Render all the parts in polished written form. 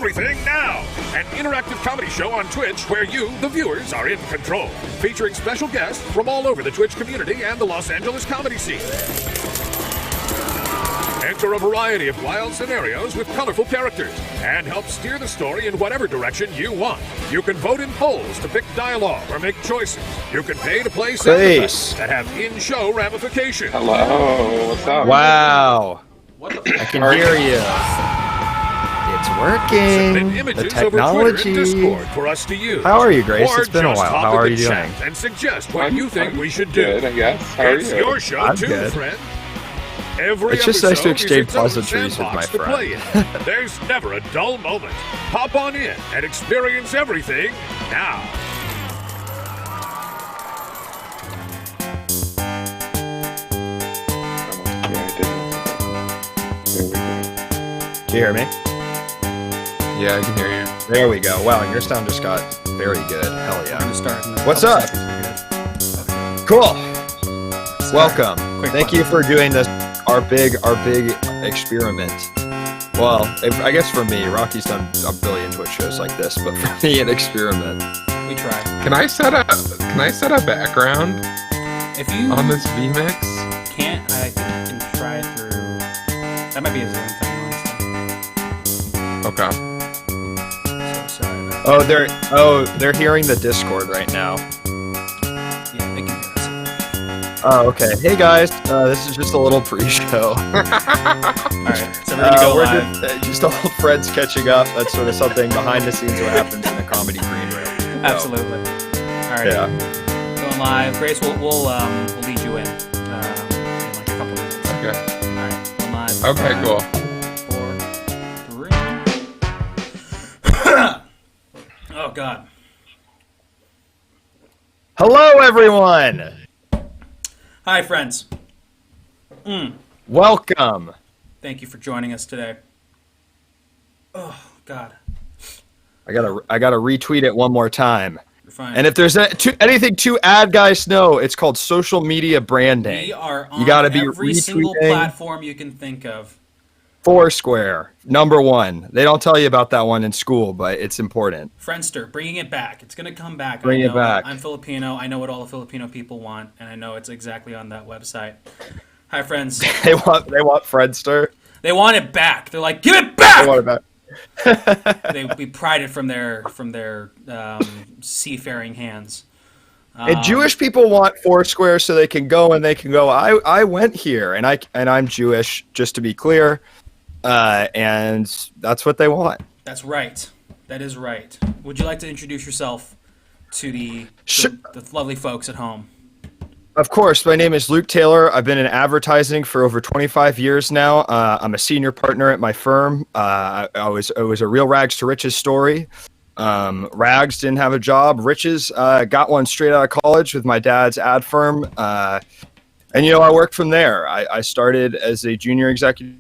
everything now. An interactive comedy show on Twitch where you, the viewers, are in control. Featuring special guests from all over the Twitch community and the Los Angeles comedy scene. Enter a variety of wild scenarios with colorful characters and help steer the story in whatever direction you want. You can vote in polls to pick dialogue or make choices. You can pay to play sound effects that have in-show ramifications. Hello, what's up? Wow. I can hear you. It's working. The technology. Discord for us to use. How are you, Grace? Or it's been a while. How are you doing? And suggest what you think we should do. Good, I guess. How are it's you? your show I'm too, good. friend. Every It's just nice to episode exchange is its own pleasantries with my sandbox to play friend. in. There's never a dull moment. Hop on in and experience everything now. Do you hear me? Yeah, I can hear you. There we go. Wow, your sound just got very good. Hell yeah. I'm gonna start in a What's couple up? seconds. Okay. Cool. Sorry. Welcome. Quick Thank one. you for doing this. Our big experiment. Well, I guess for me, Rocky's done a billion Twitch shows like this, but for me, an experiment. We tried. Can I set a background If you on this VMix? can't, I think you can try through. That might be a Zoom thing, honestly. Okay. So sorry about that. They're hearing the Discord right now. Yeah, they can hear us. Oh, okay. Hey guys, this is just a little pre-show. Alright, so we're gonna go we're live. just old friends catching up. That's sort of something behind the scenes what happens in a comedy green room. So, Absolutely. Alright. Yeah. Going live. Grace, we'll lead you in like a couple minutes. Okay. Alright, going live. Okay, cool. 4, 3. Oh god. Hello, everyone. Hi, friends. Welcome. Thank you for joining us today. Oh god. I gotta retweet it one more time. You're fine. And if there's anything to add, guys, know it's called social media branding. We are on You gotta be every single retweeting. platform you can think of. Foursquare, #1. They don't tell you about that one in school, but it's important. Friendster, bringing it back. It's going to come back. Bring I it know. back. I'm Filipino. I know what all the Filipino people want, and I know it's exactly on that website. Hi, friends. They want Friendster. They want it back. They're like, give it They back! want it back. We pried it from their seafaring hands. And Jewish people want Foursquare so they can go and they can go. I went here and I'm Jewish, just to be clear, and that's what they want. That's right. That is right. Would you like to introduce yourself to the lovely folks at home? Of course. My name is Luke Taylor. I've been in advertising for over 25 years now. I'm a senior partner at my firm. It was a real rags to riches story. Rags didn't have a job. Riches got one straight out of college with my dad's ad firm. And, I worked from there. I started as a junior executive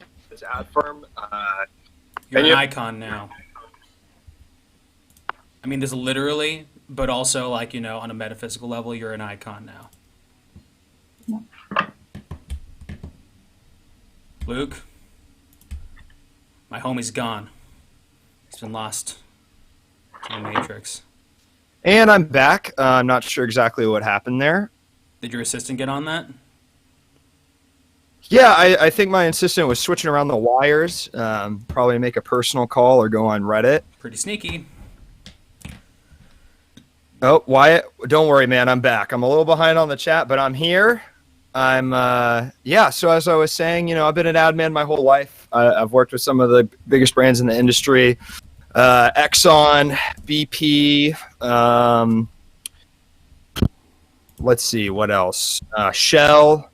at this ad firm. You're an icon now. I mean, there's literally, but also, like, on a metaphysical level, you're an icon now. Luke, my homie's gone. He's been lost to the Matrix. And I'm back. I'm not sure exactly what happened there. Did your assistant get on that? Yeah, I think my assistant was switching around the wires, probably make a personal call or go on Reddit. Pretty sneaky. Oh, Wyatt, don't worry, man. I'm back. I'm a little behind on the chat, but I'm here. So as I was saying, I've been an ad man my whole life. I've worked with some of the biggest brands in the industry. Exxon, BP, let's see, what else? Shell.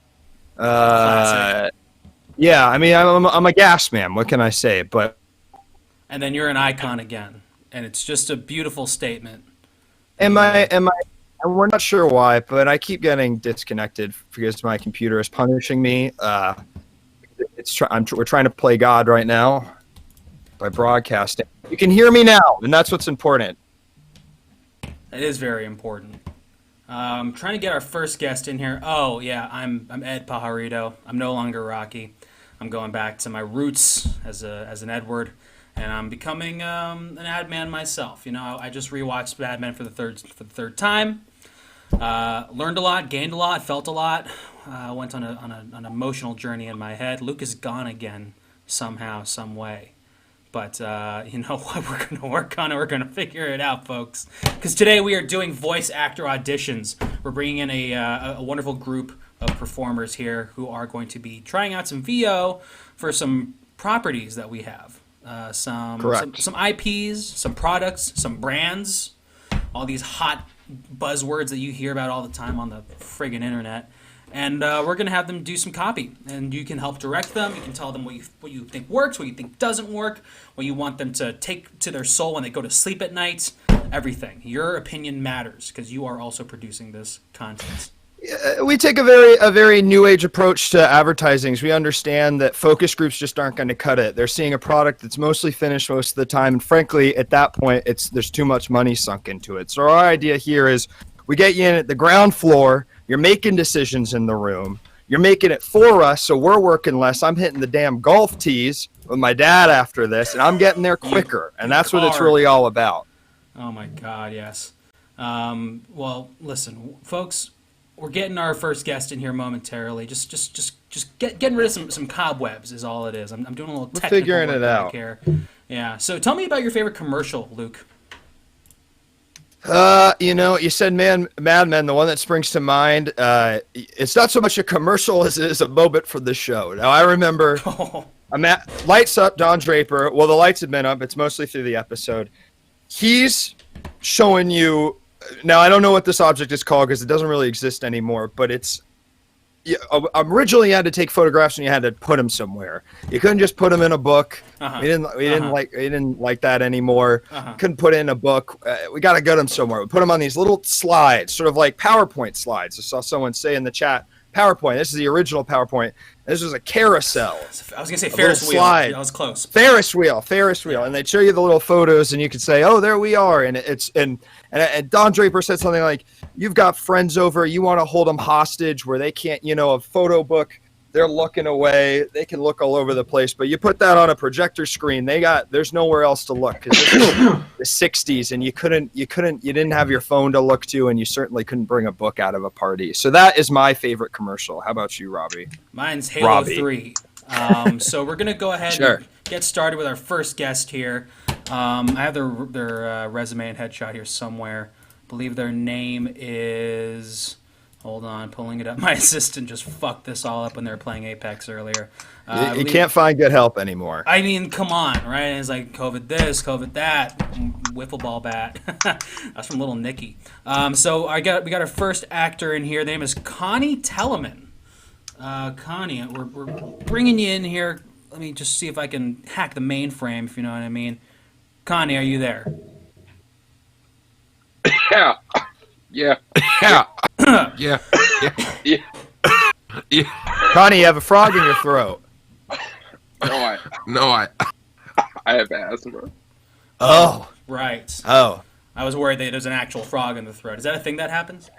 Yeah, I mean, I'm a gas man. What can I say? But And then you're an icon again. And it's just a beautiful statement. and we're not sure why, but I keep getting disconnected because my computer is punishing me. We're trying to play God right now by broadcasting. You can hear me now, and that's what's important. That is very important. Trying to get our first guest in here. Oh yeah, I'm Ed Pajarito. I'm no longer Rocky. I'm going back to my roots as an Edward, and I'm becoming an ad man myself. You know, I just rewatched Mad Men for the third time. Learned a lot, gained a lot, felt a lot. Went on an emotional journey in my head. Luke is gone again somehow, some way. But you know what we're going to work on? We're going to figure it out, folks. Because today we are doing voice actor auditions. We're bringing in a wonderful group of performers here who are going to be trying out some VO for some properties that we have. Some IPs, some products, some brands, all these hot buzzwords that you hear about all the time on the friggin' internet. And we're going to have them do some copy. And you can help direct them. You can tell them what you think works, what you think doesn't work, what you want them to take to their soul when they go to sleep at night. Everything. Your opinion matters because you are also producing this content. We take a very new age approach to advertising. We understand that focus groups just aren't going to cut it. They're seeing a product that's mostly finished most of the time, and frankly, at that point, there's too much money sunk into it. So our idea here is we get you in at the ground floor. You're making decisions in the room. You're making it for us, so we're working less. I'm hitting the damn golf tees with my dad after this, and I'm getting there quicker, and that's what it's really all about. Oh my God, yes. Well, listen, folks. We're getting our first guest in here momentarily. Just getting rid of some cobwebs is all it is. I'm doing a little technical figuring it out here. Yeah. So tell me about your favorite commercial, Luke. You know, you said Mad Men. The one that springs to mind. It's not so much a commercial as it is a moment for the show. Now I remember. I'm at Lights Up, Don Draper. Well, the lights have been up. It's mostly through the episode. He's showing you. Now, I don't know what this object is called because it doesn't really exist anymore, but it's originally you had to take photographs and you had to put them somewhere. You couldn't just put them in a book. We didn't like that anymore. Couldn't put it in a book. We got to get them somewhere. We put them on these little slides, sort of like PowerPoint slides. I saw someone say in the chat, PowerPoint. This is the original PowerPoint. This was a carousel. I was going to say Ferris wheel. Slide. That was close. Ferris wheel. Yeah. And they'd show you the little photos, and you could say, "Oh, there we are." And Don Draper said something like, "You've got friends over. You want to hold them hostage where they can't, a photo book. They're looking away. They can look all over the place. But you put that on a projector screen. There's nowhere else to look because this is the '60s, and you didn't have your phone to look to, and you certainly couldn't bring a book out of a party. So that is my favorite commercial. How about you, Robbie? Mine's Halo 3. So we're gonna go ahead and get started with our first guest here. I have their resume and headshot here somewhere. I believe their name is. Hold on, pulling it up. My assistant just fucked this all up when they were playing Apex earlier. You can't find good help anymore. I mean, come on, right? And it's like COVID this, COVID that, wiffle ball bat. That's from Little Nicky. So we got our first actor in here. The name is Connie Telemann. Connie, we're bringing you in here. Let me just see if I can hack the mainframe, if you know what I mean. Connie, are you there? Yeah. Yeah. Connie, you have a frog in your throat. No, I have asthma. Oh. Right. Oh. I was worried that there's an actual frog in the throat. Is that a thing that happens?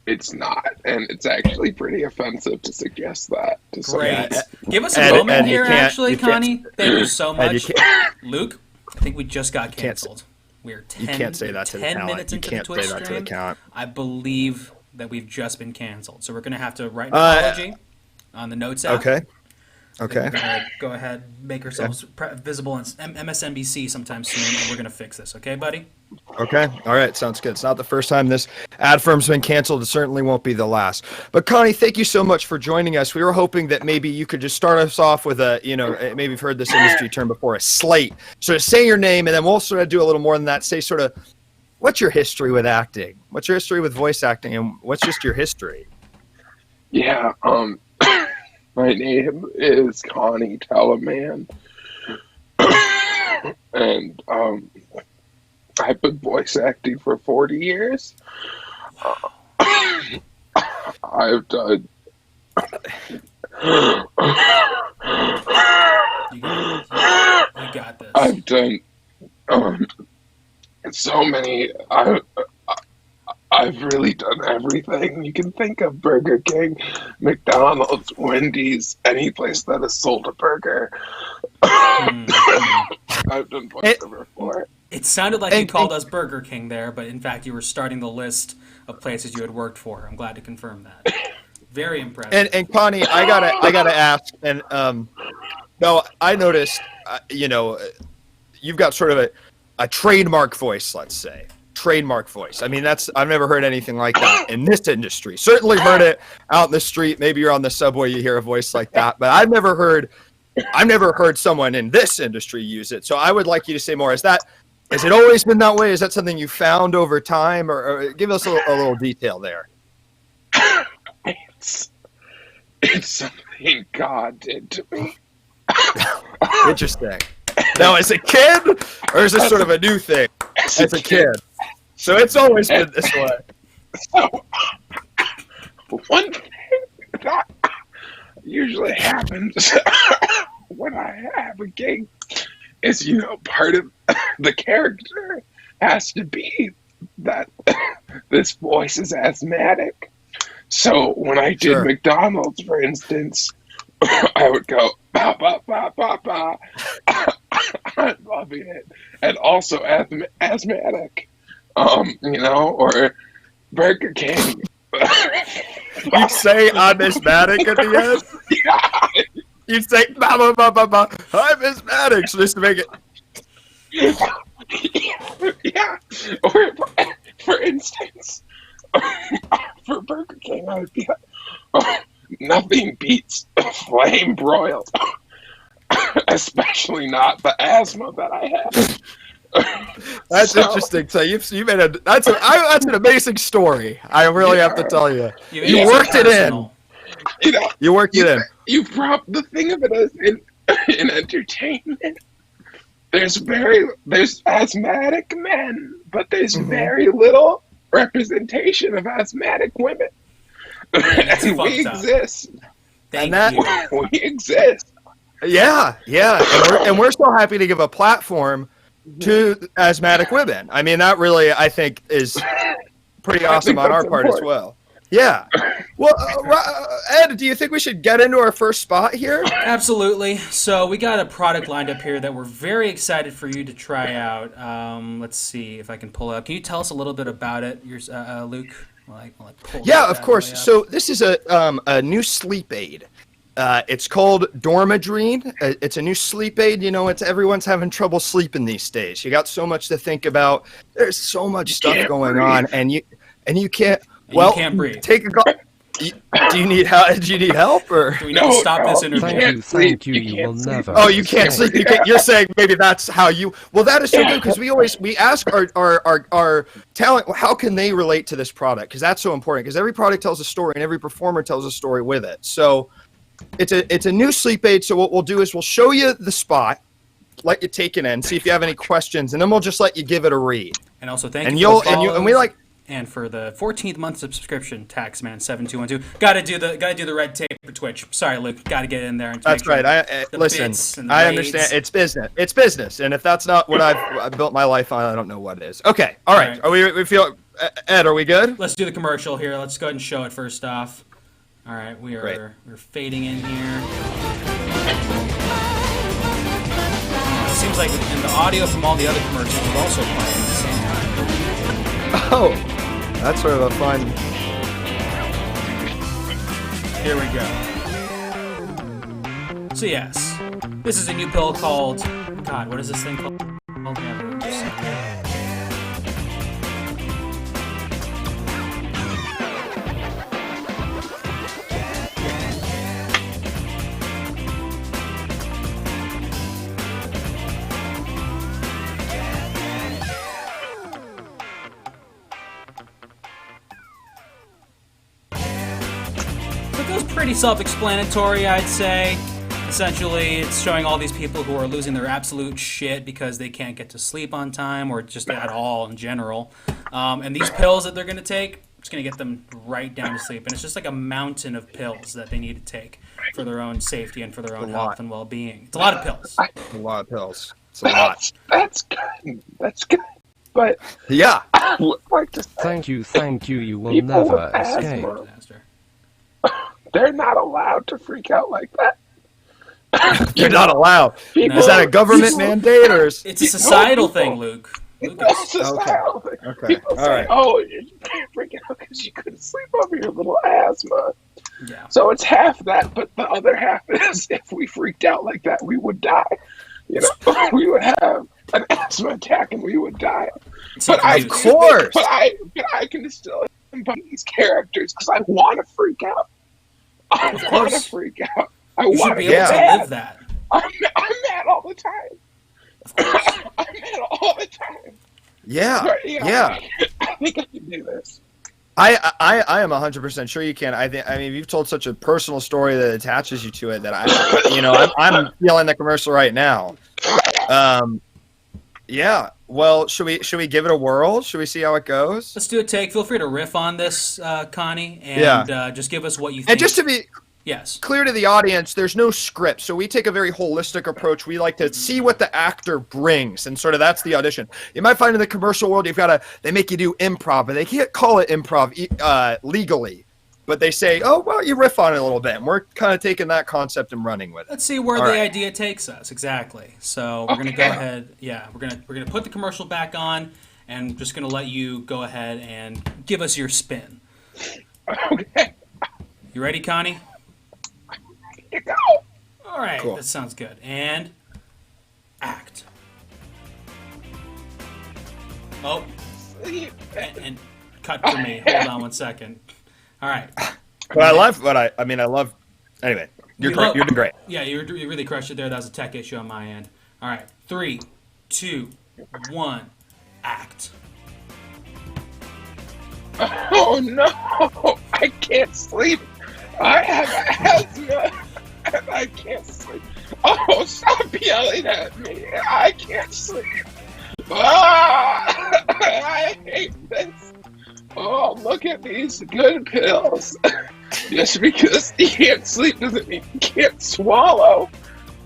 It's not, and it's actually pretty offensive to suggest that to Great. someone. Give us a moment here, actually, Connie. Connie. Thank you so much. Luke, I think we just got canceled. We're 10, you can't say that to the count. minutes into the Twitch stream. I believe that we've just been canceled. So we're going to have to write an apology on the notes app. Okay. We're going to go ahead, make ourselves visible on MSNBC sometime soon, and we're going to fix this. Okay, buddy? Okay. All right. Sounds good. It's not the first time this ad firm's been canceled. It certainly won't be the last. But Connie, thank you so much for joining us. We were hoping that maybe you could just start us off with maybe you've heard this industry term before, a slate. Sort of say your name, and then we'll sort of do a little more than that. Say sort of, what's your history with acting? What's your history with voice acting? And what's just your history? Yeah. My name is Connie Telemann, and I've been voice acting for 40 years. I've done. You got this. I've done so many. I've really done everything you can think of. Burger King, McDonald's, Wendy's, any place that has sold a burger. I've done voiceover before. It sounded like you called us Burger King there, but in fact you were starting the list of places you had worked for. I'm glad to confirm that. Very impressive. And Connie, I gotta ask, and no, I noticed, you've got sort of a trademark voice, let's say. Trademark voice. I mean, I've never heard anything like that in this industry. Certainly heard it out in the street. Maybe you're on the subway, you hear a voice like that, but I've never heard someone in this industry use it. So I would like you to say more. Has it always been that way? Is that something you found over time, or give us a little detail there? It's something God did to me. Interesting. Now, as a kid, or is this sort of a new thing? As a kid. So it's always been this way. So, one thing that usually happens when I have a gig is, part of the character has to be that this voice is asthmatic. So when I did McDonald's, for instance, I would go, ba, ba, ba, ba, ba. I'm loving it. And also asthmatic, or Burger King. You say I'm asthmatic at the end? Yeah. You say, ba, ba, ba, ba, ba. I'm asthmatic, so just to make it. Yeah. Or, for instance, for Burger King, I would be like, nothing beats flame broiled, especially not the asthma that I have. That's interesting. So you made that's an amazing story. I really have to tell you. You worked it in. You worked it in. You the thing of it is in entertainment. There's asthmatic men, but there's very little representation of asthmatic women. And we exist. We exist. Yeah. And we're so happy to give a platform to asthmatic women. I mean, that really, I think, is pretty awesome on our part as well. Yeah. Well, Ed, do you think we should get into our first spot here? Absolutely. So we got a product lined up here that we're very excited for you to try out. Let's see if I can pull it up. Can you tell us a little bit about it, Luke? Yeah, of course. So this is a new sleep aid. It's called Dormadrine. It's a new sleep aid. Everyone's having trouble sleeping these days. You got so much to think about. There's so much stuff going on, and you can't. You can't breathe. Take a. Do you need help? Do you need help, or do we need to stop this interview? Thank you. You will never. Oh, you can't sleep. You're saying maybe that's how you. Well, that is so good because we ask our talent how can they relate to this product, because that's so important, because every product tells a story and every performer tells a story with it. So it's a new sleep aid. So what we'll do is we'll show you the spot, let you take it in, see if you have any questions, and then we'll just let you give it a read. And also thank you. And we like. And for the 14th month subscription, Taxman7212, gotta do the red tape for Twitch. Sorry, Luke, gotta get in there. And that's right. Listen, I understand. It's business. It's business. And if that's not what I've built my life on, I don't know what it is. Okay. All right. Are we feel Ed? Are we good? Let's do the commercial here. Let's go ahead and show it first off. All right, we're fading in here. It seems like in the audio from all the other commercials is also playing at the same time. Oh. That's sort of a fun. Here we go. So yes, this is a new pill called. God, what is this thing called? Pretty self-explanatory, I'd say. Essentially, it's showing all these people who are losing their absolute shit because they can't get to sleep on time or just at all in general. And these pills that they're going to take, it's going to get them right down to sleep. And it's just like a mountain of pills that they need to take for their own safety and for their own health and well-being. It's a lot of pills. A lot of pills. It's a lot. That's good. That's good. But yeah. I would like to say, thank you. You will never escape. They're not allowed to freak out like that. You're not allowed. People, Is that a government mandate or is? It's a societal thing, Luke. It's a style thing. Okay. People All say, right. "Oh, you're freaking out because you couldn't sleep over your little asthma." Yeah. So it's half that, but the other half is if we freaked out like that, we would die. You know, we would have an asthma attack and we would die. But I, Of course. but I can still embody these characters because I want to freak out. I want to freak out. I You should want be to able get to mad. live that. I'm mad all the time. I'm mad all the time. Yeah. But, you know, Yeah. I think I can do this. I am 100% sure you can. I mean, you've told such a personal story that attaches you to it that I'm feeling the commercial right now. Yeah. Well, should we give it a whirl? Should we see how it goes? Let's do a take. Feel free to riff on this, Connie, and just give us what you think. And just to be yes, clear to the audience, there's no script, so we take a very holistic approach. We like to see what the actor brings, and sort of that's the audition. You might find in the commercial world they make you do improv, but they can't call it improv legally. But they say, oh, well, you riff on it a little bit, and we're kind of taking that concept and running with it. let's see where All the right. idea takes us. Exactly. So we're gonna go ahead. Yeah, we're gonna put the commercial back on, and just gonna let you go ahead and give us your spin. Okay. You ready, Connie? You go. All right, Cool. that sounds good. And act. Oh, and cut for me. Hold on 1 second. All right. But I love. Anyway, you're We love- doing great. Yeah, you really crushed it there. That was a tech issue on my end. All right, 3, 2, 1, act. Oh no! I can't sleep. I have asthma and I can't sleep. Oh, stop yelling at me! I can't sleep. Ah, I hate this. Oh, look at these good pills. Just because you can't sleep doesn't mean you can't swallow.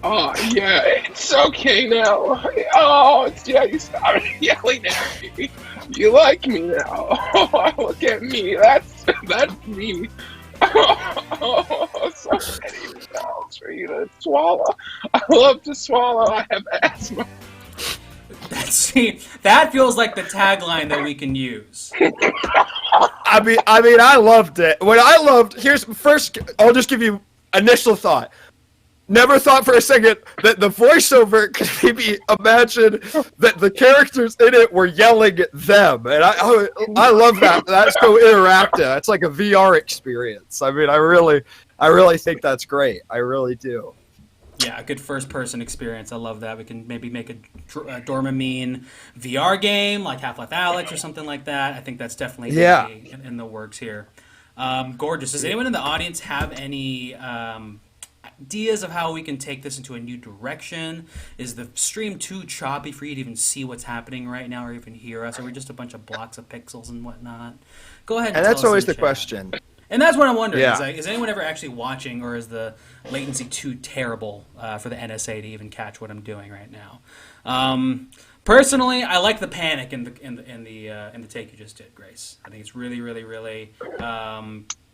Oh, yeah, it's okay now. Oh, you stop yelling at me. You like me now. Oh, look at me. That's me. Oh, so many pills for you to swallow. I love to swallow. I have asthma. See, that feels like the tagline that we can use. I mean, I loved it. I'll just give you initial thought. Never thought for a second that the voiceover could maybe imagine that the characters in it were yelling at them, and I love that. That's so interactive. It's like a VR experience. I mean, I really think that's great. I really do. Yeah, a good first-person experience. I love that. We can maybe make a Dormamine VR game, like Half-Life Alyx or something like that. I think that's definitely gonna be in the works here. Gorgeous. Does anyone in the audience have any ideas of how we can take this into a new direction? Is the stream too choppy for you to even see what's happening right now or even hear us? Are we just a bunch of blocks of pixels and whatnot? Go ahead and that's tell us always in the chat. question. And that's what I'm wondering. Yeah. Is anyone ever actually watching, or is the latency too terrible for the NSA to even catch what I'm doing right now? Personally, I like the panic in the take you just did, Grace. I think it's really, really, really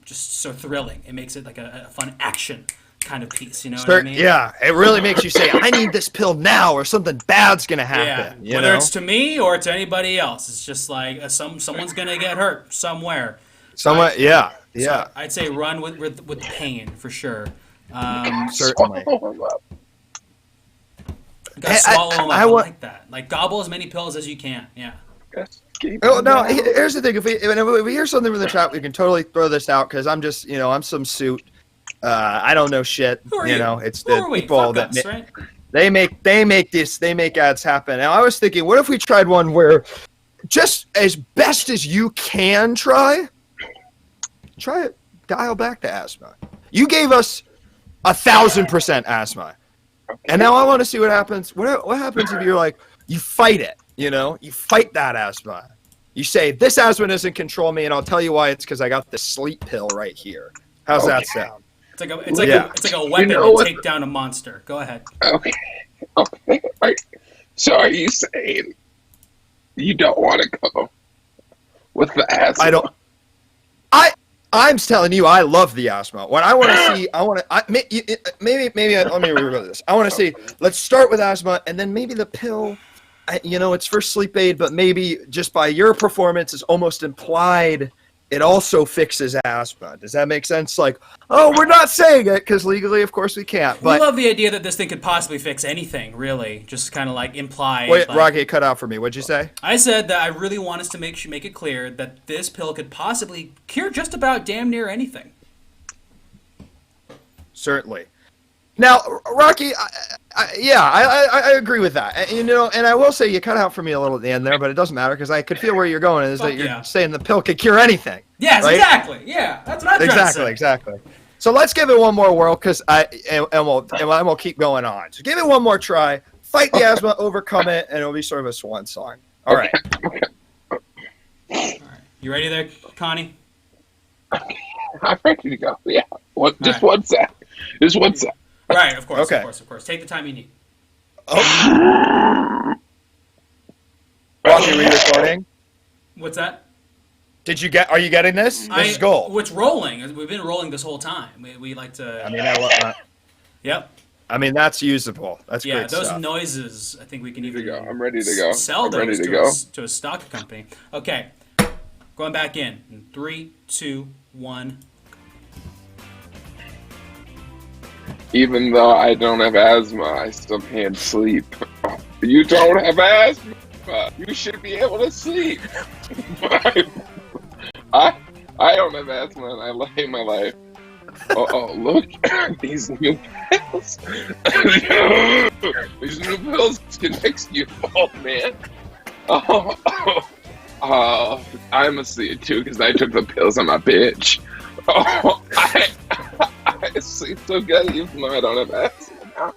just so thrilling. It makes it like a fun action kind of piece. You know what I mean? Yeah, it really makes you say, "I need this pill now," or something bad's gonna happen. Yeah. Whether it's to me or to anybody else, it's just like someone's gonna get hurt somewhere. Someone, yeah. So I'd say run with pain for sure. Certainly. Swallow them up. Gotta swallow them up. I want- like that. Like gobble as many pills as you can. Yeah. Just keep Oh them no! down. Here's the thing: if we hear something from the chat, we can totally throw this out because I'm just, I'm some suit. I don't know shit. Who are you? It's Who the are we? people Fuck that us, right? they make ads happen. And I was thinking, what if we tried one where, just as best as you can try it, dial back to asthma. You gave us 1,000% asthma, and now I want to see what happens. What happens if you're like, you fight it? You fight that asthma. You say, this asthma doesn't control me, and I'll tell you why. It's because I got this sleep pill right here. How's that sound? It's like a weapon know to what? take down a monster. Go ahead. Okay. So are you saying you don't want to go with the asthma? I'm telling you, I love the asthma. What I want to see, maybe let me review this. I want to see. Let's start with asthma, and then maybe the pill. It's for sleep aid, but maybe just by your performance, is almost implied it also fixes asthma. Does that make sense? Like, oh, we're not saying it because legally, of course, we can't. But we love the idea that this thing could possibly fix anything, really. Just kind of like implied. Wait, like, Rocky, cut out for me. What'd you say? I said that I really want us to make it clear that this pill could possibly cure just about damn near anything. Certainly. Now, Rocky, I agree with that. And I will say you cut out for me a little at the end there, but it doesn't matter because I could feel where you're going. Is that you're saying the pill could cure anything? Yes, right? exactly. Yeah, that's what I'm trying to say. Exactly. So let's give it one more whirl, because we'll keep going on. So give it one more try. Fight the asthma, overcome it, and it'll be sort of a swan song. All right. All right. You ready there, Connie? I'm ready to go. Yeah. One sec. Just one sec. Right, of course, Okay. of course. Take the time you need. Oh. Rocky, are you recording? What's that? Are you getting this? This is gold. It's rolling. We've been rolling this whole time. We like to... I mean, I love that. Yep. I mean, that's usable. That's yeah, great those stuff. noises, I think we can even I'm ready to go. sell I'm ready those to go. to a stock company. Okay, going back in 3, 2, 1. Even though I don't have asthma, I still can't sleep. You don't have asthma. You should be able to sleep. I don't have asthma, and I hate my life. Oh, look, these new pills. These new pills can fix you, old man. I'm asleep too because I took the pills. I'm a bitch. Oh, I sleep so good even though I don't have asthma now.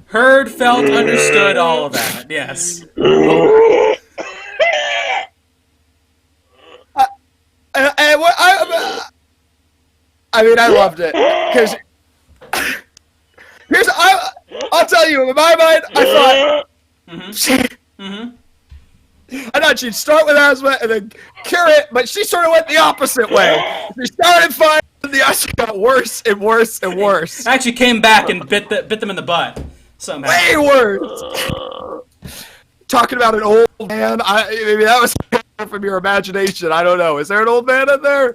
Heard, felt, understood, all of that. Yes. I loved it because I'll tell you, in my mind, I thought she'd start with asthma and then cure it, but she sort of went the opposite way. She started fine, and the asthma got worse and worse and worse. Actually came back and bit them in the butt somehow. Way worse. Talking about an old man, maybe that was from your imagination. I don't know. Is there an old man in there?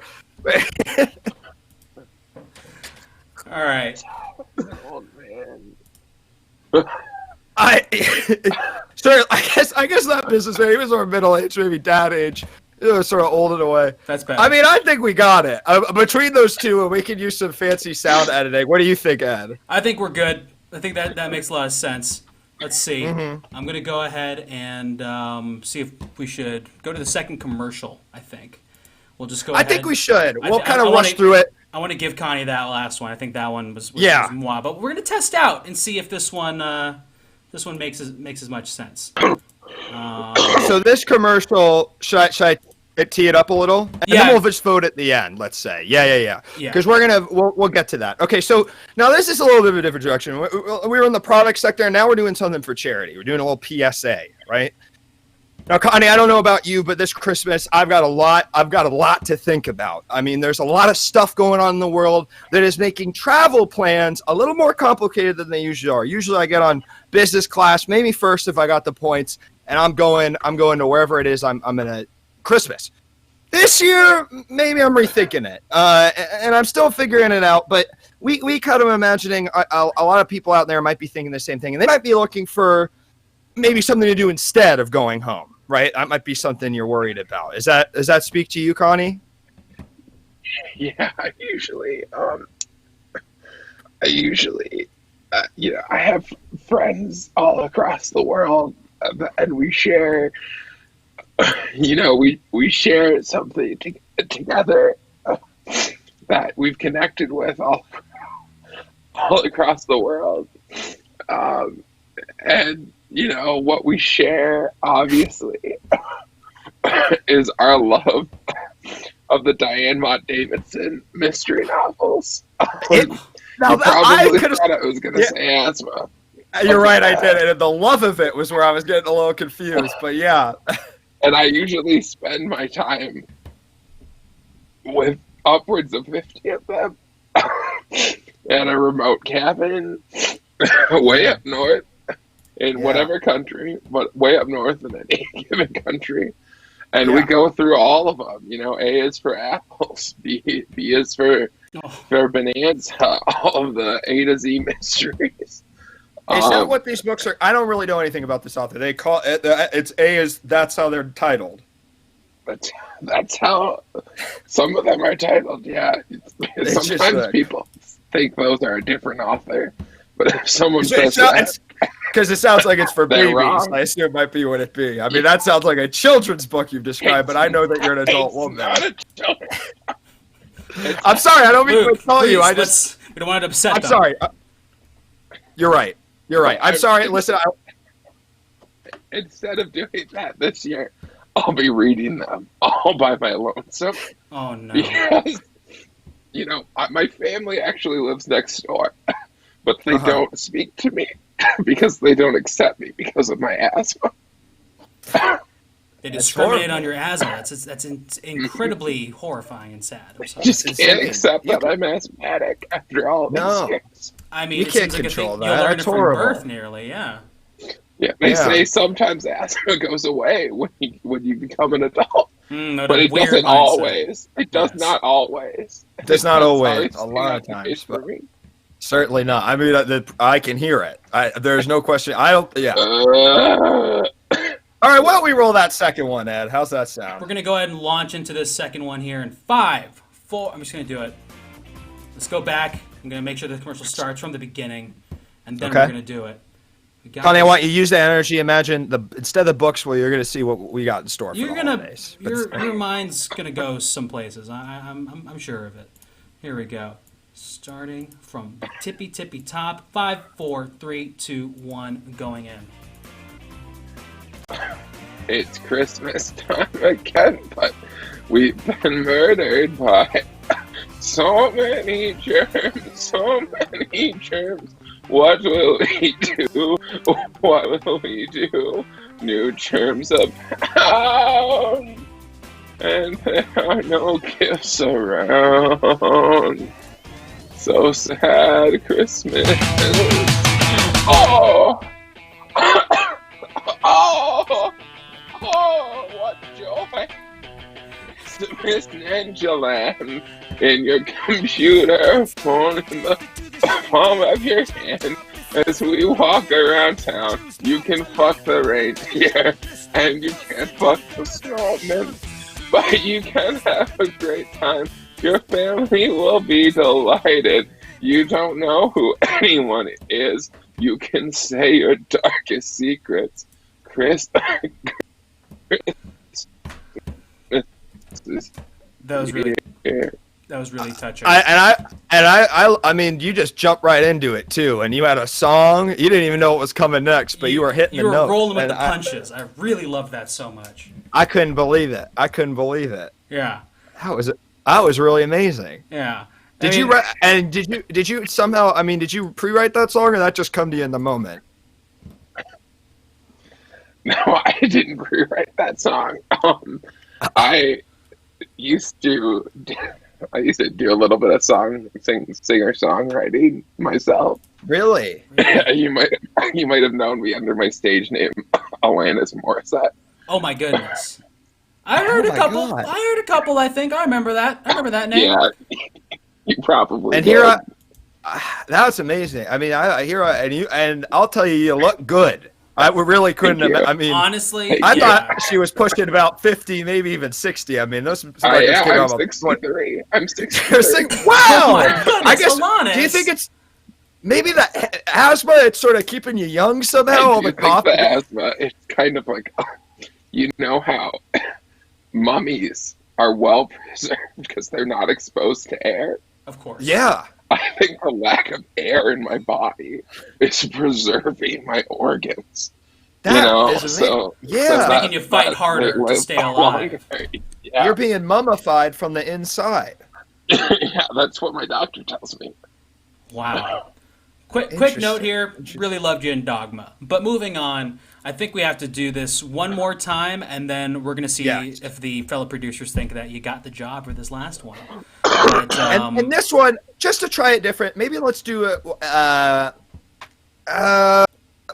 All right. Old man. Sure. I guess that businessman, he was sort of middle age, maybe dad age. He was sort of old in a way. That's bad. I mean, I think we got it. Between those two, we can use some fancy sound editing. What do you think, Ed? I think we're good. I think that makes a lot of sense. Let's see. I'm going to go ahead and see if we should go to the second commercial, I think. We'll just go ahead. I think we should. We'll kind of I rush through it. I want to give Connie that last one. I think that one was Yeah. moi. But we're going to test out and see if this one makes as much sense. So this commercial, should I tee it up a little? And then we'll just vote at the end, let's say. Yeah. Because we'll get to that. Okay, so now this is a little bit of a different direction. We were in the product sector, and now we're doing something for charity. We're doing a little PSA, right? Now, Connie, I don't know about you, but this Christmas, I've got a lot to think about. I mean, there's a lot of stuff going on in the world that is making travel plans a little more complicated than they usually are. Usually I get on business class, maybe first if I got the points, and I'm going to wherever it is I'm in a Christmas. This year, maybe I'm rethinking it, and I'm still figuring it out, but we kind of imagining a lot of people out there might be thinking the same thing, and they might be looking for maybe something to do instead of going home. Right, that might be something you're worried about. Does that speak to you, Connie? Yeah, I usually, I have friends all across the world, and we share, we share something together that we've connected with all across the world, and. What we share, obviously, is our love of the Diane Mott Davidson mystery novels. Now, you probably thought I was going to say asthma. You're right, I did. And the love of it was where I was getting a little confused. But yeah. And I usually spend my time with upwards of 50 of them at a remote cabin way up north in whatever country, but way up north in any given country. And we go through all of them. You know, A is for apples, B is for bonanza, all of the A to Z mysteries. Is that what these books are? I don't really know anything about this author. They call it, that's how they're titled. That's how some of them are titled, yeah. Sometimes people think those are a different author, but if someone says that... Because it sounds like it's for babies, wrong. I assume it might be what it be. I mean, that sounds like a children's book you've described, but I know that you're an adult woman. I'm sorry, I don't mean to tell you. We don't want to upset them. I'm sorry. You're right. I'm sorry. Listen, instead of doing that this year, I'll be reading them all by my lonesome. Oh, no. Because, you know, my family actually lives next door, but they don't speak to me because they don't accept me because of my asthma. They discriminate on your asthma. That's incredibly horrifying and sad. I just can't accept that I'm asthmatic after all these years. I mean, you it can't seems control like that. you learn it That's from horrible. birth, nearly. Yeah. Yeah, they say sometimes asthma goes away when you become an adult, but it doesn't always. It does not always. It does not always. A lot of times, but certainly not. I mean, I can hear it. There's no question. I don't. Yeah. All right, why don't we roll that second one, Ed? How's that sound? We're gonna go ahead and launch into this second one here in 5, 4. I'm just gonna do it. Let's go back. I'm gonna make sure the commercial starts from the beginning, and then we're gonna do it. Connie, I want you to use that energy. Imagine instead of the books, well, you're going to see what we got in store for the holidays. Your mind's gonna go some places. I'm sure of it. Here we go. Starting from the tippy top. 5, 4, 3, 2, 1. Going in. It's Christmas time again, but we've been murdered by so many germs. What will we do? What will we do? New germs abound, and there are no gifts around. So sad Christmas. Oh, what joy! Miss Angelan in your computer phone in the palm of your hand as we walk around town. You can fuck the reindeer and you can't fuck the snowman, but you can have a great time. Your family will be delighted. You don't know who anyone is. You can say your darkest secrets. Chris. That was really touching. I mean, you just jumped right into it too, and you had a song. You didn't even know what was coming next, but you were hitting the notes. You were rolling with the punches. I really loved that so much. I couldn't believe it. Yeah. That was really amazing. Yeah. Did you somehow? I mean, did you pre-write that song, or that just come to you in the moment? No, I didn't pre-write that song. I used to do a little bit of singer-songwriting myself. Really? You might have known me under my stage name, Alanis Morissette. Oh my goodness! I heard a couple. God. I heard a couple. I think I remember that. I remember that name. Yeah, you probably. And did. here, that's amazing. I mean, and I'll tell you, you look good. I really couldn't. I mean, honestly, I thought she was pushing about 50, maybe even 60. I mean, those. I'm 63. I'm 63. Wow! Oh my goodness, I guess. Alanis. Do you think it's maybe the asthma? It's sort of keeping you young somehow. All the cough. The asthma. It's kind of like, you know how mummies are well preserved because they're not exposed to air. Of course. Yeah. I think the lack of air in my body is preserving my organs. That is amazing. It's making you fight harder to stay alive. Yeah. You're being mummified from the inside. Yeah, that's what my doctor tells me. Wow. Quick note here. Really loved you in Dogma. But moving on, I think we have to do this one more time, and then we're going to see if the fellow producers think that you got the job for this last one. But, and this one, just to try it different, maybe let's do it.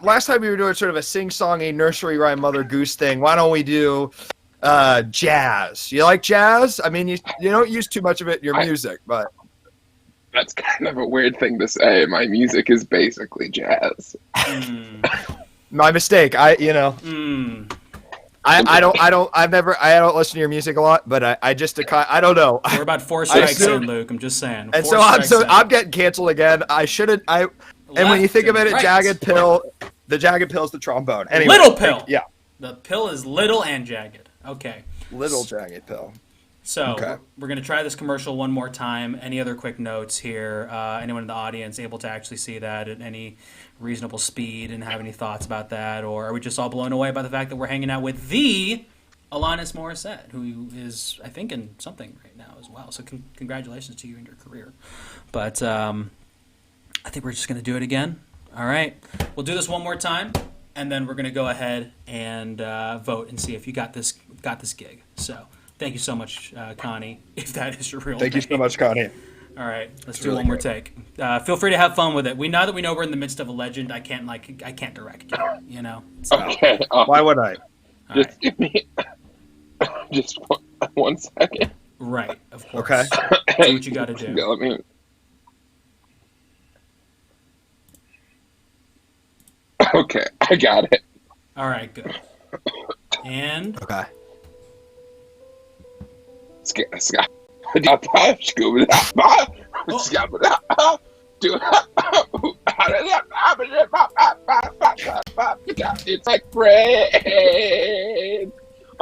Last time we were doing sort of a sing-songy nursery rhyme Mother Goose thing. Why don't we do jazz? You like jazz? I mean, you don't use too much of it in your music, but that's kind of a weird thing to say. My music is basically jazz. My mistake. I don't listen to your music a lot, but I don't know. We're about 4 strikes in, Luke. I'm just saying. And so I'm getting canceled again. I shouldn't. And when you think about it, Jagged Pill, the Jagged Pill is the trombone. Anyway, Little Pill. Yeah. The pill is little and jagged. Okay. Little Jagged Pill. So we're going to try this commercial one more time. Any other quick notes here? Anyone in the audience able to actually see that at any reasonable speed and have any thoughts about that? Or are we just all blown away by the fact that we're hanging out with the Alanis Morissette, who is, I think, in something right now as well. So congratulations to you and your career. But I think we're just going to do it again. All right. We'll do this one more time, and then we're going to go ahead and vote and see if you got this gig. So thank you so much, Connie, if that is your real name. Thank you so much, Connie. All right, let's do one more take. Feel free to have fun with it. Now that we know we're in the midst of a legend, I can't direct you. You know. So, Okay. Why would I? Just give me just 1 second. Right. Of course. Okay. Do what you got to do. Let me. Okay, I got it. All right. Good. And. Okay. It's like rain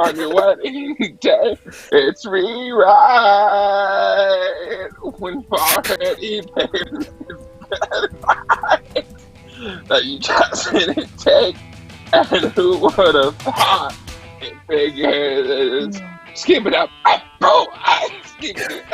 on your wedding day. It's rewrite when already paid that you just didn't take. And who would have thought it figures? Skip it up. Oh, skip it up.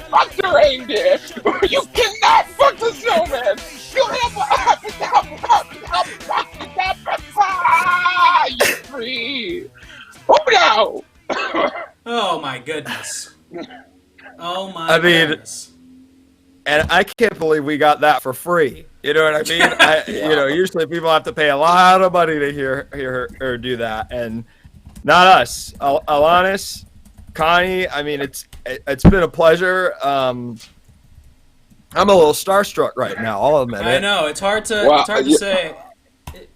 Fuck the reindeer. You cannot fuck the snowman. You're free. Oh no. Oh my goodness. Oh my goodness. And I can't believe we got that for free. You know what I mean? Usually people have to pay a lot of money to hear her do that, and not us. Alanis, Connie. I mean, it's been a pleasure. I'm a little starstruck right now. I'll admit it. I know it's hard to say.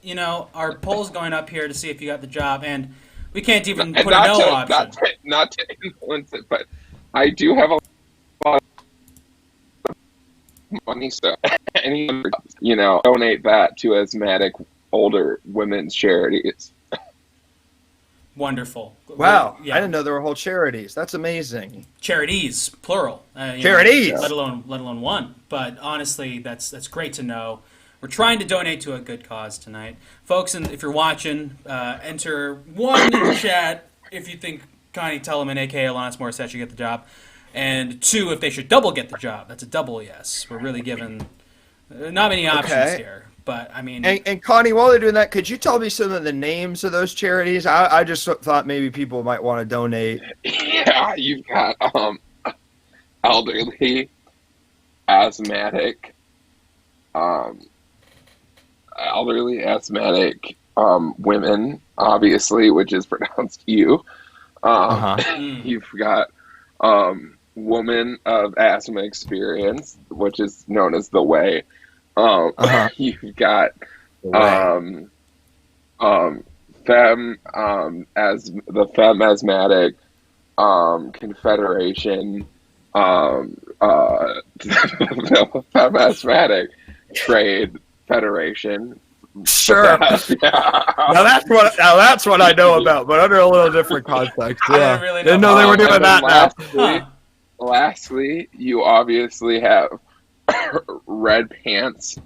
You know, our poll's going up here to see if you got the job, and we can't even put a no option. Not to influence it, but I do have a lot of money, so donate that to asthmatic older women's charities. Wonderful. Wow, yeah. I didn't know there were whole charities. That's amazing. Charities, plural. Charities, let alone one. But honestly, that's great to know. We're trying to donate to a good cause tonight, folks. And if you're watching, enter 1 in the chat if you think Connie Telemann, aka Alanis Morissette, should get the job, and 2 if they should double get the job. That's a double yes. We're really giving not many options here, but I mean. And Connie, while they're doing that, could you tell me some of the names of those charities? I just thought maybe people might want to donate. Yeah, you've got elderly, asthmatic, women, obviously, which is pronounced you. You've got woman of asthma experience, which is known as the Way. You've got femme as the Femme Asthmatic Confederation, the Femme Asthmatic Trade Federation. Sure. Now that's what I know about, but under a little different context. Yeah. Didn't know they were doing that. Lastly, you obviously have Red Pants,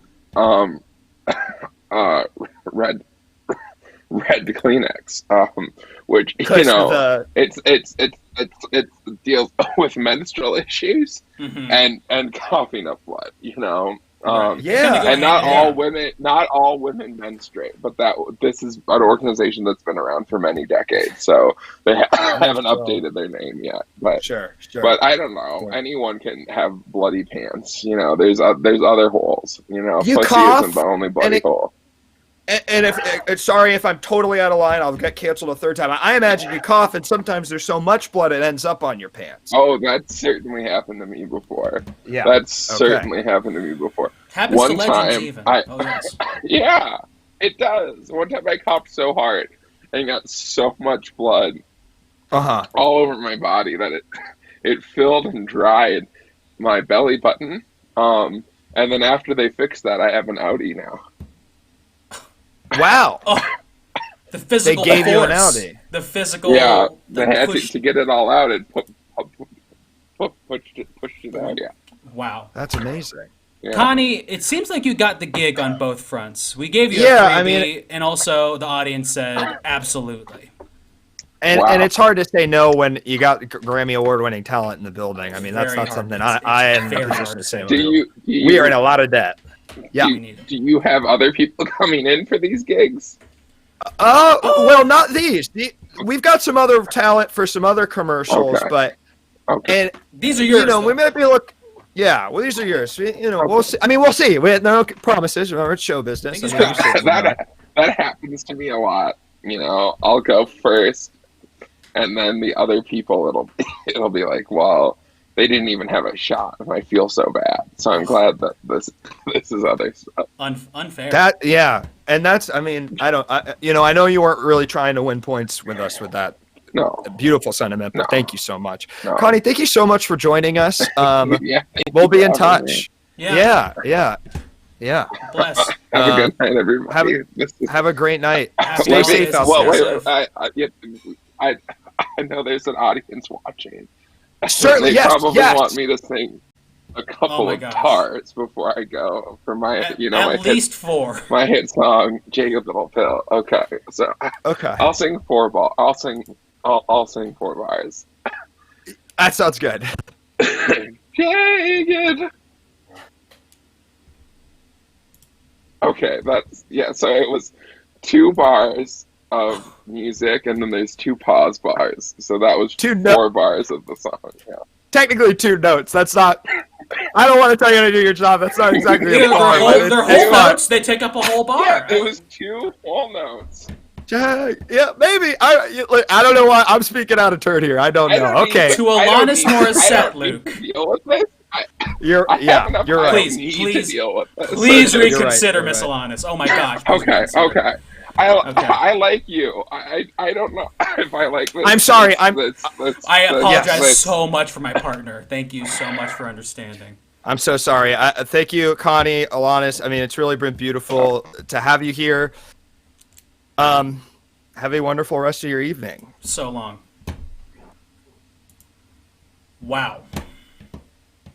red red Kleenex, which it deals with menstrual issues and coughing up blood. And not all women menstruate, but this is an organization that's been around for many decades, so they haven't updated their name yet. But sure. But I don't know. Sure. Anyone can have bloody pants. There's other holes. You pussy cough, isn't the only bloody hole. And if sorry if I'm totally out of line, I'll get canceled a third time. I imagine you cough, and sometimes there's so much blood it ends up on your pants. Oh, that's certainly happened to me before. Yeah, that's certainly happened to me before. Happens to legends even. Yes. Yeah, it does. One time I coughed so hard and got so much blood all over my body that it filled and dried my belly button. And then after they fixed that, I have an outie now. Wow. The physical they gave force. You an outie. The physical. Yeah, they had to get it all out and pushed it out. Yeah. Wow. That's amazing. Yeah. Connie, it seems like you got the gig on both fronts. We gave you a freebie, and also the audience said absolutely. And it's hard to say no when you got Grammy Award-winning talent in the building. I mean, that's not something I am in a position to say. We are in a lot of debt. Yeah. Do you have other people coming in for these gigs? Well, not these. We've got some other talent for some other commercials, but and these are yours. We might be Yeah, well, these are yours. We'll see. I mean, we'll see. We have no promises. Remember, it's show business. That happens to me a lot. I'll go first, and then the other people, it'll be like, well, they didn't even have a shot, and I feel so bad. So I'm glad that this is other stuff. Unfair. And that's. I mean, I know you weren't really trying to win points with us with that. No. Beautiful sentiment, but thank you so much. No. Connie, thank you so much for joining us. We'll be in touch. Yeah. Have Bless. a good night, everybody. Have a great night. Stay safe out there. I know there's an audience watching. Certainly, they probably want me to sing a couple of parts before I go for my, at least 4. My hit song, "Jacob Little Pill." Okay, so I'll sing 4 ball. I'll sing 4 bars. That sounds good. Jacob. Okay, so it was 2 bars of music, and then there's 2 pause bars. So that was 4 bars of the song. Yeah. Technically 2 notes. That's not. I don't want to tell you how to do your job. That's not exactly a bar. They're whole notes. They take up a whole bar. Yeah, it was 2 whole notes. Yeah, maybe. I don't know why I'm speaking out of turn here. I don't know. Okay. To Alanis Morissette, Luke. Deal with this. You're right. Please reconsider, Miss Alanis. Oh my gosh. Okay. I like you. I don't know if I like this. I'm sorry. I apologize so much for my partner. Thank you so much for understanding. I'm so sorry. Thank you, Connie, Alanis. I mean, it's really been beautiful to have you here. Have a wonderful rest of your evening. So long. Wow.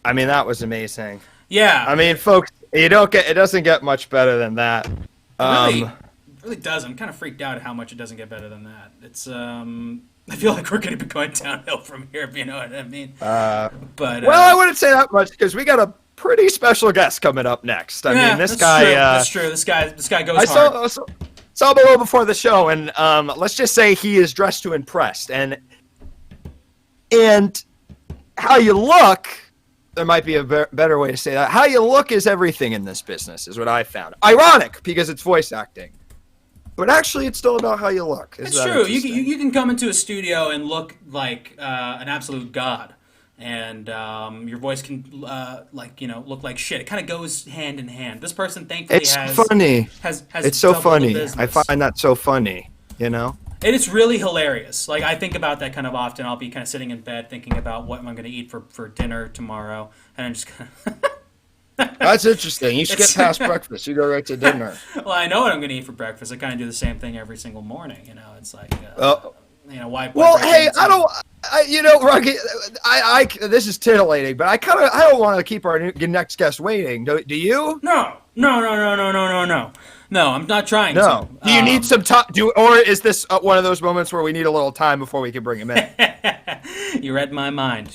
I mean, that was amazing. Yeah. I mean, folks, it doesn't get much better than that. It really does. I'm kind of freaked out at how much it doesn't get better than that. It's I feel like we're going to be going downhill from here, if you know what I mean. Well, I wouldn't say that much because we got a pretty special guest coming up next. I mean, this guy. That's true. This guy goes hard. I saw below before the show, and let's just say he is dressed to impress, and how you look. There might be a better way to say that. How you look is everything in this business, is what I found. Ironic, because it's voice acting. But actually, it's still about how you look. It's true. You can come into a studio and look like an absolute god. And your voice can, look like shit. It kind of goes hand in hand. This person, thankfully, has It's so funny. I find that so funny, And it's really hilarious. Like, I think about that kind of often. I'll be kind of sitting in bed thinking about what am I going to eat for dinner tomorrow. And I'm just kind of... That's interesting. You skip past breakfast. You go right to dinner. Well, I know what I'm going to eat for breakfast. I kind of do the same thing every single morning. It's like, why? Well, hey, Rocky, this is titillating, but I don't want to keep our next guest waiting. Do you? No. No, I'm not trying No. to. Do you need some time? Or is this one of those moments where we need a little time before we can bring him in? You read my mind.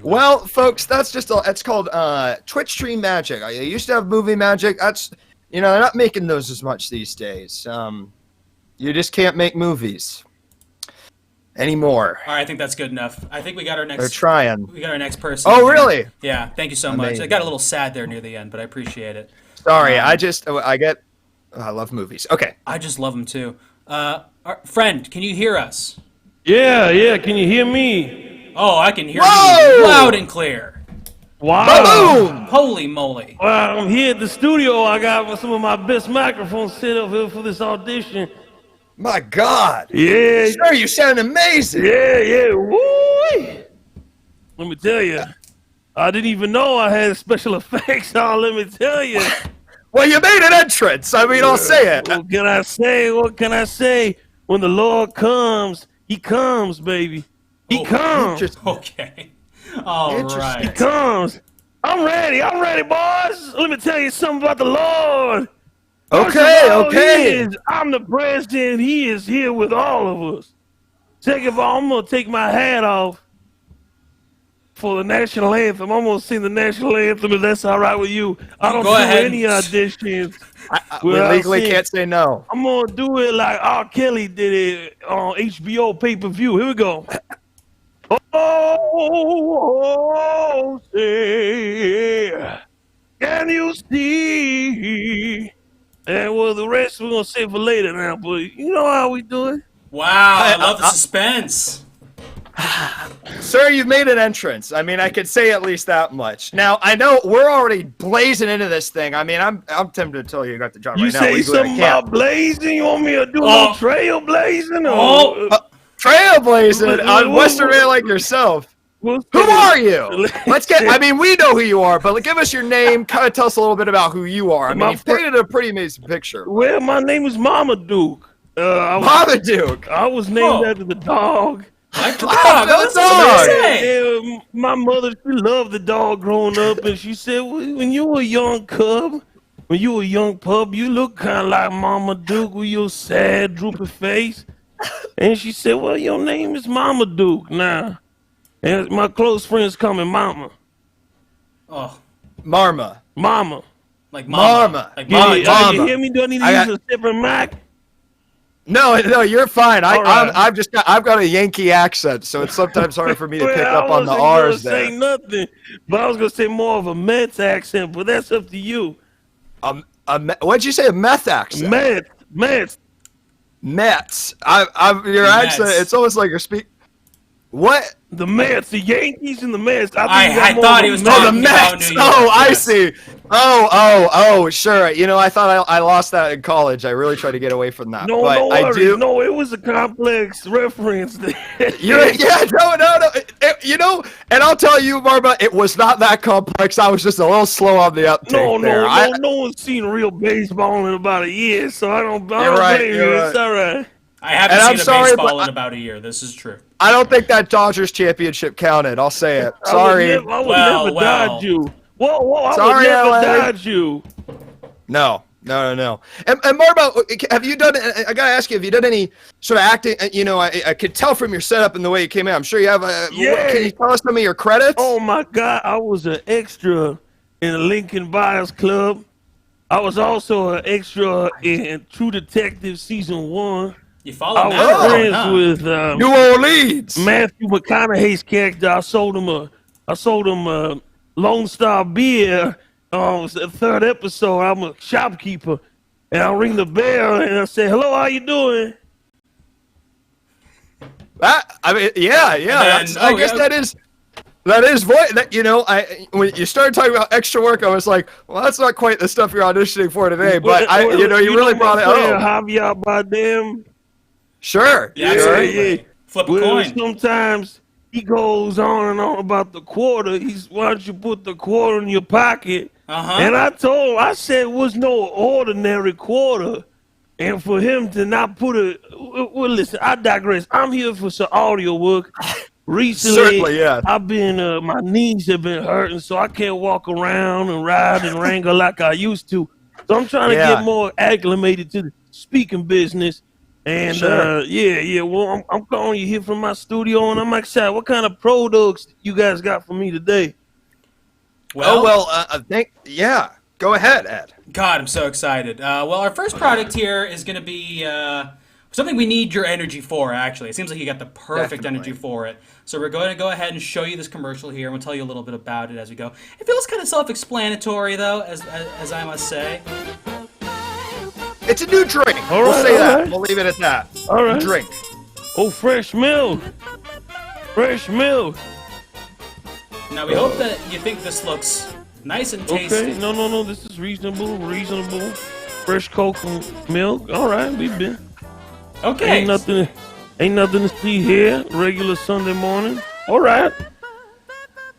Well, folks, that's it's called Twitch stream magic. I used to have movie magic. That's, they're not making those as much these days. You just can't make movies anymore. All right, I think that's good enough. I think we got our next. They're trying. We got our next person. Oh, really? Yeah. Thank you so much. Amazing. I got a little sad there near the end, but I appreciate it. Sorry, I love movies. Okay. I just love them too. Our friend, can you hear us? Yeah, can you hear me? Oh, I can hear Whoa! you loud and clear. Wow. Boom! Holy moly. Well, I'm here at the studio. I got some of my best microphones set up here for this audition. My God. Yeah, Sir, you sound amazing. yeah. Woo! Let me tell you, I didn't even know I had special effects on. Let me tell you. Well, you made an entrance. I mean, I'll say it. What can I say? When the Lord comes, He comes, baby. He comes. Okay. All Interesting. He right. comes. I'm ready, boys. Let me tell you something about the Lord. First of all, Okay. He is omnipresent. He is here with all of us. Second of all, I'm going to take my hat off for the national anthem. I'm going to sing the national anthem, if that's all right with you. I don't Go do ahead. any auditions. We Well, legally see, can't say no. I'm going to do it like R. Kelly did it on HBO pay-per-view. Here we go. Oh, say, can you see? And well, the rest we're going to save for later now, but you know how we do it. Wow, I love the suspense. Sir, you've made an entrance. I mean, I could say at least that much. Now, I know we're already blazing into this thing. I mean, I'm tempted to tell you got the job You right now. say Legally, I something can't. about blazing? You want me to do Oh. no trailblazing? Oh. Trailblazing on Western man like yourself. Who are you? Let's get. I mean, we know who you are, but give us your name. Kind of tell us a little bit about who you are. I mean, you've painted a pretty amazing picture. Well, my name is Mama Duke. Mama Duke. I was named after the dog. Like the Oh, dog. that's That's what dog. I say. Yeah, my mother, she loved the dog growing up, and she said, when you were a young cub, when you were a young pup, you look kind of like Mama Duke with your sad, droopy face. And she said, well, your name is Mama Duke now. And my close friends call me Mama. Oh, Marma. Mama. like mama. Mama. Like Yeah, mama. Mama. you hear me? Do I need to I use a separate mic? No, you're fine. All right. I've got a Yankee accent, so it's sometimes hard for me to pick up on the I R's wasn't gonna say there. nothing, but I was gonna say more of a Mets accent, but that's up to you. What'd you say? A meth accent? Mets. Mets. Your Mets. accent. It's almost like you're speaking. What? The Mets, the Yankees and the Mets. I thought he was Oh, talking the about Mets. New York. Oh, I yes. see. Oh, sure. I thought I lost that in college. I really tried to get away from that. No, but no I worries. do. No, it was a complex reference. No. And I'll tell you, Marba, it was not that complex. I was just a little slow on the uptake there. No one's seen real baseball in about a year, so I don't blame right, you. you're right. It's all right. I haven't And I'm seen a sorry, baseball but in about a year. This is true. I don't think that Dodgers championship counted. I'll say it. Sorry. I would never dodge you. Whoa, I Sorry, would never LA. dodge you. No. And Marba, have you done? I gotta ask you, have you done any sort of acting? I could tell from your setup and the way you came in. I'm sure you have. Yeah. Can you tell us some of your credits? Oh my God, I was an extra in the Lincoln Buyers Club. I was also an extra in True Detective Season 1. You follow I now, was friends huh? with New Orleans. Matthew McConaughey's character. I sold him Lone Star beer. It was the third episode. I'm a shopkeeper, and I ring the bell and I say, "Hello, how you doing?" Yeah. I guess that is voice. When you started talking about extra work, I was like, well, that's not quite the stuff you're auditioning for today. But you really brought it. Javier Bardem. Sure. Yeah, Sure. absolutely. Flip a Well, coin. sometimes he goes on and on about the quarter. Why don't you put the quarter in your pocket? Uh-huh. And I said it was no ordinary quarter. And for him to not put it, well, listen, I digress. I'm here for some audio work. recently, Certainly, yeah. I've been my knees have been hurting, so I can't walk around and ride and wrangle like I used to. So I'm trying to get more acclimated to the speaking business. And Sure. yeah. Well, I'm calling you here from my studio, and I'm excited. What kind of products you guys got for me today? Well, yeah. Go ahead, Ed. God, I'm so excited. Well, our first product here is going to be something we need your energy for, actually. It seems like you got the perfect Definitely. energy for it. So we're going to go ahead and show you this commercial here, and we'll tell you a little bit about it as we go. It feels kind of self-explanatory, though, as I must say. It's a new drink. All We'll right, say all that. right. We'll leave it at that. All right. New drink. Oh, fresh milk. Fresh milk. Now, we hope that you think this looks nice and tasty. Okay, no. This is reasonable. Fresh coconut milk. All right, we've been. Okay. Ain't nothing to see here. Regular Sunday morning. All right.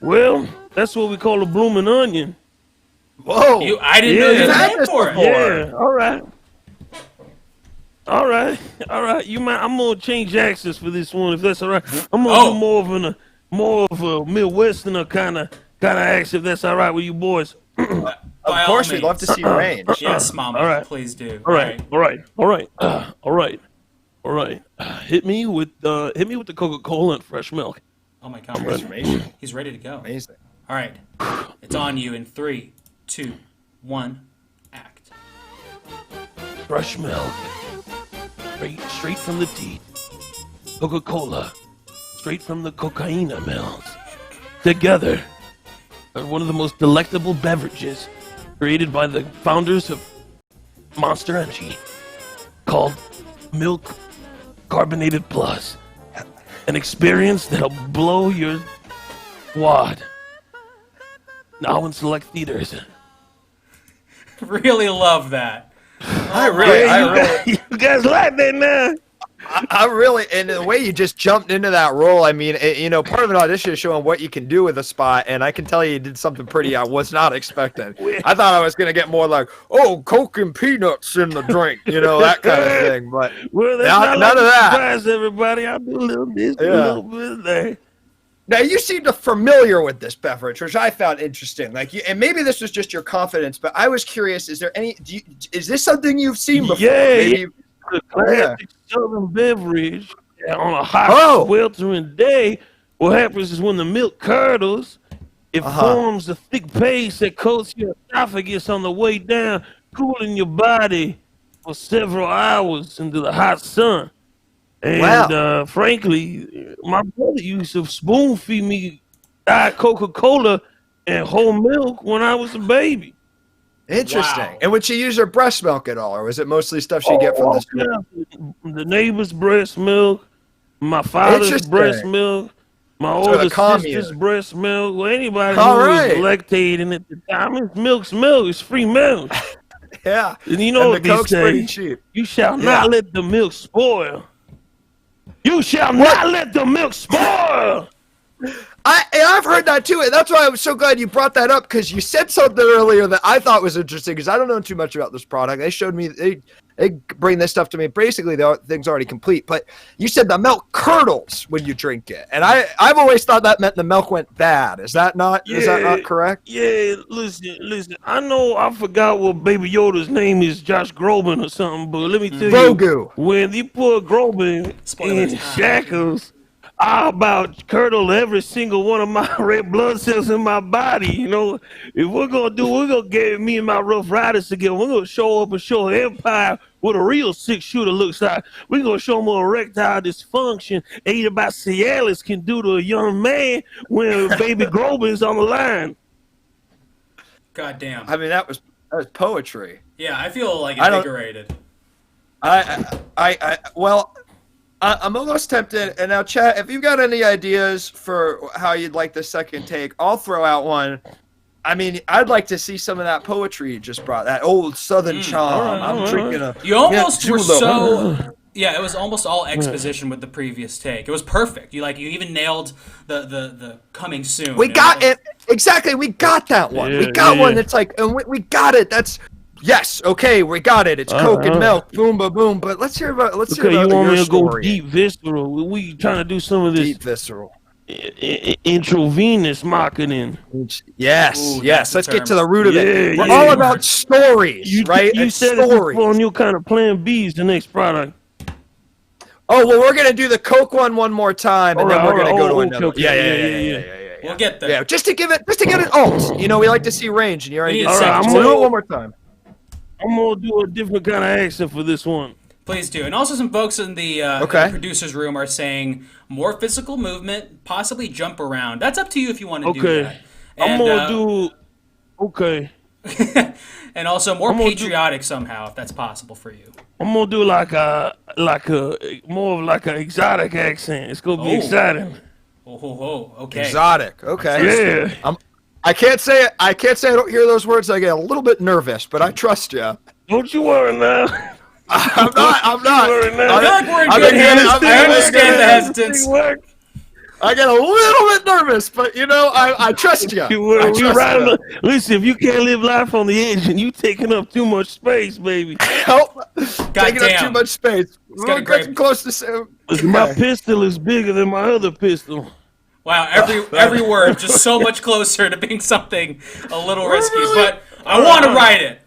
Well, that's what we call a blooming onion. Whoa. I didn't know you You've had a had name this for it. before. Yeah. All right. You might. I'm gonna change accents for this one, if that's all right. I'm gonna do more of a Midwesterner kind of accent. If that's all right with you boys. By Of all course, we'd means. love to see range. Yes, Mama. All right. Please do. All right. Hit me with the Coca-Cola and fresh milk. Oh my God. Information. He's ready to go. Amazing. All right. It's on you in 3, 2, 1, act. Fresh milk. Straight from the teeth. Coca-Cola. Straight from the cocaina mills. Together are one of the most delectable beverages created by the founders of Monster Energy, called Milk Carbonated Plus. An experience that'll blow your wad. Now in select theaters. Really love that. You guys like that now? I really, and the way you just jumped into that role, I mean, part of an audition is showing what you can do with a spot, and I can tell you did something pretty I was not expecting. I thought I was going to get more like, oh, Coke and peanuts in the drink, that kind of thing, but Well, that's none not of that. surprise everybody. I'll do a little this, a little bit there. Now, you seem familiar with this beverage, which I found interesting. And maybe this was just your confidence, but I was curious, is this something you've seen before? Yeah. The classic Southern beverage on a hot, sweltering day. What happens is when the milk curdles, it forms a thick paste that coats your esophagus on the way down, cooling your body for several hours into the hot sun. And frankly, my brother used to spoon feed me Diet Coca-Cola and whole milk when I was a baby. Interesting. Wow. And would she use her breast milk at all, or was it mostly stuff she get from the store? The neighbor's breast milk, my father's breast milk, my older sister's breast milk. Well, anybody who was lactating at the time, it's milk's milk. It's free milk. Yeah. And you know what they Coke's pretty say? cheap. You shall not let the milk spoil. You shall not let the milk spoil. I've heard that too, and that's why I was so glad you brought that up, because you said something earlier that I thought was interesting, because I don't know too much about this product. They showed me, they bring this stuff to me. Basically, the thing's already complete, but you said the milk curdles when you drink it, and I've always thought that meant the milk went bad. Is that not correct? Yeah, listen. I know I forgot what Baby Yoda's name is, Josh Groban or something, but let me tell you, when you put Groban in shackles, I about curdle every single one of my red blood cells in my body. If we're gonna get me and my Rough Riders together. We're gonna show up and show Empire what a real 6-shooter looks like. We're gonna show them what erectile dysfunction aided by Cialis can do to a young man when baby Groban's on the line. God damn. I mean, that was poetry. Yeah, I feel like invigorated. I'm almost tempted, and now, Chat, if you've got any ideas for how you'd like the second take, I'll throw out one. I mean, I'd like to see some of that poetry you just brought, that old Southern charm. I'm drinking a... You almost were so... Yeah, it was almost all exposition with the previous take. It was perfect. You even nailed the coming soon. We got it. Exactly, we got that one. We got one that's like, and we got it. That's... Yes, okay, we got it. It's Coke and milk, boom, ba, boom. But let's hear about you want me to story. go deep visceral? We trying to do some of this Deep visceral. intravenous marketing. Yes, Ooh, yes. that's the Let's get term. to the root of it. Yeah, We're yeah. all about stories, right? You It's said it stories. before, and you kind of Plan B is the next product. Oh well, we're gonna do the Coke one more time, and then we're gonna go to another. Okay. Yeah. We'll get there. Yeah, just to give it an alt. You know, we like to see range, and you already We need did a second. second. So we'll do it one more time. I'm gonna do a different kind of accent for this one. Please do. And also some folks in the producer's room are saying more physical movement, possibly jump around. That's up to you if you want to do that. I'm And, gonna do. Okay. and also more gonna do- patriotic somehow, if that's possible for you. I'm gonna do like a more of like an exotic accent. It's gonna be exciting. Okay. Exotic. Okay. Yeah. I can't say I don't hear those words. I get a little bit nervous, but I trust you. Don't you worry now. I'm not. Worry now. I feel like we're in I've good been hands. getting- I understand the hesitance. I get a little bit nervous, but you know, I trust you. I trust you. Listen, if you can't live life on the edge and you taking up too much space, baby. Help. Taking up too much space. We're getting close to. Listen, my pistol is bigger than my other pistol. Wow, every word just so much closer to being something a little risky, but I want to write it.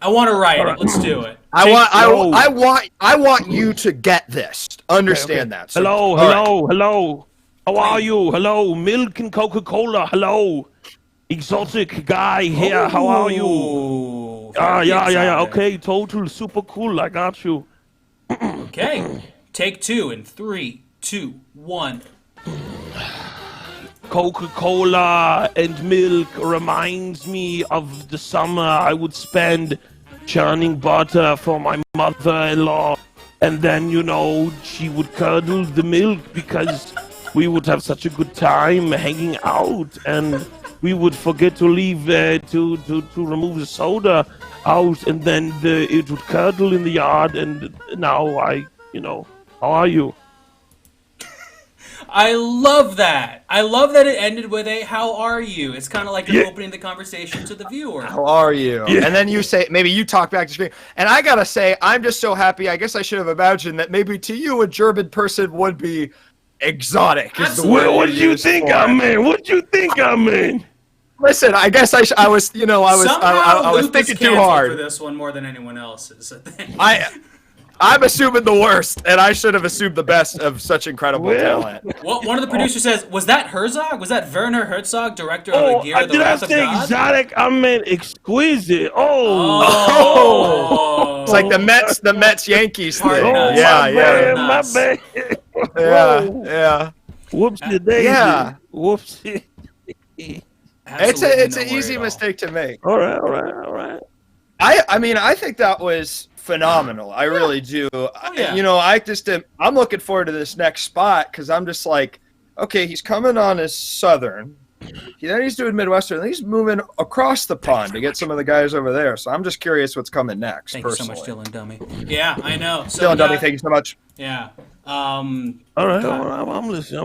Let's do it. I want you to get this. Understand that. So, Hello. How are you? Hello, milk and Coca-Cola. Hello, exotic guy here. How are you? Yeah. Okay, total super cool. I got you. Okay, take two in 3, 2, 1. Coca-Cola and milk reminds me of the summer I would spend churning butter for my mother-in-law, and then she would curdle the milk because we would have such a good time hanging out, and we would forget to leave to remove the soda out, and then it would curdle in the yard. And now how are you? I love that. I love that it ended with a "How are you?" It's kind of like you're opening the conversation to the viewer. How are you? Yeah. And then you say, maybe you talk back to screen. And I gotta say, I'm just so happy. I guess I should have imagined that maybe to you a German person would be exotic. Is the word what did you think I mean? What you think I mean? Listen, I guess I was thinking too hard for this one more than anyone else's. I think. I'm assuming the worst, and I should have assumed the best of such incredible talent. Well, one of the producers says, "Was that Herzog? Was that Werner Herzog, director of The Gear of the Did I Wrath of say God?" exotic? I meant exquisite. It's like the Mets Yankees thing. My bad. Yeah. Whoopsie daisy. Yeah. Whoopsie. It's an easy mistake to make. All right. I mean, I think that was phenomenal. I really do. I'm looking forward to this next spot because I'm just like, okay, he's coming on as Southern. Then he's doing Midwestern. Then he's moving across the pond to get some of the guys over there. So I'm just curious what's coming next. Thank personally. you so much, Dylan Dummy. Yeah, I know. Dylan Dummy, thank you so much. Yeah. All right. I'm listening.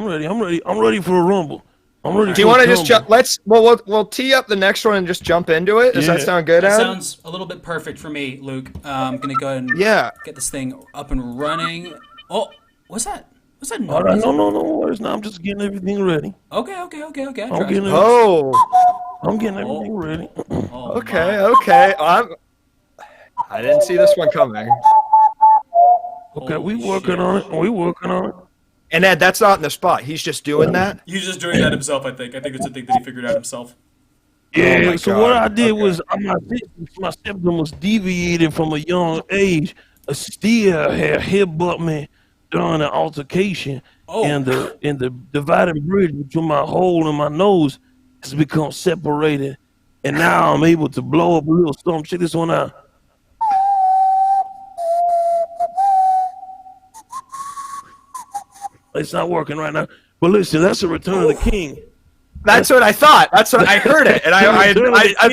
I'm ready for a rumble. Do you want to just jump? We'll tee up the next one and just jump into it. Does that sound good, That Adam? sounds a little bit perfect for me, Luke. I'm gonna go ahead and get this thing up and running. Oh, what's that? What's that noise? All right, no worries. Now I'm just getting everything ready. Okay. I'm getting everything ready. Okay. I didn't see this one coming. Okay, we working on it. And Ed, that's not in the spot. He's just doing that. He's just doing that himself. I think it's a thing that he figured out himself. Yeah. So what I did was my septum was deviated from a young age. A steer had headbutt me during an altercation, and the dividing bridge between my hole and my nose has become separated, and now I'm able to blow up a little something. Check this one out. It's not working right now, but listen, that's a Return of the King. That's what I thought. That's what I heard it, and I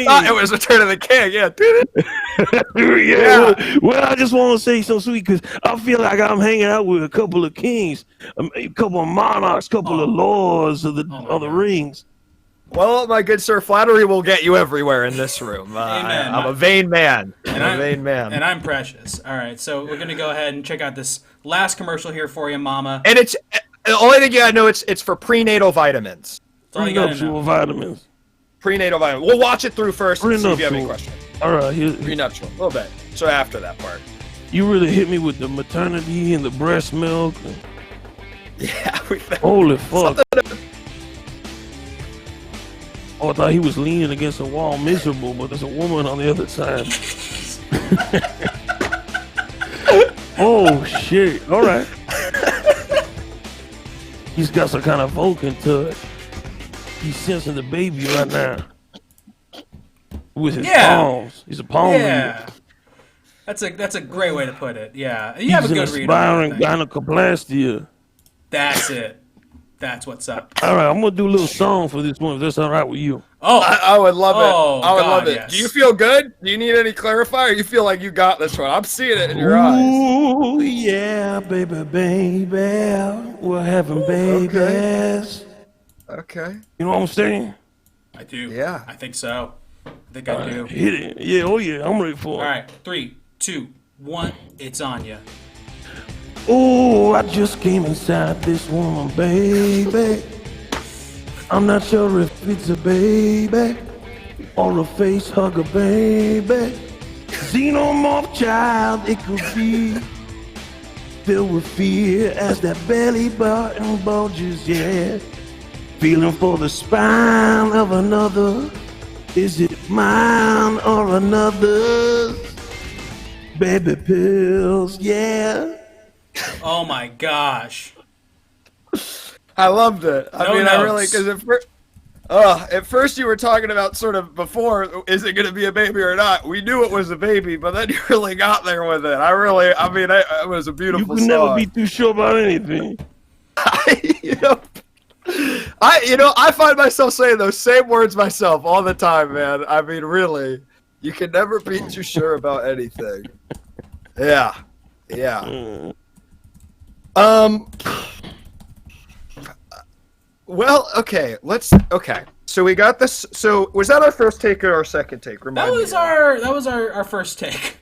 thought it was Return of the King. Yeah, Well, I just want to say something sweet because I feel like I'm hanging out with a couple of kings, a couple of monarchs, a couple of lords of the rings. Well, my good sir, flattery will get you everywhere in this room. I'm a vain man. And I'm precious. All right, so we're gonna go ahead and check out this last commercial here for you, Mama. And The only thing I know it's for prenatal vitamins. That's all you gotta Prenuptial know. vitamins. Prenatal vitamins. We'll watch it through first and see if you have any Prenuptial. questions. All right, here. Prenuptial, a little bit. So after that part. You really hit me with the maternity and the breast milk. Yeah, we found Holy fuck. something. Oh, I thought he was leaning against a wall miserable, but there's a woman on the other side. Oh, shit. All right. He's got some kind of Vulcan touch. He's sensing the baby right now. With his palms. He's a palm Yeah. reader. That's a great way to put it. Yeah. You He's have a an good read on aspiring that thing. gynecoplastia. That's it. That's what's up. All right, I'm going to do a little song for this one, if that's all right with you. Oh, I would love Oh, it. I would God, love it. yes. Do you feel good? Do you need any clarifier? You feel like you got this one? I'm seeing it in your eyes. Ooh, yeah, baby, baby. We're having babies. Okay. You know what I'm saying? I do. Yeah. I think so. I think I do. Hit it. Yeah, oh yeah, I'm ready for it. All right. 3, 2, 1. It's on you. Oh, I just came inside this woman, baby. I'm not sure if it's a baby or a face hugger, baby. Xenomorph child, it could be filled with fear as that belly button bulges, yeah. Feeling for the spine of another. Is it mine or another's? Baby pills, yeah. Oh my gosh. I loved it. I No mean, I really, notes. because at first you were talking about sort of before, is it going to be a baby or not? We knew it was a baby, but then you really got there with it. It was a You beautiful can song. never be too sure about anything. I find myself saying those same words myself all the time, man. I mean, really, you can never be too sure about anything. Yeah. Well, okay. So we got this. So was that our first take or our second take? That was our first take.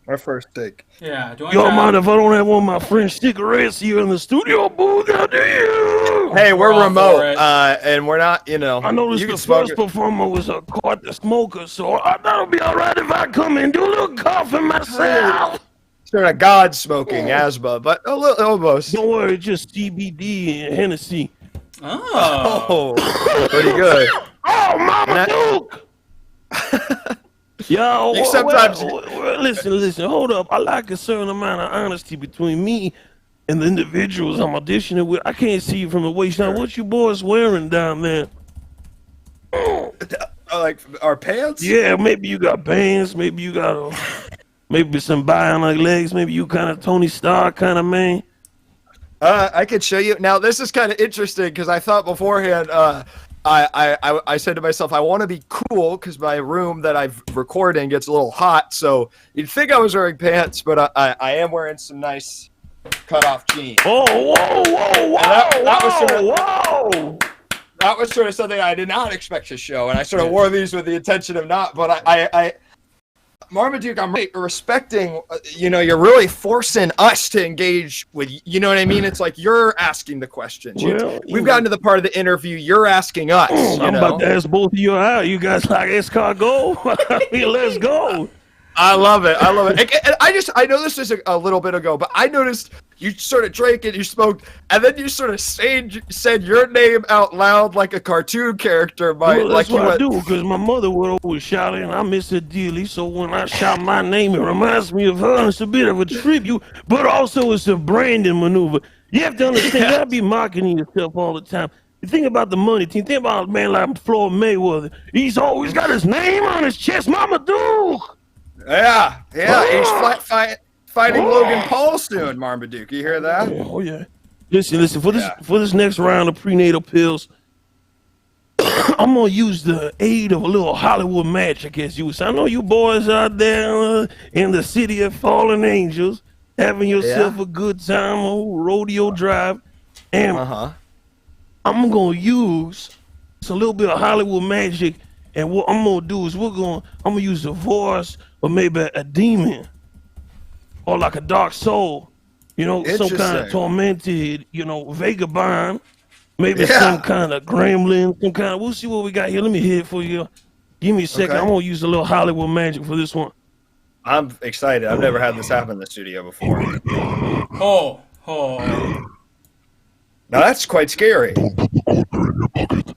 Our first take. Yeah. Do you Y'all want mind if I don't have one of my French cigarettes here in the studio booth out there? Hey, we're all for remote, it. and we're not. I noticed you the can smoke first it. performer was quite the smoker, so I thought it'd be all right if I come and do a little coughing myself. Sort of God smoking asthma, but a little almost. Don't worry, just CBD and Hennessy. Oh. Oh, pretty good. Oh, Mama Duke! Yo, You sometimes- listen, hold up. I like a certain amount of honesty between me and the individuals I'm auditioning with. I can't see you from the waist down. What you boys wearing down there? Like our pants? Yeah, maybe you got pants. Maybe you got maybe some bionic legs. Maybe you kind of Tony Stark kind of man. I could show you. Now, this is kind of interesting because I thought beforehand, I said to myself, I want to be cool because my room that I record in gets a little hot. So you'd think I was wearing pants, but I am wearing some nice cut-off jeans. Oh, whoa! That was sort of something I did not expect to show, and I sort of wore these with the intention of not. But Marmaduke, I'm really respecting, you're really forcing us to engage with, you know what I mean? It's like you're asking the questions. We've gotten to the part of the interview, you're asking us. I'm about to ask both of you out. You guys like escargot? I mean, let's go. I love it. And I know this was a little bit ago, but I noticed you sort of drank and you smoked, and then you sort of said your name out loud like a cartoon character. Well, that's what I do, because my mother would always shout it, and I miss her dearly. So when I shout my name, it reminds me of her. It's a bit of a tribute, but also it's a branding maneuver. You have to understand, you gotta be marketing yourself all the time. You think about the money team. Think about a man like Floyd Mayweather. He's always got his name on his chest. Mama Duke. Yeah. He's fighting Logan Paul soon, Marmaduke. You hear that? Oh yeah. Listen. For this next round of prenatal pills, I'm gonna use the aid of a little Hollywood match, I guess you would say. I know you boys out there in the city of fallen angels having yourself a good time on Rodeo Drive, and I'm gonna use a little bit of Hollywood magic. And what I'm gonna do is I'm gonna use the voice of maybe a demon or like a dark soul. You know, some kind of Interesting. tormented, vagabond. Maybe some kind of gremlin, some kind of. We'll see what we got here. Let me hit it for you. Give me a second. Okay. I'm gonna use a little Hollywood magic for this one. I'm excited. I've never had this happen in the studio before. Oh. Now that's quite scary. Don't put the quarter in your pocket.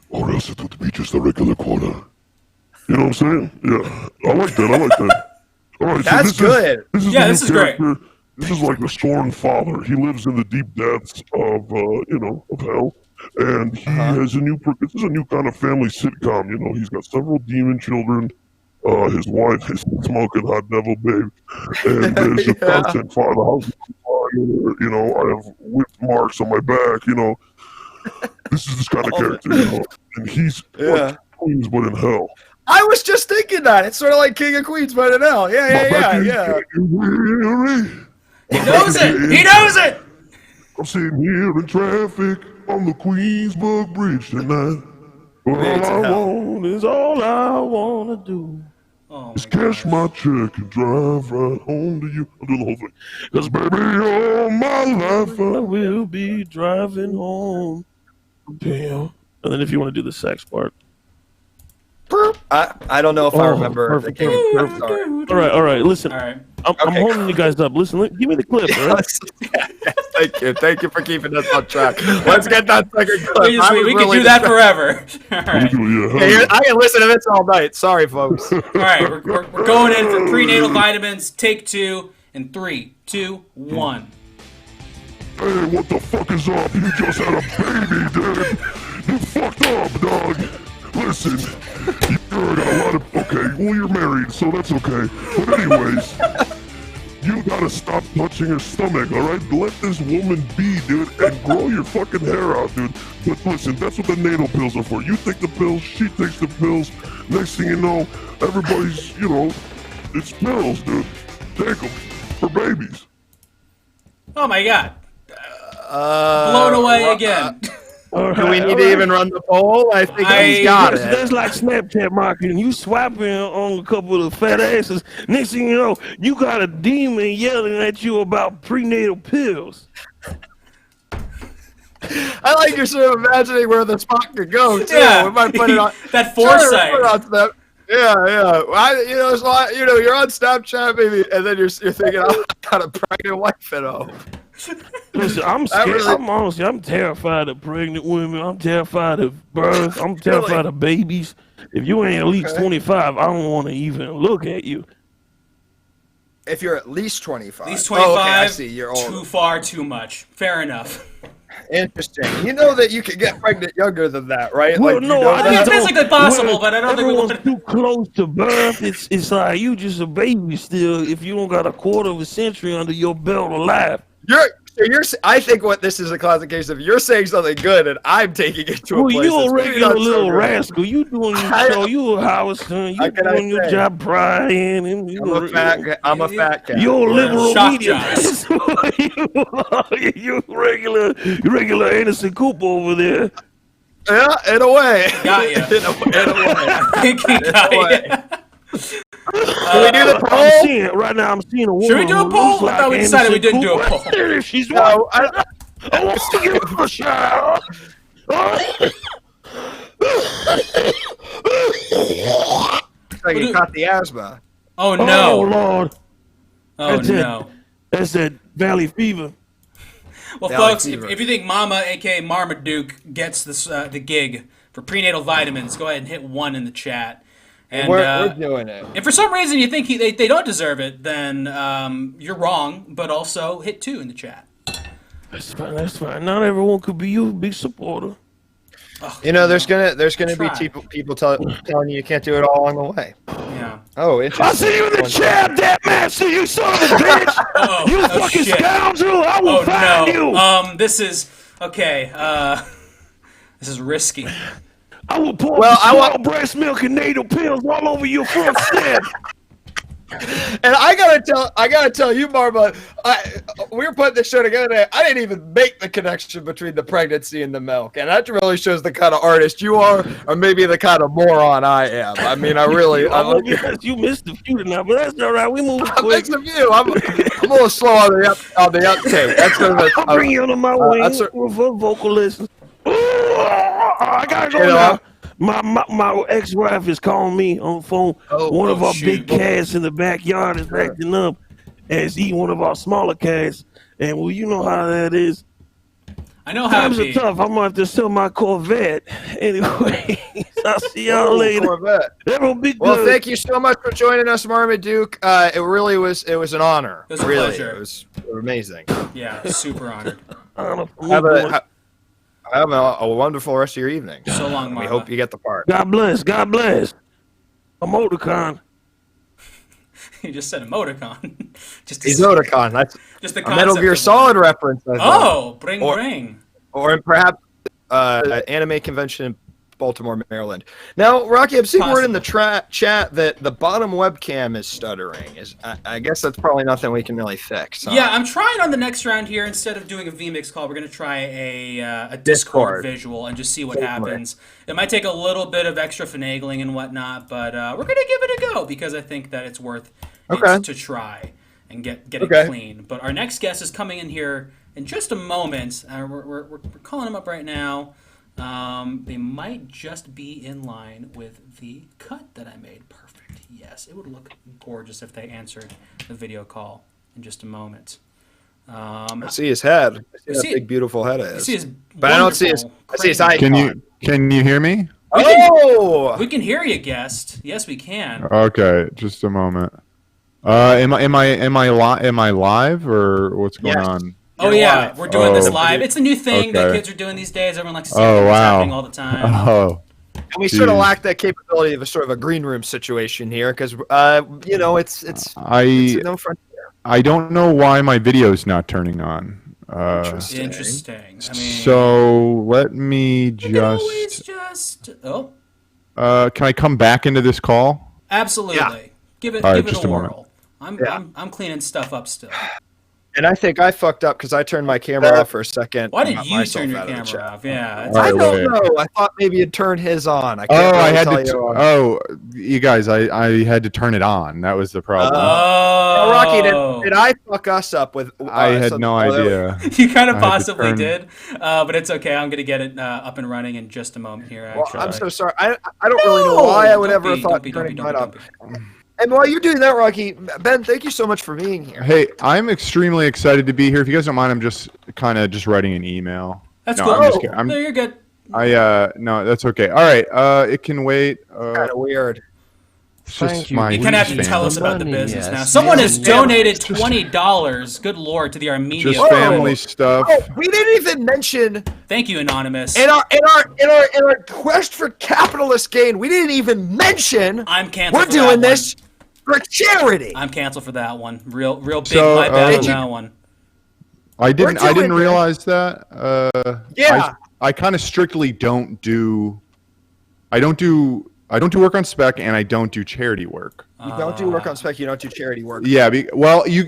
Or else it would be just a regular quarter. You know what I'm saying? Yeah. I like that. All right, That's so good. This is Yeah, the new this is great. character. This is like the Storm Father. He lives in the deep depths of, of hell. And he has this is a new kind of family sitcom, He's got several demon children. His wife is smoking hot devil babe. And there's a constant fire. The house is on fire, I have whip marks on my back, This is this kind of character, And he's like Queens, but in hell. I was just thinking that. It's sort of like King of Queens, but in hell. Yeah. He knows it! I'm sitting here in traffic on the Queensburg Bridge tonight. All I wanna do. Oh, Just cash my check and drive right home to you. I'm doing the whole thing. Cause baby, all my life I will be driving home. Damn. And then if you want to do the sex part. I don't know if I remember. Perfect. The King of Queens. Sorry. All right. Listen, all right. I'm holding you guys up. Listen, give me the clip, all right? Thank you for keeping us on track. Let's get that second clip. We can do that forever. All right. I can listen to this all night. Sorry, folks. All right, we're going in for prenatal vitamins. Take 2 in 3, 2, 1. Hey, what the fuck is up? You just had a baby, dude. You fucked up, dog. Listen, you got a lot of... Okay, well, you're married, so that's okay. But anyways, you gotta stop touching her stomach, all right? Let this woman be, dude, and grow your fucking hair out, dude. But listen, that's what the natal pills are for. You take the pills, she takes the pills. Next thing you know, everybody's, it's pills, dude. Take them for babies. Oh my God. Blown away again. Do we need to even run the poll? I think he's got it. That's like Snapchat marketing. You swiping on a couple of fat asses. Next thing you know, you got a demon yelling at you about prenatal pills. I like you're sort of imagining where the spot could go, too. Yeah. We might put it on. That foresight. Yeah. There's a lot, you're on Snapchat, maybe, and then you're thinking, I got a pregnant wife at home. Listen, I'm scared. I'm terrified of pregnant women. I'm terrified of birth. I'm terrified of babies. If you ain't at least 25, I don't want to even look at you. If you're at least 25. At least 25. Oh, okay, I see. You're old. Too far, too much. Fair enough. Interesting. You know that you can get pregnant younger than that, right? Well, like, no, I think it's physically possible, but I don't think we want everyone's too close to birth. It's like you just a baby still if you don't got a quarter of a century under your belt alive. I think what this is a classic case of you're saying something good and I'm taking it to a place. Well, you a that's regular not so little great. rascal. You doing your show. You a Howard son. You doing your job prying. I'm a fat cat. You're a liberal Shock media. You regular Anderson Cooper over there. Yeah, in a way. Got you. in a way. I think he got you. Can we do the poll? I'm seeing it right now. I'm seeing a woman. Should we do a who poll? looks I thought we like decided we Anderson didn't do a Cooper. poll. She's No, I want to give her a shout. Looks like you caught the asthma. Oh Oh no. Lord, Oh that's no. that's that Valley Fever. Well, Valley folks, fever. if you think Mama, aka Marmaduke, gets this the gig for prenatal vitamins, go ahead and hit 1 in the chat. And We're doing it. if for some reason you think they don't deserve it, then you're wrong. But also hit 2 in the chat. That's fine. That's fine. Not everyone could be your big supporter. There's gonna be Try. people telling you can't do it all along the way. Yeah. Oh, interesting. I see you in the chat, that master. You son of a bitch. Oh, You oh, fucking shit. scoundrel. I will Oh find no. you. This is okay. This is risky. I will pour Well, I small want- breast milk and natal pills all over your front step. And I gotta tell you, Marva, we were putting this show together. I didn't even make the connection between the pregnancy and the milk, and that really shows the kind of artist you are, or maybe the kind of moron I am. I mean, I really, you missed a few tonight, but that's all right. We move I quick. missed a few. I'm a little slow on the uptake. That's I'll bring you under my wing for vocal lessons. I gotta go now. My ex-wife is calling me on the phone. One of our big cats in the backyard is acting up as eating one of our smaller cats. And well, you know how that is. I know how times are tough. I'm gonna have to sell my Corvette. Anyway, I'll see y'all later. Corvette. Everyone be good. Well, thank you so much for joining us, Marmaduke. It really was. It was an honor. It was a really. pleasure. It was amazing. Yeah, super honored. Have a wonderful rest of your evening. So long, We Marva. hope you get the part. God bless. God bless. A motorcon. You just said emoticon. He's Oticon. That's just the a Metal concept Gear of Solid reference. I think. Oh, bring. Or perhaps anime convention in Baltimore, Maryland. Now, Rocky, I'm seeing word in the chat that the bottom webcam is stuttering. I guess that's probably nothing we can really fix. Huh? Yeah, I'm trying on the next round here. Instead of doing a vMix call, we're going to try a Discord visual and just see what happens. It might take a little bit of extra finagling and whatnot, but we're going to give it a go because I think that it's worth it to try and get it clean. But our next guest is coming in here in just a moment. We're calling him up right now. They might just be in line with the cut that I made. Perfect. Yes, it would look gorgeous if they answered the video call in just a moment. I see his head. I see that big, beautiful head of his. I see his but I don't see his. I see his icon. Can you hear me? We can hear you, guest. Yes, we can. Okay, just a moment. Am I live or what's going on? Oh yeah, we're doing this live. It's a new thing that kids are doing these days. Everyone likes to see what's happening all the time. Oh. And we sort of lack that capability of a sort of a green room situation here because it's no frontier. I don't know why my video's not turning on. Interesting. I mean, so let me can I come back into this call? Absolutely. Yeah. Give it a whirl. I'm cleaning stuff up still. And I think I fucked up because I turned my camera off for a second. Why did you turn your camera off? Yeah, I don't know. I thought maybe you'd turn his on. You guys, I had to turn it on. That was the problem. Rocky, did I fuck us up with? I had no idea. You kind of possibly did, but it's okay. I'm gonna get it up and running in just a moment here. Actually, I'm so sorry. I don't really know why I would ever have thought turning mine up. And while you're doing that, Rocky, Ben, thank you so much for being here. Hey, I'm extremely excited to be here. If you guys don't mind, I'm just kind of writing an email. That's cool. No, you're good. No, that's okay. All right. It can wait. Kind of weird. Thank you. You kind of have to tell us about the business now. Someone has donated $20. Good Lord, to the Armenia. Just family stuff. Oh, we didn't even mention. Thank you, Anonymous. In our quest for capitalist gain, we didn't even mention. I'm canceled. We're doing this for charity. I'm canceled for that one. Real big my bad on that one. I didn't realize that. Yeah. I kind of strictly don't do work on spec, and I don't do charity work. You don't do work on spec. You don't do charity work. Yeah.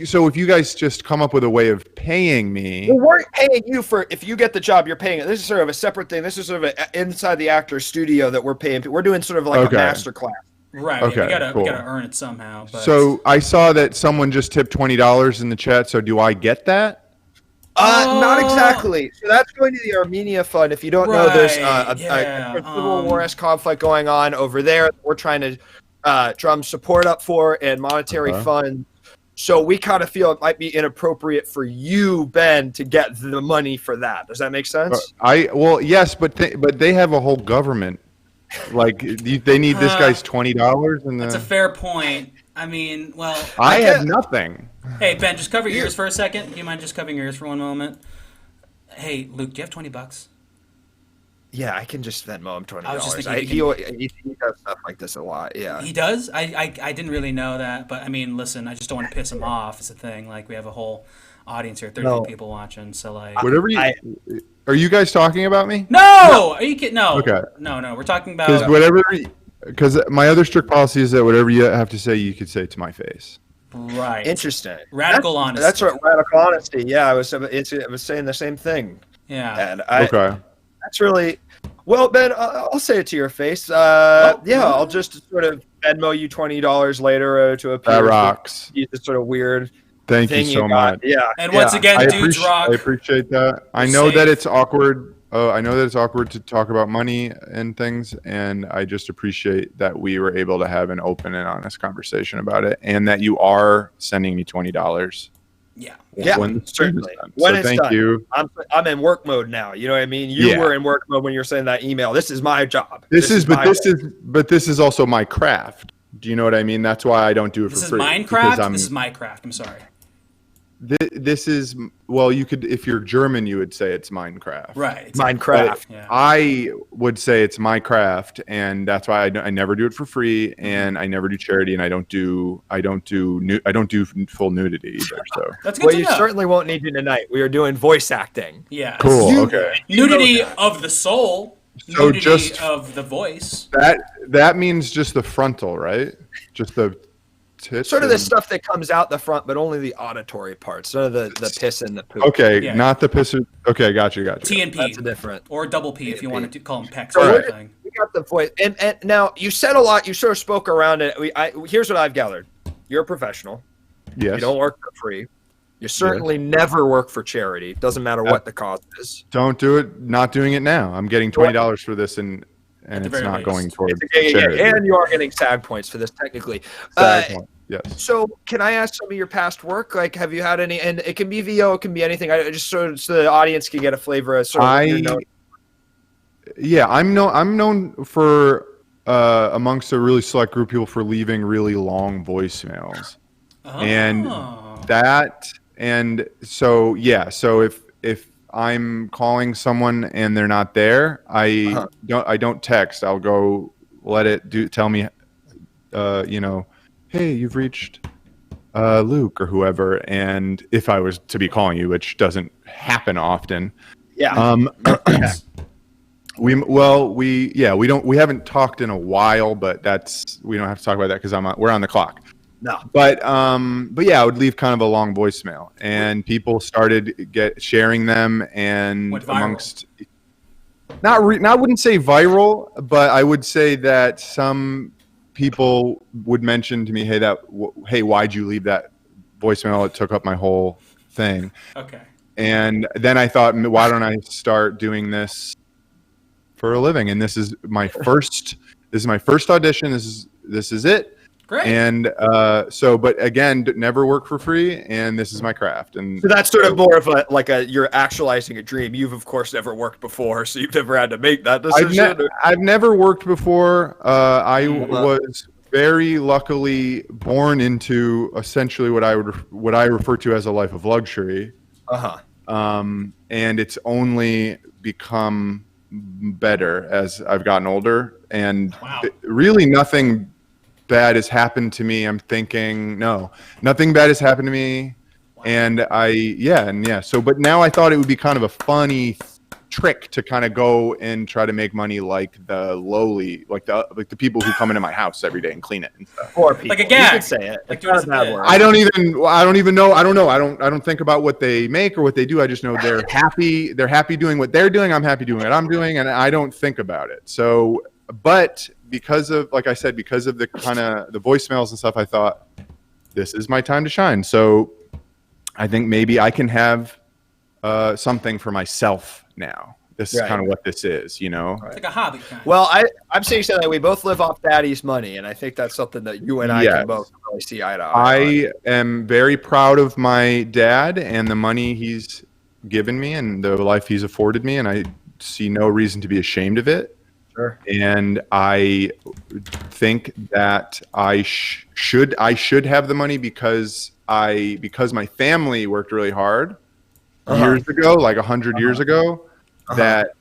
So if you guys just come up with a way of paying me, we're paying you for if you get the job. You're paying it. This is sort of a separate thing. This is sort of inside the actor's studio that we're paying. We're doing sort of like a master class. Right. Okay. We gotta earn it somehow. But... So I saw that someone just tipped $20 in the chat. So do I get that? Not exactly. So that's going to the Armenia Fund. If you don't know, there's a Civil War-esque conflict going on over there. We're trying to drum support up for and monetary fund. So we kind of feel it might be inappropriate for you, Ben, to get the money for that. Does that make sense? Yes, but they have a whole government. Like they need this guy's $20, and that's a fair point. I mean, well, I have nothing. Hey Ben, just cover your ears for a second. Do you mind just covering your ears for one moment? Hey Luke, do you have $20? Yeah, I can just Venmo him $20. I was just thinking he does stuff like this a lot. Yeah, he does. I didn't really know that, but I mean, listen, I just don't want to piss him off. It's a thing. Like we have a whole audience here, 30 people watching. So like, are you guys talking about me? No, are you kidding? No. Okay. No, we're talking about. Because whatever. because my other strict policy is that whatever you have to say, you could say to my face. Right. Interesting. Radical honesty. That's what radical honesty. Yeah, I was saying the same thing. Yeah. And Okay. that's really well, Ben. I'll say it to your face. I'll just sort of Venmo you $20 later to appear. That rocks. Use this sort of weird. Thank you thing so got. much. Yeah. And once again, dudes rock. I appreciate that. I You're know safe. that it's awkward. I know that it's awkward to talk about money and things, and I just appreciate that we were able to have an open and honest conversation about it, and that you are sending me $20. Yeah. Yeah, when the stream is certainly. done. When So it's thank done. you. I'm in work mode now. You know what I mean? You Yeah. were in work mode when you were sending that email. This is my job. This is my also my craft. Do you know what I mean? That's why I don't do it This for is free. Minecraft. This is my craft. I'm sorry. This is, well, you could, if you're German, you would say it's Minecraft. Right. It's Minecraft. Yeah. I would say it's my craft, and that's why I never do it for free, and I never do charity, and I don't do full nudity either. So That's good Well, to you know. certainly won't need you tonight. We are doing voice acting. Yeah. cool. Okay. Nudity of the soul. So Nudity just- of the voice. That means just the frontal, right? Just the tits. Sort of the and- stuff that comes out the front, but only the auditory parts. None of the piss and the poop. Okay, Yeah. not the piss. Okay, got you. T and P. That's a different. Or double P if you wanted to call them pecs So or what- anything. We got the voice, and now you said a lot. You sort of spoke around it. Here's what I've gathered: you're a professional. Yes. You don't work for free. You certainly never work for charity. Doesn't matter what the cause is. Don't do it. Not doing it now. I'm getting $20 for this, and the it's very not least. going towards Yeah, charity. and you are getting SAG points for this technically. Yes. So, can I ask some of your past work? Like, have you had any? And it can be VO, it can be anything. I just so the audience can get a flavor of sort of what you're known. Yeah, I'm known for amongst a really select group of people for leaving really long voicemails, and so if I'm calling someone and they're not there, I don't text. I'll go let it tell me, hey, you've reached Luke or whoever, and if I was to be calling you, which doesn't happen often. Yeah. We haven't talked in a while, but we don't have to talk about that because we're on the clock. No. But yeah, I would leave kind of a long voicemail, and people started sharing them, and Went viral. amongst I wouldn't say viral, but I would say that some people would mention to me, hey, why'd you leave that voicemail? It took up my whole thing. Okay. And then I thought, why don't I start doing this for a living? And this is my first audition. This is it. Great. And but again, never work for free, and this is my craft. And So that's sort of more of you're actualizing a dream. You've of course never worked before, so you've never had to make that decision. I've never worked before. I was very luckily born into essentially what I refer to as a life of luxury. And it's only become better as I've gotten older, and really nothing bad has happened to me. I'm thinking, no, nothing bad has happened to me. And so, but now I thought it would be kind of a funny trick to kind of go and try to make money like the lowly, like the people who come into my house every day and clean it and stuff. Poor people. Like a gag. You could say it. Like It's doing not a it as a bad bit. word. I don't even know. I don't know. I don't think about what they make or what they do. I just know they're happy. They're happy doing what they're doing. I'm happy doing what I'm doing, and I don't think about it. So, but because of, like I said, because of the kind of the voicemails and stuff, I thought this is my time to shine. So I think maybe I can have something for myself now. This is kind of what this is, It's like a hobby kind of. Well, I'm saying that we both live off daddy's money, and I think that's something that you and I can both really see eye to eye on. I am very proud of my dad and the money he's given me and the life he's afforded me, and I see no reason to be ashamed of it. Sure. And I think that I should have the money because my family worked really hard years ago, like 100 years ago, that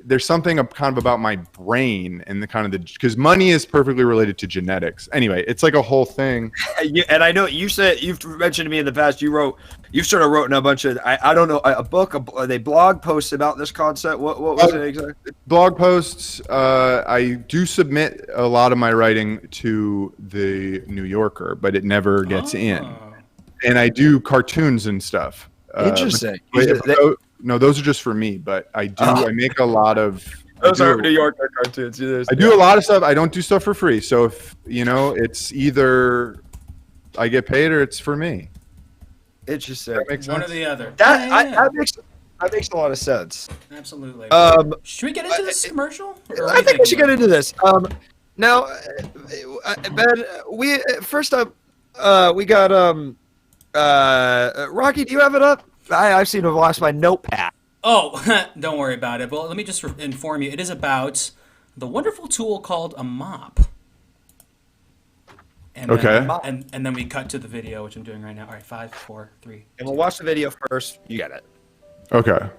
there's something kind of about my brain and the kind of because money is perfectly related to genetics. Anyway, it's like a whole thing. And I know you said you've mentioned to me in the past. You sort of wrote in a bunch of I don't know a book. They blog posts about this concept. What was it exactly? Blog posts. I do submit a lot of my writing to the New Yorker, but it never gets in. And I do cartoons and stuff. Interesting. No, those are just for me, but I do. I make a lot of. Those are New Yorker cartoons. I do a lot of stuff. I don't do stuff for free. So if it's either I get paid or it's for me. Interesting. One or the other. That makes a lot of sense. Absolutely. Should we get into this commercial? I think we should get into this. Now, Ben, we first up, we got Rocky. Do you have it up? I seem to have lost my notepad. Oh, don't worry about it. Well, let me just inform you. It is about the wonderful tool called a mop. And okay. Then, and then we cut to the video, which I'm doing right now. All right, 5, 4, 3. And we'll watch the video first. You get it. Okay.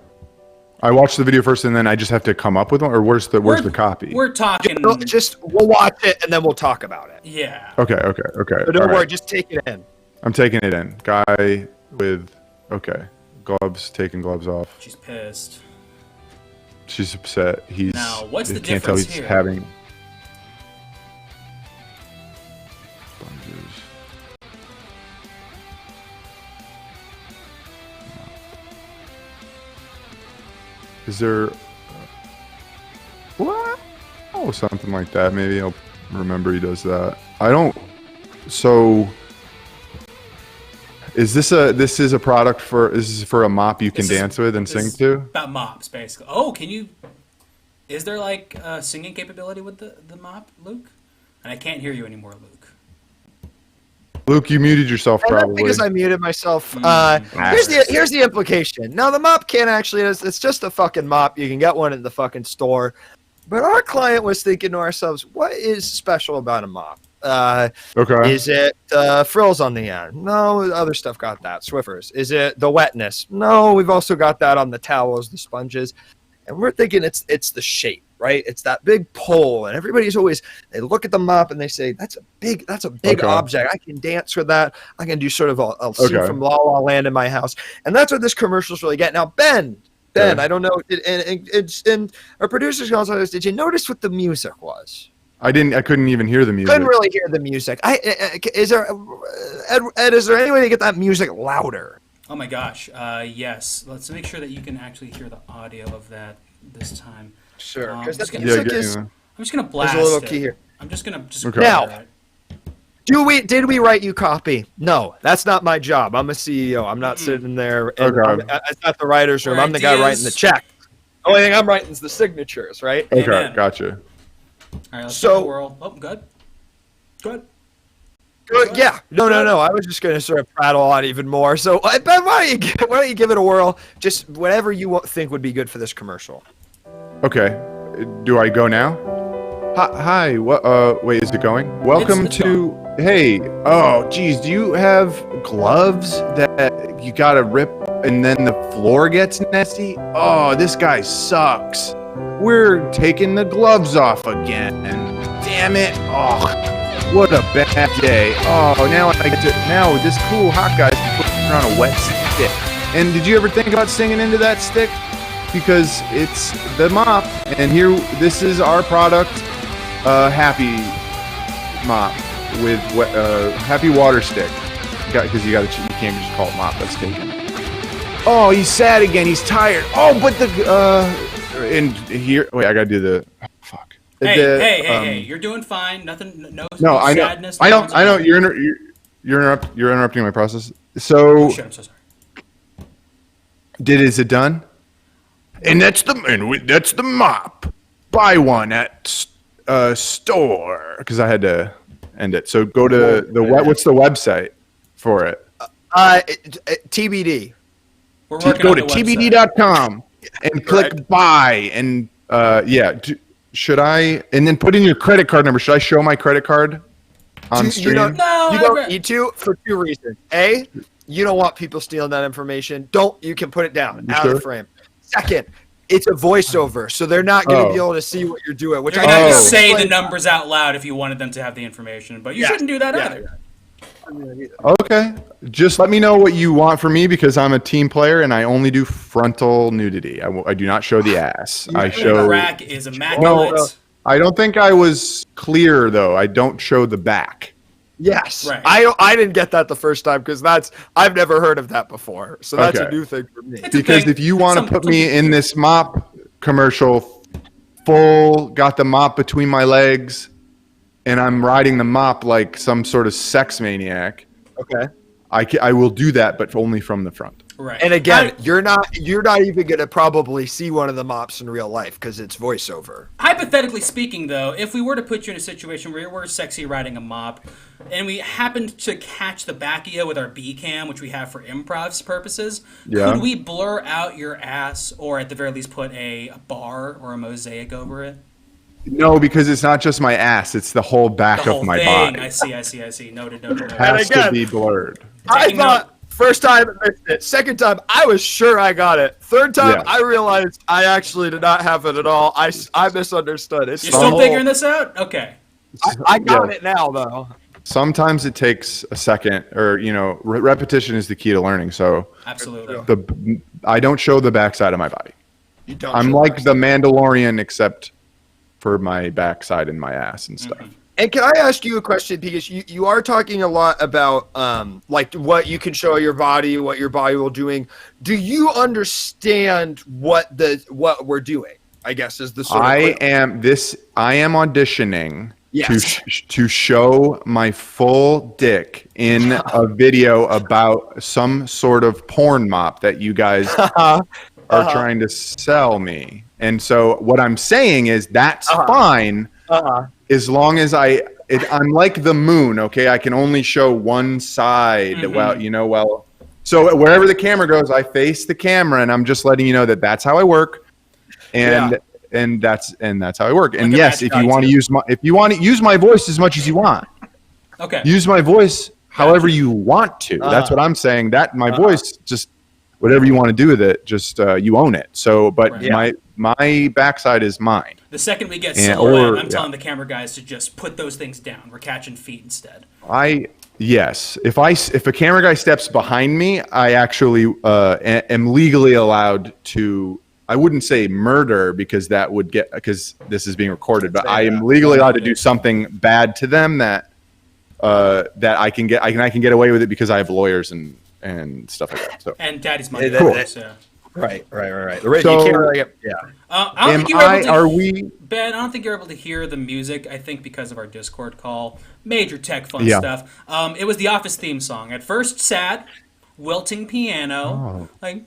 I watch the video first, and then I just have to come up with one, or where's the copy? We're talking. We'll watch it, and then we'll talk about it. Yeah. Okay. But don't worry, just take it in. I'm taking it in. Guy with gloves, taking gloves off. She's pissed. She's upset. Now, what's the can't tell difference he's here? having sponges. Is there what? Oh, something like that. Maybe I'll remember he does that. I don't. So. Is this a product for a mop you can dance with and sing to? About mops, basically. Oh, can you? Is there like singing capability with the mop, Luke? And I can't hear you anymore, Luke. Luke, you muted yourself probably. Because I muted myself. Here's the implication. Now the mop can't actually. It's just a fucking mop. You can get one in the fucking store. But our client was thinking to ourselves, what is special about a mop? Okay. Is it frills on the end? No, other stuff got that. Swiffers. Is it the wetness? No, we've also got that on the towels, the sponges. And we're thinking it's the shape, right? It's that big pole, and everybody's always they look at the mop and they say that's a big object. I can dance with that. I can do sort of a scene from La La Land in my house, and that's what this commercial's really getting. Now, Ben, I don't know, and our producers also, did you notice what the music was? I couldn't even hear the music. Couldn't really hear the music. Is there any way to get that music louder? Oh my gosh, yes. Let's make sure that you can actually hear the audio of that this time. Sure. I'm Because just the gonna music is. I'm just gonna blast There's a little it. key here. I'm just gonna Now, did we write you copy? No, that's not my job. I'm a CEO. I'm not sitting there. And it's not the writer's room. I'm the guy writing the check. The only thing I'm writing is the signatures, right? Okay, Amen. gotcha. All right, let's take a whirl. Oh, good. Good. Yeah. No. I was just going to sort of prattle on even more. So, Ben, why don't you give it a whirl? Just whatever you think would be good for this commercial. Okay. Do I go now? Hi. What? Wait, is it going? Welcome to. Hey. Oh, geez. Do you have gloves that you gotta rip and then the floor gets nasty? Oh, this guy sucks. We're taking the gloves off again. Damn it. Oh, what a bad day. Oh, now this cool hot guy's putting on a wet stick. And did you ever think about singing into that stick? Because it's the mop. And this is our product, Happy Mop with Happy Water Stick. Because you can't just call it mop. That's taken. Oh, he's sad again. He's tired. Oh, but and here, wait, I gotta do the. Oh, fuck. Hey! You're doing fine. Nothing. No I know. sadness. I know. You're interrupting my process. So. Oh, shit, I'm so sorry. Is it done? And that's the mop. Buy one at store because I had to end it. So go to what's the website for it? TBD. We're working go on to the website. tbd.com and click buy and should I and then put in your credit card number? Should I show my credit card on stream? You don't need to for two reasons. A, you don't want people stealing that information. You can put it down out of frame. Second, it's a voiceover, so they're not going to be Oh. able to see what you're doing. Which You're I gonna have to Oh. say the numbers out loud if you wanted them to have the information, but you shouldn't do that either. Okay. Just let me know what you want from me because I'm a team player and I only do frontal nudity. I do not show the ass. I The show. crack is immaculate. I don't think I was clear though. I don't show the back. Yes, Right. I didn't get that the first time because I've never heard of that before, so that's a Okay. new thing for me. It's a Because thing. if you want to Some- put some me people in do. this mop commercial, full, got the mop between my legs, and I'm riding the mop like some sort of sex maniac, Okay. I will do that, but only from the front. Right. And again, you're not even going to probably see one of the mops in real life because it's voiceover. Hypothetically speaking, though, if we were to put you in a situation where you were sexy riding a mop, and we happened to catch the back of you with our B cam, which we have for improv's purposes, Yeah. could we blur out your ass, or at the very least put a bar or a mosaic over it? No, because it's not just my ass; it's the whole back The whole of my thing. body. I see. Noted. Has again- to be blurred. I Taking thought first time I missed it. Second time I was sure I got it. Third time Yeah. I realized I actually did not have it at all. I misunderstood. It's You're the still whole- figuring this out? Okay. I got Yeah. it now though. Sometimes it takes a second, or repetition is the key to learning. So Absolutely. I don't show the backside of my body. You don't. I'm show like us. the Mandalorian, except for my backside and my ass and stuff. And can I ask you a question? Because you are talking a lot about like what you can show your body, what your body will doing. Do you understand what we're doing? I guess is the sort of I quick- am auditioning Yes. to show my full dick in a video about some sort of porn mop that you guys are trying to sell me. And so what I'm saying is that's fine as long as I'm like the moon, okay? I can only show one side. So wherever the camera goes, I face the camera, and I'm just letting you know that that's how I work, and that's how I work. And Like a yes, match if you want to use my voice as much as you want, Okay. use my voice however you want to. That's what I'm saying. That my voice, just whatever you want to do with it, just you own it. So, but Right. my backside is mine. The second we get And- silhouette, I'm or- telling the camera guys to just put those things down. We're catching feet instead. Yes. If a camera guy steps behind me, I actually am legally allowed to. I wouldn't say murder because this is being recorded, but I am legally allowed to do something bad to them that I can get away with it because I have lawyers and stuff like that. So And Daddy's money. Cool. So. Right. So- you can't really I don't think you were able to. Are we? Ben, I don't think you're able to hear the music. I think because of our Discord call, major tech fun Yeah. stuff. It was the Office theme song. At first, sad, wilting piano, like.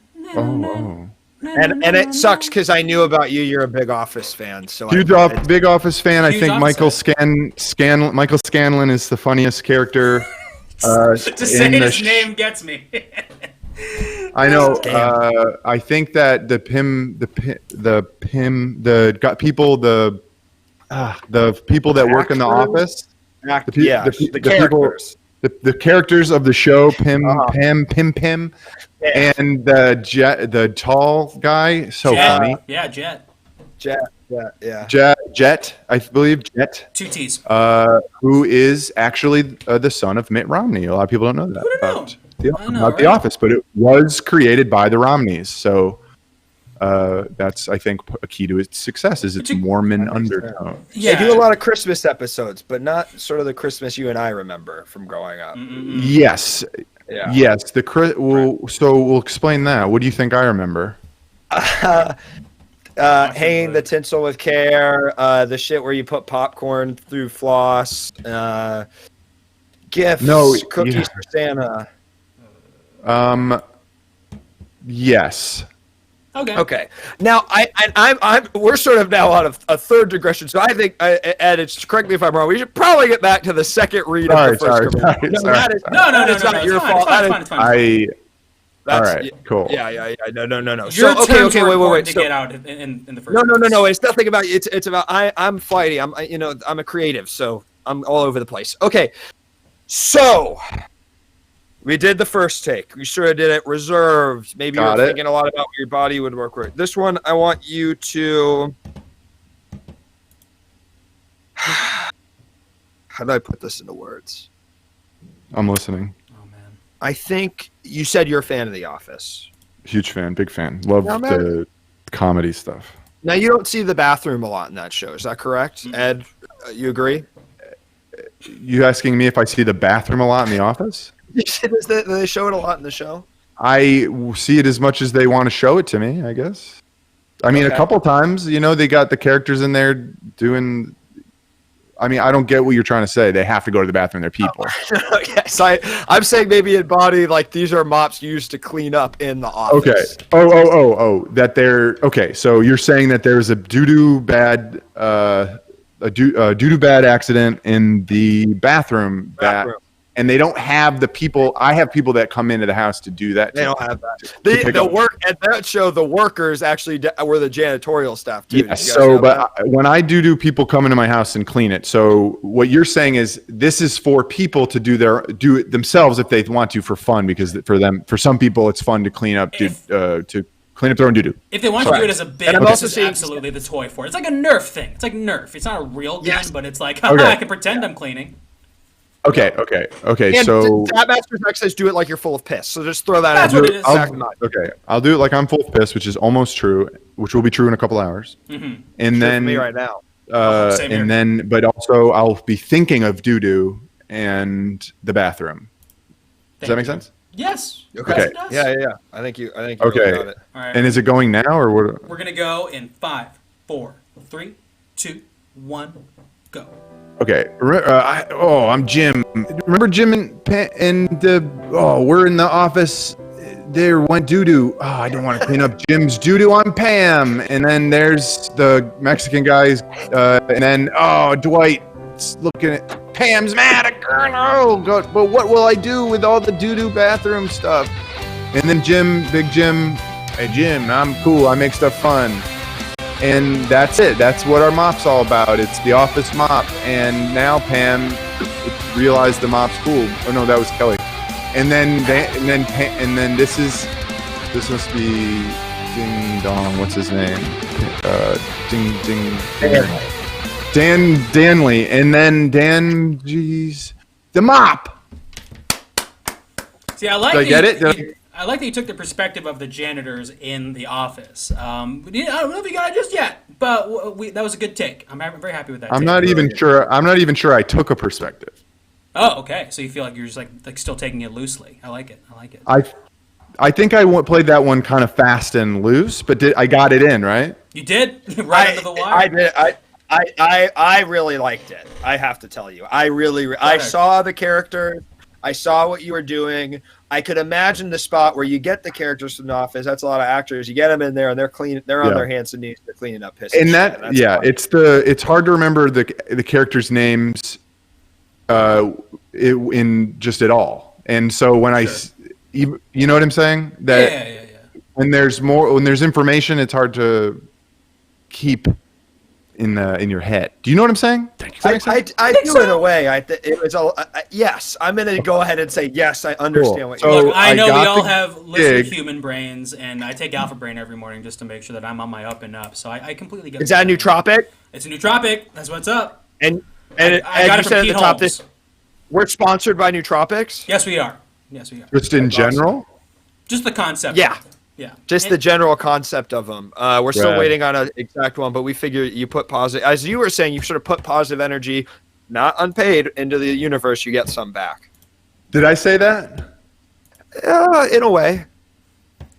and it sucks because I knew about you. You're a big Office fan, so Big Office fan. I Huge think Office Michael Scanlon is the funniest character. To say in the his name gets me. I know. Damn. I think that the people that work in the office, the characters. the characters of the show, Pim, Yeah. and the tall guy, so Jet. funny. Yeah, Jet. Jet, I believe Jet, 2 T's. who is actually the son of Mitt Romney. A lot of people don't know that Who don't about I know, about The right? Office, but it was created by the Romneys. So that's, I think, a key to its success is its Mormon undertone. Yeah. They do a lot of Christmas episodes, but not sort of the Christmas you and I remember from growing up. Yes. Yeah. Yes. So we'll explain that. What do you think I remember? Hanging the tinsel with care, the shit where you put popcorn through floss, gifts, cookies yeah. for Santa. Yes. Okay. Now we're sort of now on a third digression. So I think, Ed, correct me if I'm wrong. We should probably get back to the second read of the first commercial. No, It's not your fault. It's fine. All right. Cool. Yeah. No. Your So terms okay. were Wait. important to So, get out in the first. no. It's nothing about you. It's about I'm flighty. I'm a creative, so I'm all over the place. Okay. So We did the first take. We sure did it reserved. Maybe you Got were it. thinking a lot about what your body would work with. This one, I want you to. How do I put this into words? I'm listening. Oh man. I think you said you're a fan of The Office. Huge fan, big fan. Love the comedy stuff. Now, you don't see the bathroom a lot in that show. Is that correct? Ed, you agree? You asking me if I see the bathroom a lot in The Office? They show it a lot in the show. I see it as much as they want to show it to me, I guess. I mean, a couple times, they got the characters in there doing. I mean, I don't get what you're trying to say. They have to go to the bathroom. They're people. Yes, I'm saying maybe in body, like these are mops used to clean up in the office. Okay. Oh. That they're okay. So you're saying that there's a doo-doo bad accident in the bathroom. And they don't have the people. I have people that come into the house to do that. They don't have that. The work at that show, the workers actually were the janitorial staff too. Yes. So, when I do people come into my house and clean it. So what you're saying is this is for people to do it themselves if they want to for fun, because for some people it's fun to clean up to clean up their own doo-doo. If they want to do it as a bit, I'm this also is seeing- absolutely the toy for it. It's like a Nerf thing. It's like Nerf. It's not a real gun, Yes. but it's like, Okay. I can pretend I'm cleaning. Okay. And So Tapmaster's X says do it like you're full of piss. So just throw that That's in. what it is. I'll do it like I'm full of piss, which is almost true, which will be true in a couple hours. Mm-hmm. And For then me right now. Same here. and then, but also I'll be thinking of doo-doo and the bathroom. Does that make sense? Yes. Okay. Yes, it does. Yeah. I think you really Okay. got it. All right. And is it going now or what? We're gonna go in 5, 4, 3, 2, 1, go. Okay. I'm Jim. Remember Jim we're in the office. There went doo-doo. Oh, I don't want to clean up Jim's doo-doo. I'm Pam. And then there's the Mexican guys. And then, Dwight's looking at Pam's mad at her. Oh, God. But what will I do with all the doo-doo bathroom stuff? And then Big Jim, hey, Jim, I'm cool. I make stuff fun. And that's it. That's what our mop's all about. It's the office mop. And now Pam realized the mop's cool. Oh no, that was Kelly. And then this must be Ding Dong. What's his name? Dan Danley. And then the mop. See, I like. Did I get it? I like that you took the perspective of the janitors in the office. I don't know if you got it just yet, but that was a good take. I'm very happy with that. I'm not even sure I took a perspective. Oh, okay. So you feel like you're just like still taking it loosely. I like it. I think I played that one kind of fast and loose, but I got it in, right? You did right under the wire. I did. I really liked it. I have to tell you, I saw the character. I saw what you were doing. I could imagine the spot where you get the characters from the office. That's a lot of actors. You get them in there and they're clean. They're on their hands and knees. They're cleaning up piss. And fun. it's hard to remember the characters' names in just at all. And so when you know what I'm saying? That Yeah. when there's information, it's hard to keep in your head. Do you know what I'm saying? I do in a way. It was yes. I'm going to go ahead and say yes. I understand what you're. So Look, I know we got all the have lizard gig. human brains, and I take Alpha Brain every morning just to make sure that I'm on my up and up. So I completely get. Is that a nootropic? It's a nootropic. That's what's up. And I got you it said from at Pete the top Holmes. this. We're sponsored by nootropics. Yes, we are. Just in general? Just the concept. Yeah. Yeah. Just the general concept of them. We're still Right. waiting on an exact one, but we figure you put positive, as you were saying, you sort of put positive energy, not unpaid, into the universe. You get some back. Did I say that? In a way.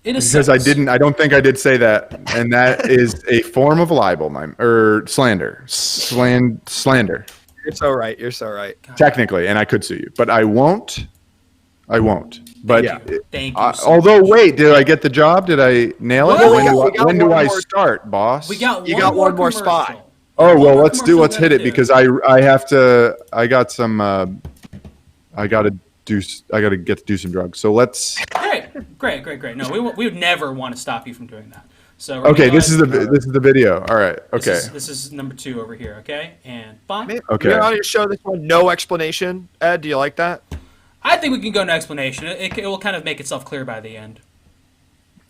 In a Because sense. I don't think I did say that, and that is a form of libel, or slander, slander. You're so right. You're so right. Technically, and I could sue you, but I won't. But Yeah. Thank you. although, wait, did I get the job? Did I nail it? Well, we got When do one I more- start, boss? We got You one got more one more commercial. spot. Oh One well, more let's commercial hit we it gotta because do. I have to. I got some. I got to get to do some drugs. So let's. Great. No, we would never want to stop you from doing that. So we're Okay, gonna this is the video. All right. Okay. This is number 2 over here. Okay, and 5. Maybe Okay. We're on your show this one. No explanation. Ed, do you like that? I think we can go no explanation. It will kind of make itself clear by the end.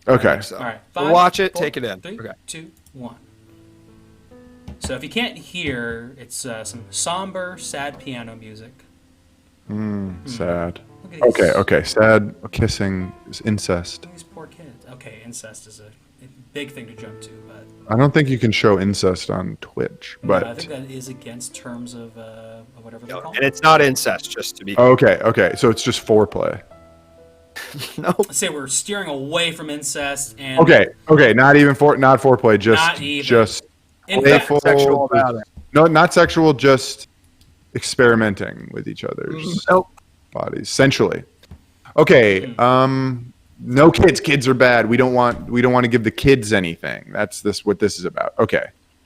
Okay. So, All right. we'll 5, watch it, 4, take it in. 3, Okay. 2, 1. So if you can't hear, it's some somber, sad piano music. Sad. Look at these, Okay. Sad kissing is incest. these poor kids. Okay, incest is a big thing to jump to, but I don't think you can show incest on Twitch, but I think that is against terms of whatever they're called. And it's not incest, just to be. okay. So it's just foreplay. No. Let's say we're steering away from incest and Okay. Not foreplay. Not even. Just In playful. fact, Sexual about it. No, not sexual. Just experimenting with each other's Nope. bodies, sensually. Okay. No kids. Kids are bad. We don't want to give the kids anything. That's what this is about. Okay.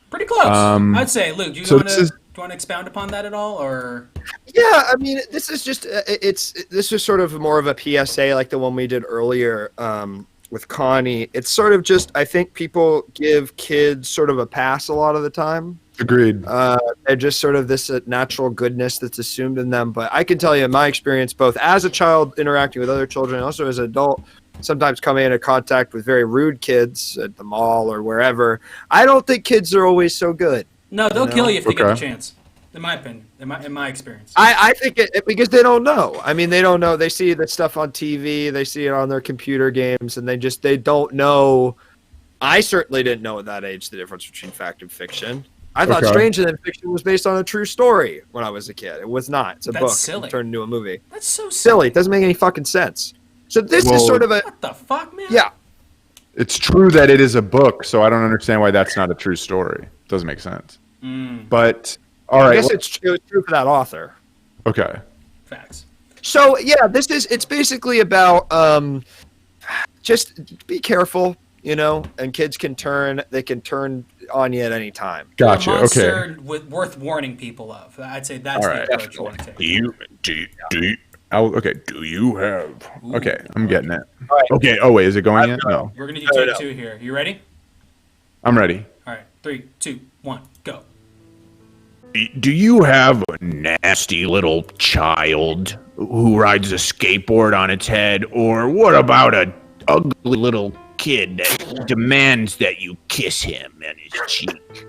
pretty close. I'd say, Luke, do you so want this is- to expound upon that at all, or? Yeah, I mean, this is just this is sort of more of a PSA like the one we did earlier with Connie. It's sort of just, I think people give kids sort of a pass a lot of the time. Agreed. They're just sort of this natural goodness that's assumed in them. But I can tell you, in my experience, both as a child interacting with other children, and also as an adult, sometimes coming into contact with very rude kids at the mall or wherever, I don't think kids are always so good. No, they'll kill you if they get the Okay. chance. In my opinion, in my experience. I think it because they don't know. I mean, they don't know. They see that stuff on TV. They see it on their computer games, and they don't know. I certainly didn't know at that age the difference between fact and fiction. I thought Okay. Stranger Than Fiction was based on a true story when I was a kid. It was not. It's a That's book silly. turned into a movie. That's so Silly. It doesn't make any fucking sense. So this Well, is sort of a What the fuck, man? yeah. It's true that it is a book, so I don't understand why that's not a true story. Doesn't make sense. But all I right. guess it was true for that author. Okay. Facts. So yeah, it's basically about just be careful, and kids can turn on you at any time. Gotcha. A monster Okay. worth warning people of. I'd say that's All the right. approach you want to take. Do you have? Okay, I'm getting it. All right. Okay. Oh wait, is it going yet? No. We're gonna do take 2 here. You ready? I'm ready. All right, 3, 2, 1, go. Do you have a nasty little child who rides a skateboard on its head? Or what about a ugly little kid that demands that you kiss him and his cheek?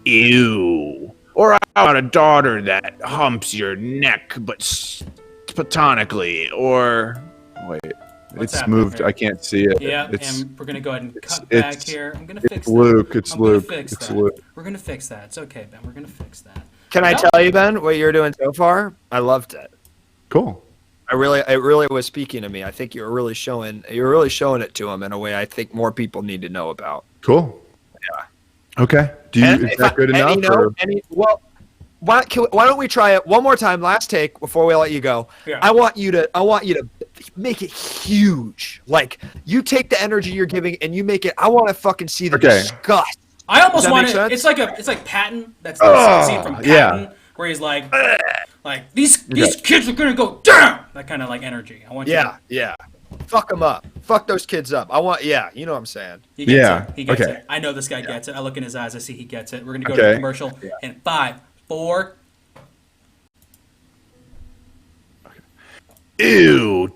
Ew. Or how about a daughter that humps your neck but platonically? Or Wait, What's it's happening moved. here? I can't see it. Yeah, It's and we're gonna go ahead and cut it's- back here. I'm gonna it's fix Luke, that. it's I'm gonna Luke, fix it's that. Luke. We're gonna fix that. It's okay, Ben. We're gonna fix that. Can I No. tell you, Ben, what you're doing so far? I loved it. cool. It really was speaking to me. I think you're really showing it to him in a way I think more people need to know about. Cool. Yeah. Okay. Is that good enough? or- Why don't we try it one more time? Last take before we let you go. Yeah. I want you to make it huge. Like you take the energy you're giving and you make it. I want to fucking see the Okay. disgust. I almost that want make to. sense? It's like Patton. That's the scene from Patton, yeah. where he's like these kids are gonna go down. That kind of like energy. I want you. Yeah. Fuck them up. Fuck those kids up. You know what I'm saying. He gets Yeah, it. He gets okay. it. I know this guy gets it. I look in his eyes. I see he gets it. We're gonna go to Okay. the commercial in 5, 4. ew,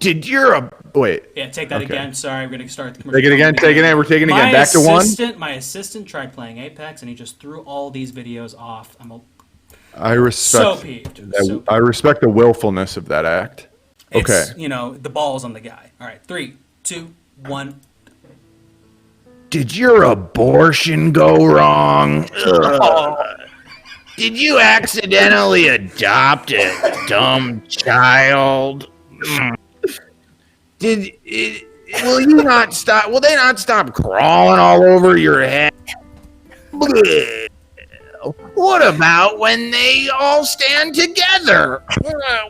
Wait. Yeah, take that Okay. again. Sorry, we're gonna start the commercial. Take it again. Take it in. We're taking it again. My Back to one. My assistant tried playing Apex and he just threw all these videos off. I'm I so respect. peeved. I respect the willfulness of that act. Okay. It's, the ball's on the guy. All right, 3, 2, 1. did your abortion go wrong? Ugh. Did you accidentally adopt a dumb child? Will you not stop? Will they not stop crawling all over your head? Bleh. What about when they all stand together?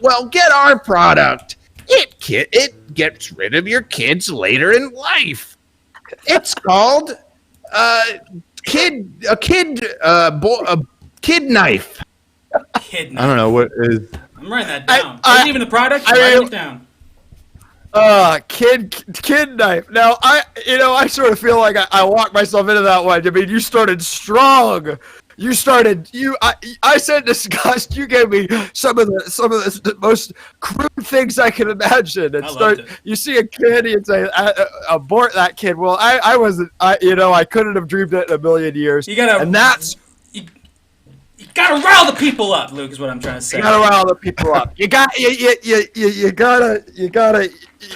Well, get our product. It gets rid of your kids later in life. It's called a kid knife. Kid I don't know what is. I'm writing that down. I- Isn't even the product. I'm writing it down. Kid knife. Now I sort of feel like I walked myself into that one. I mean, you started strong, You started. I said disgust. You gave me some of the most crude things I can imagine. And you see a kid, and say, "Abort that kid." Well, I wasn't. I couldn't have dreamed it in a million years. You gotta rile the people up, Luke. Is what I'm trying to say. You gotta rile the people up.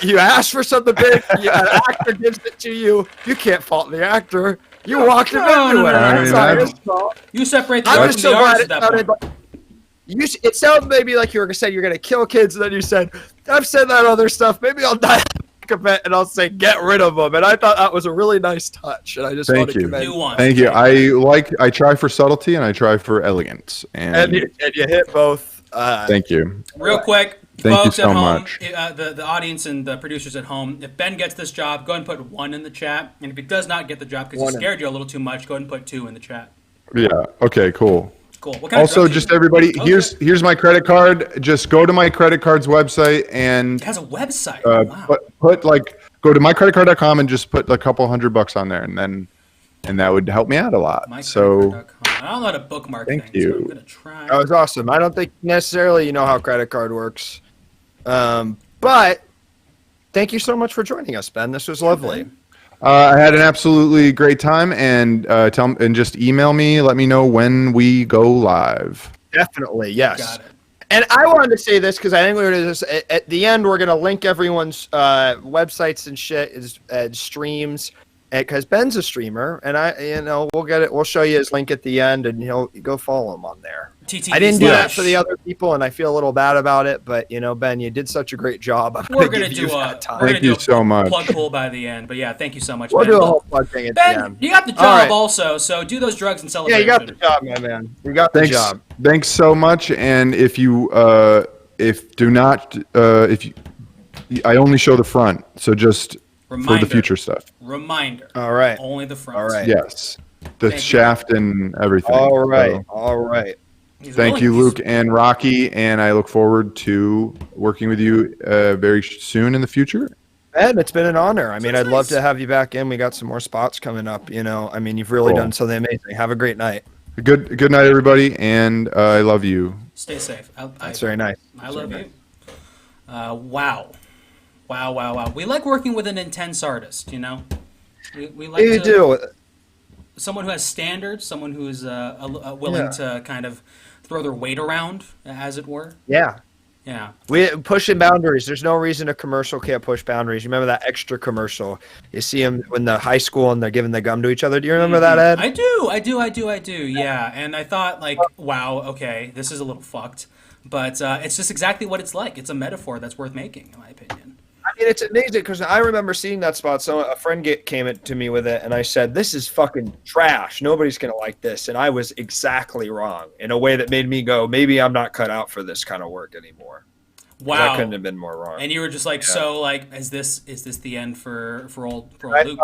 You ask for something big. An actor gives it to you. You can't fault the actor. You walked him into it. It's not his fault. You separate the art from the artist at that point. It sounded maybe like you were saying you're going to kill kids, and then you said, I've said that other stuff. Maybe I'll die a bit, and I'll say, get rid of them. And I thought that was a really nice touch, and I just wanted to commend you. Thank you. I try for subtlety, and I try for elegance. And you hit both. Thank you. Real quick. Thank you so at home, much. The audience and the producers at home, if Ben gets this job, go ahead and put 1 in the chat. And if he does not get the job because he scared you a little too much, go ahead and put 2 in the chat. Yeah. Okay. Cool. Cool. What kind also, just everybody, here's my credit card. Just go to my credit card's website and it has a website. Wow. Put go to mycreditcard.com and just put a couple $100 on there, and that would help me out a lot. So. I don't know how to bookmark Thank things, you. so I'm gonna try. That was awesome. I don't think necessarily you know how credit card works. But thank you so much for joining us, Ben. This was lovely. I had an absolutely great time, and just email me. Let me know when we go live. Definitely, yes. Got it. And I wanted to say this because I think at the end we're gonna link everyone's websites and shit and streams. Because Ben's a streamer, and we'll show you his link at the end, and go follow him on there. I didn't do that for the other people, and I feel a little bad about it. But Ben, you did such a great job. We're gonna do thank you so much. Plug hole by the end, but yeah, thank you so much. We'll Ben. do a whole plug thing at the end. Ben, you got the job also, so do those drugs and celebrate. Yeah, you got the job, my man. You got the job. Thanks so much. And if you I only show the front, so just. For the future stuff. Reminder. All right. Only the front. All right. Yes. The shaft and everything. All right. All right. Thank you, Luke and Rocky, and I look forward to working with you very soon in the future. Ben, it's been an honor. I mean, I'd love to have you back in. We got some more spots coming up. I mean, you've really done something amazing. Have a great night. Good night, everybody, and I love you. Stay safe. That's very nice. I love you. Wow. Wow. We like working with an intense artist, We like someone who has standards, someone who is willing to kind of throw their weight around, as it were. Yeah. Yeah. We pushing boundaries. There's no reason a commercial can't push boundaries. You remember that extra commercial? You see them when the high school and they're giving the gum to each other. Do you remember that, Ed? I do. Yeah. And I thought, wow, okay, this is a little fucked. But it's just exactly what it's like. It's a metaphor that's worth making, in my opinion. I mean, it's amazing because I remember seeing that spot. So a friend came to me with it, and I said, "This is fucking trash. Nobody's gonna like this." And I was exactly wrong in a way that made me go, "Maybe I'm not cut out for this kind of work anymore." Wow, I couldn't have been more wrong. And you were just like, is this the end for old Luke?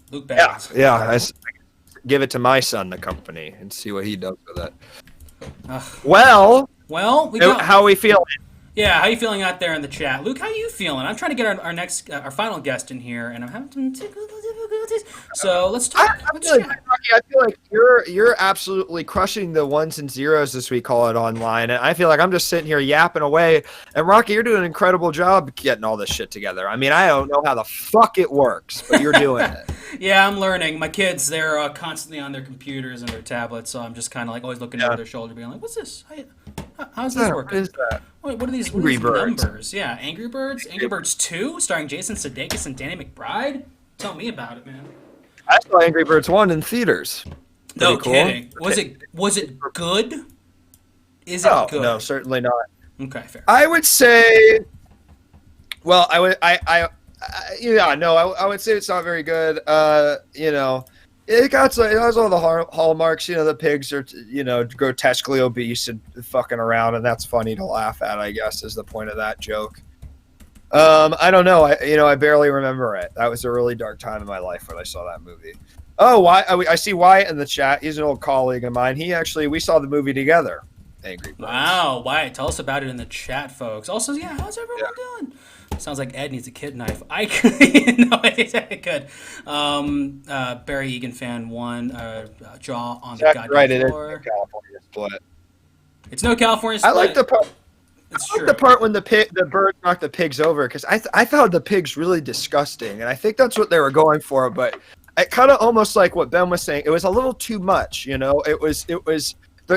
Luke Baggins. Yeah. I give it to my son, the company, and see what he does with it. Well, how are we feeling? Yeah, how you feeling out there in the chat? Luke, how you feeling? I'm trying to get our final guest in here, and I'm having some technical difficulties. So let's talk. I feel like you're absolutely crushing the ones and zeros, as we call it online, and I feel like I'm just sitting here yapping away. And Rocky, you're doing an incredible job getting all this shit together. I mean, I don't know how the fuck it works, but you're doing it. Yeah, I'm learning. My kids, they're constantly on their computers and their tablets, so I'm just kind of always looking over their shoulder, being like, "What's this? How's this working? What is that? What are these numbers? Yeah, Angry Birds? Angry Birds 2, starring Jason Sudeikis and Danny McBride? Tell me about it, man. I saw Angry Birds 1 in theaters. No kidding. Was it good? Is it good? No, certainly not. Okay, fair. I would say, well, I would say it's not very good. It has all the hallmarks. The pigs are, grotesquely obese and fucking around, and that's funny to laugh at, I guess, is the point of that joke. I don't know. I barely remember it. That was a really dark time in my life when I saw that movie. Oh, I see Wyatt in the chat. He's an old colleague of mine. We saw the movie together. Angry Birds. Wow, Wyatt, tell us about it in the chat, folks. Also, how's everyone doing? Sounds like Ed needs a kid knife. I could. No, I could. Barry Egan fan 1. Jaw on the goddamn right, it is floor. California split. It's no California split. I like the part. It's I true. like the part when the bird knocked the pigs over because I found the pigs really disgusting, and I think that's what they were going for. But it kind of almost like what Ben was saying. It was a little too much, you know. It was.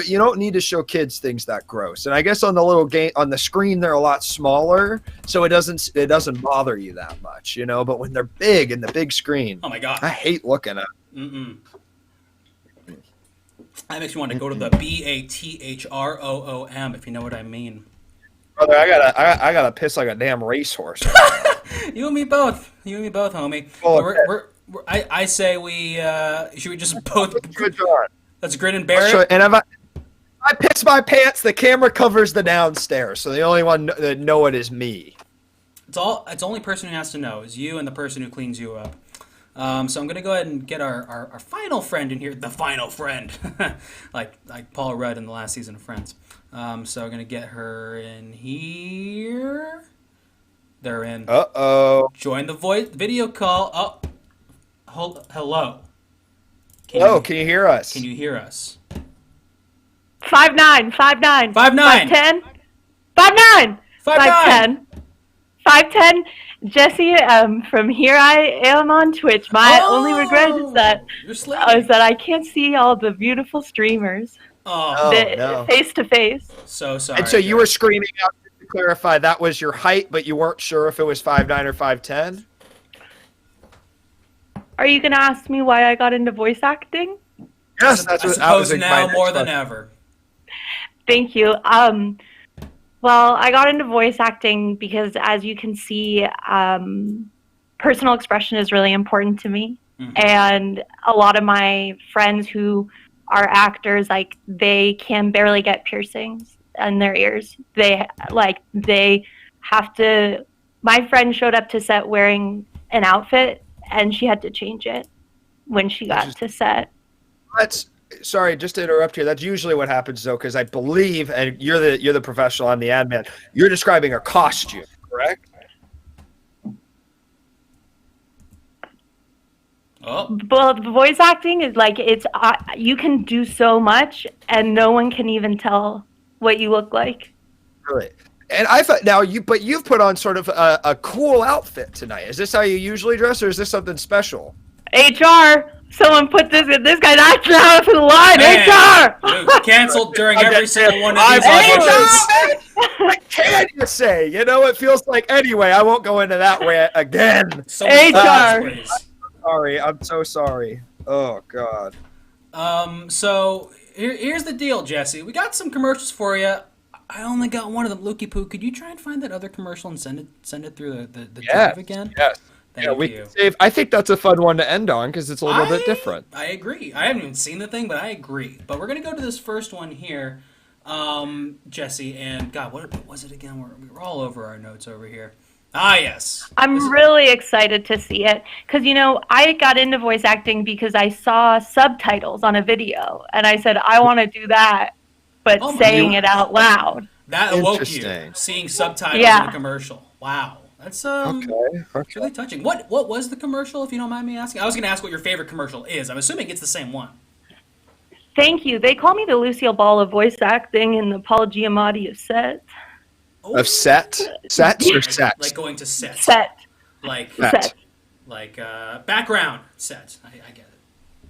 You don't need to show kids things that gross. And I guess on the little game on the screen they're a lot smaller, so it doesn't bother you that much, you know. But when they're big in the big screen, oh my god, I hate looking at. That makes me want to go to the BATHROOM, if you know what I mean. Brother, I gotta piss like a damn racehorse. You and me both. You and me both, homie. Oh, I say we should we just both. Let's grin and bear it. It. And if I piss my pants, the camera covers the downstairs, so the only one that know it is me. It's the only person who has to know is you and the person who cleans you up. So I'm gonna go ahead and get our final friend in here, the final friend, like Paul Rudd in the last season of Friends. So I'm gonna get her in here. They're in. Join the video call. Oh, hello. Can you hear us? Can you hear us? 5'9", 5'9", 5'9", 5'10", 5'9", 5'10", 5'10". Jesse, from here I am on Twitch. My only regret is that I can't see all the beautiful streamers. No. Face to face. So sorry. And so you were screaming out to clarify that was your height, but you weren't sure if it was 5'9" or 5'10"? Are you gonna ask me why I got into voice acting? Yes, that's what I was now more than ever. Thank you. Well, I got into voice acting because, as you can see, personal expression is really important to me. Mm-hmm. And a lot of my friends who are actors, like, they can barely get piercings in their ears. They have to. My friend showed up to set wearing an outfit, and she had to change it when she got to set. Sorry, just to interrupt here. That's usually what happens, though, because I believe, and you're the professional, I'm the ad man. You're describing a costume, correct? Oh. Well, voice acting is like you can do so much, and no one can even tell what you look like. Really? And I thought but you've put on sort of a cool outfit tonight. Is this how you usually dress, or is this something special? HR. Someone put this guy's acting out of the line. HR. Dude, canceled during every single one of these auditions. What can you say? You know, it feels like anyway. I won't go into that way again. HR. Sorry, I'm so sorry. Oh God. So here's the deal, Jesse. We got some commercials for you. I only got one of them. Lukey Poo, could you try and find that other commercial and send it through the drive again? Yes. Thank you. Save. I think that's a fun one to end on because it's a little bit different. I agree. I haven't even seen the thing, but I agree. But we're gonna go to this first one here, Jesse. And God, what was it again? We were all over our notes over here. Ah, yes. I'm really excited to see it because, you know, I got into voice acting because I saw subtitles on a video, and I said I want to do that, but saying it out loud. That awoke you, seeing subtitles in a commercial. Wow. That's really touching. What was the commercial, if you don't mind me asking? I was going to ask what your favorite commercial is. I'm assuming it's the same one. Thank you. They call me the Lucille Ball of voice acting and the Paul Giamatti of set. Oh. Of set? Sets or sets? Like going to set. Set. Like set. Like background set. I get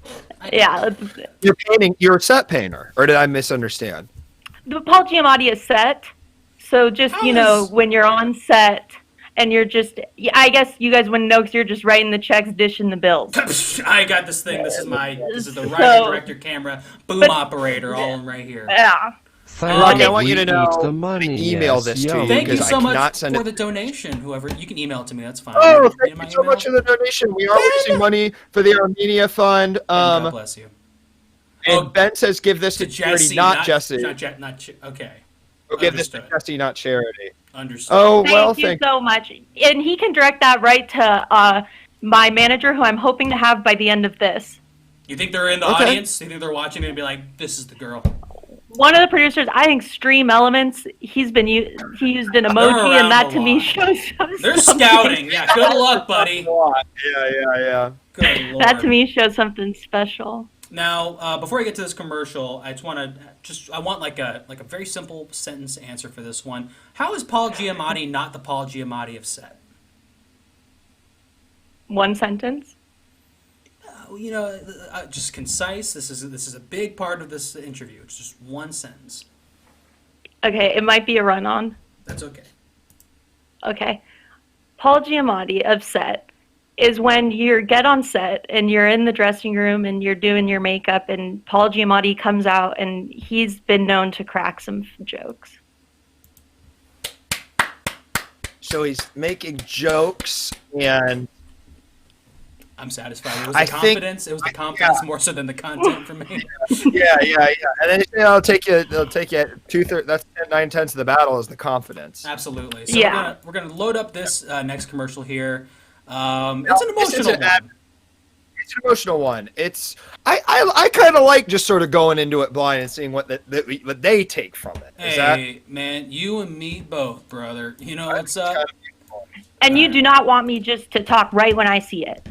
it. Yeah. You're painting. You're a set painter, or did I misunderstand? The Paul Giamatti is set. So just, when you're on set and you're just, I guess you guys wouldn't know because you're just writing the checks, dishing the bills. I got this thing. This is the writer, director, camera, boom operator, all right here. Yeah. I want you to know. Email this to you. Thank you so much for the donation. Whoever you can email it to me. That's fine. Oh, thank you so much for the donation. We are raising money for the Armenia Fund. God bless you. And Ben says, "Give this to charity, not Jesse." Okay. We'll give this to Jesse, not charity. Understood. Oh well, thank you so much. And he can direct that right to my manager, who I'm hoping to have by the end of this. You think they're in the audience? You think they're watching and be like, "This is the girl"? one of the producers, I think Stream Elements, he used an emoji, and that to me shows They're something. scouting. Yeah, good luck, buddy. Yeah. Good Lord. That to me shows something special. Now, before I get to this commercial, I want like a very simple sentence answer for this one. How is Paul Giamatti not the Paul Giamatti of set? One sentence. Just concise. This is a big part of this interview. It's just one sentence. Okay, it might be a run-on. That's okay. Okay. Paul Giamatti of set is when you get on set and you're in the dressing room and you're doing your makeup and Paul Giamatti comes out and he's been known to crack some jokes. So he's making jokes and... I'm satisfied. It was the confidence. It was the confidence more so than the content for me. Yeah. And then they'll take you 2/3. That's 9/10 of the battle is the confidence. Absolutely. So we're gonna load up this next commercial here. It's an emotional one. It's an emotional one. I kind of like just sort of going into it blind and seeing what they take from it. Man, you and me both, brother. You know what's up? And you do not want me just to talk right when I see it.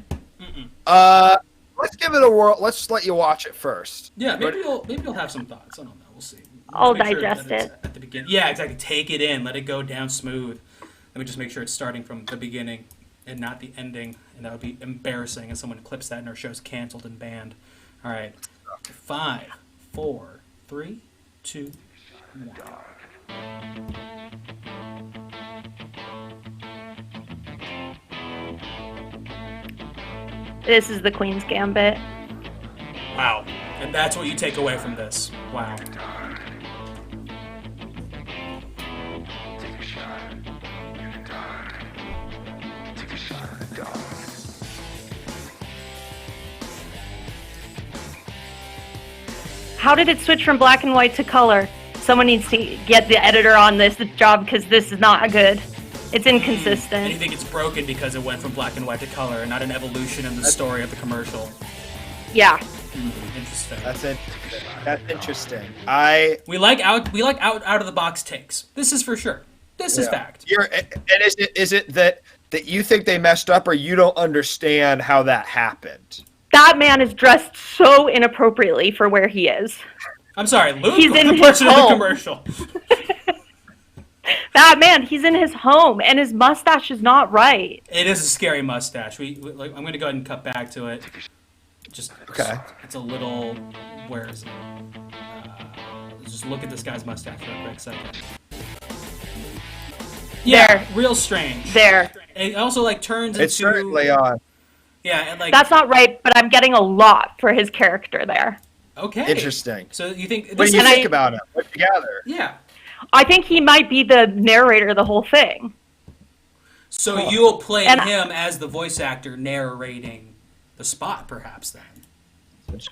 Let's give it a whirl. Let's just let you watch it first. Yeah, maybe you'll have some thoughts. I don't know. We'll see. I'll digest it at the beginning. Yeah, exactly. Take it in. Let it go down smooth. Let me just make sure it's starting from the beginning and not the ending, and that would be embarrassing if someone clips that and our show's canceled and banned. All right, 5, 4, 3, 2, 1. This is the Queen's Gambit. Wow. And that's what you take away from this. Wow. How did it switch from black and white to color? Someone needs to get the editor on this job because this is not good. It's inconsistent. And you think it's broken because it went from black and white to color and not an evolution in the story of the commercial. Yeah. Interesting. That's interesting. We like out of the box takes. This is for sure. This is fact. And is it that you think they messed up or you don't understand how that happened? That man is dressed so inappropriately for where he is. I'm sorry, Luke. He's in the his person in the home. commercial. That man, he's in his home, and his mustache is not right. It is a scary mustache. I'm going to go ahead and cut back to it. Okay. It's a little. Where is it? Just look at this guy's mustache for a quick second. Yeah, there. Real strange. There. It also turns into. It's certainly on. Yeah, that's not right, but I'm getting a lot for his character there. Okay. Interesting. So you think? What do you think about him? What you gather? Yeah. I think he might be the narrator of the whole thing. So you'll play him as the voice actor narrating the spot, perhaps, then?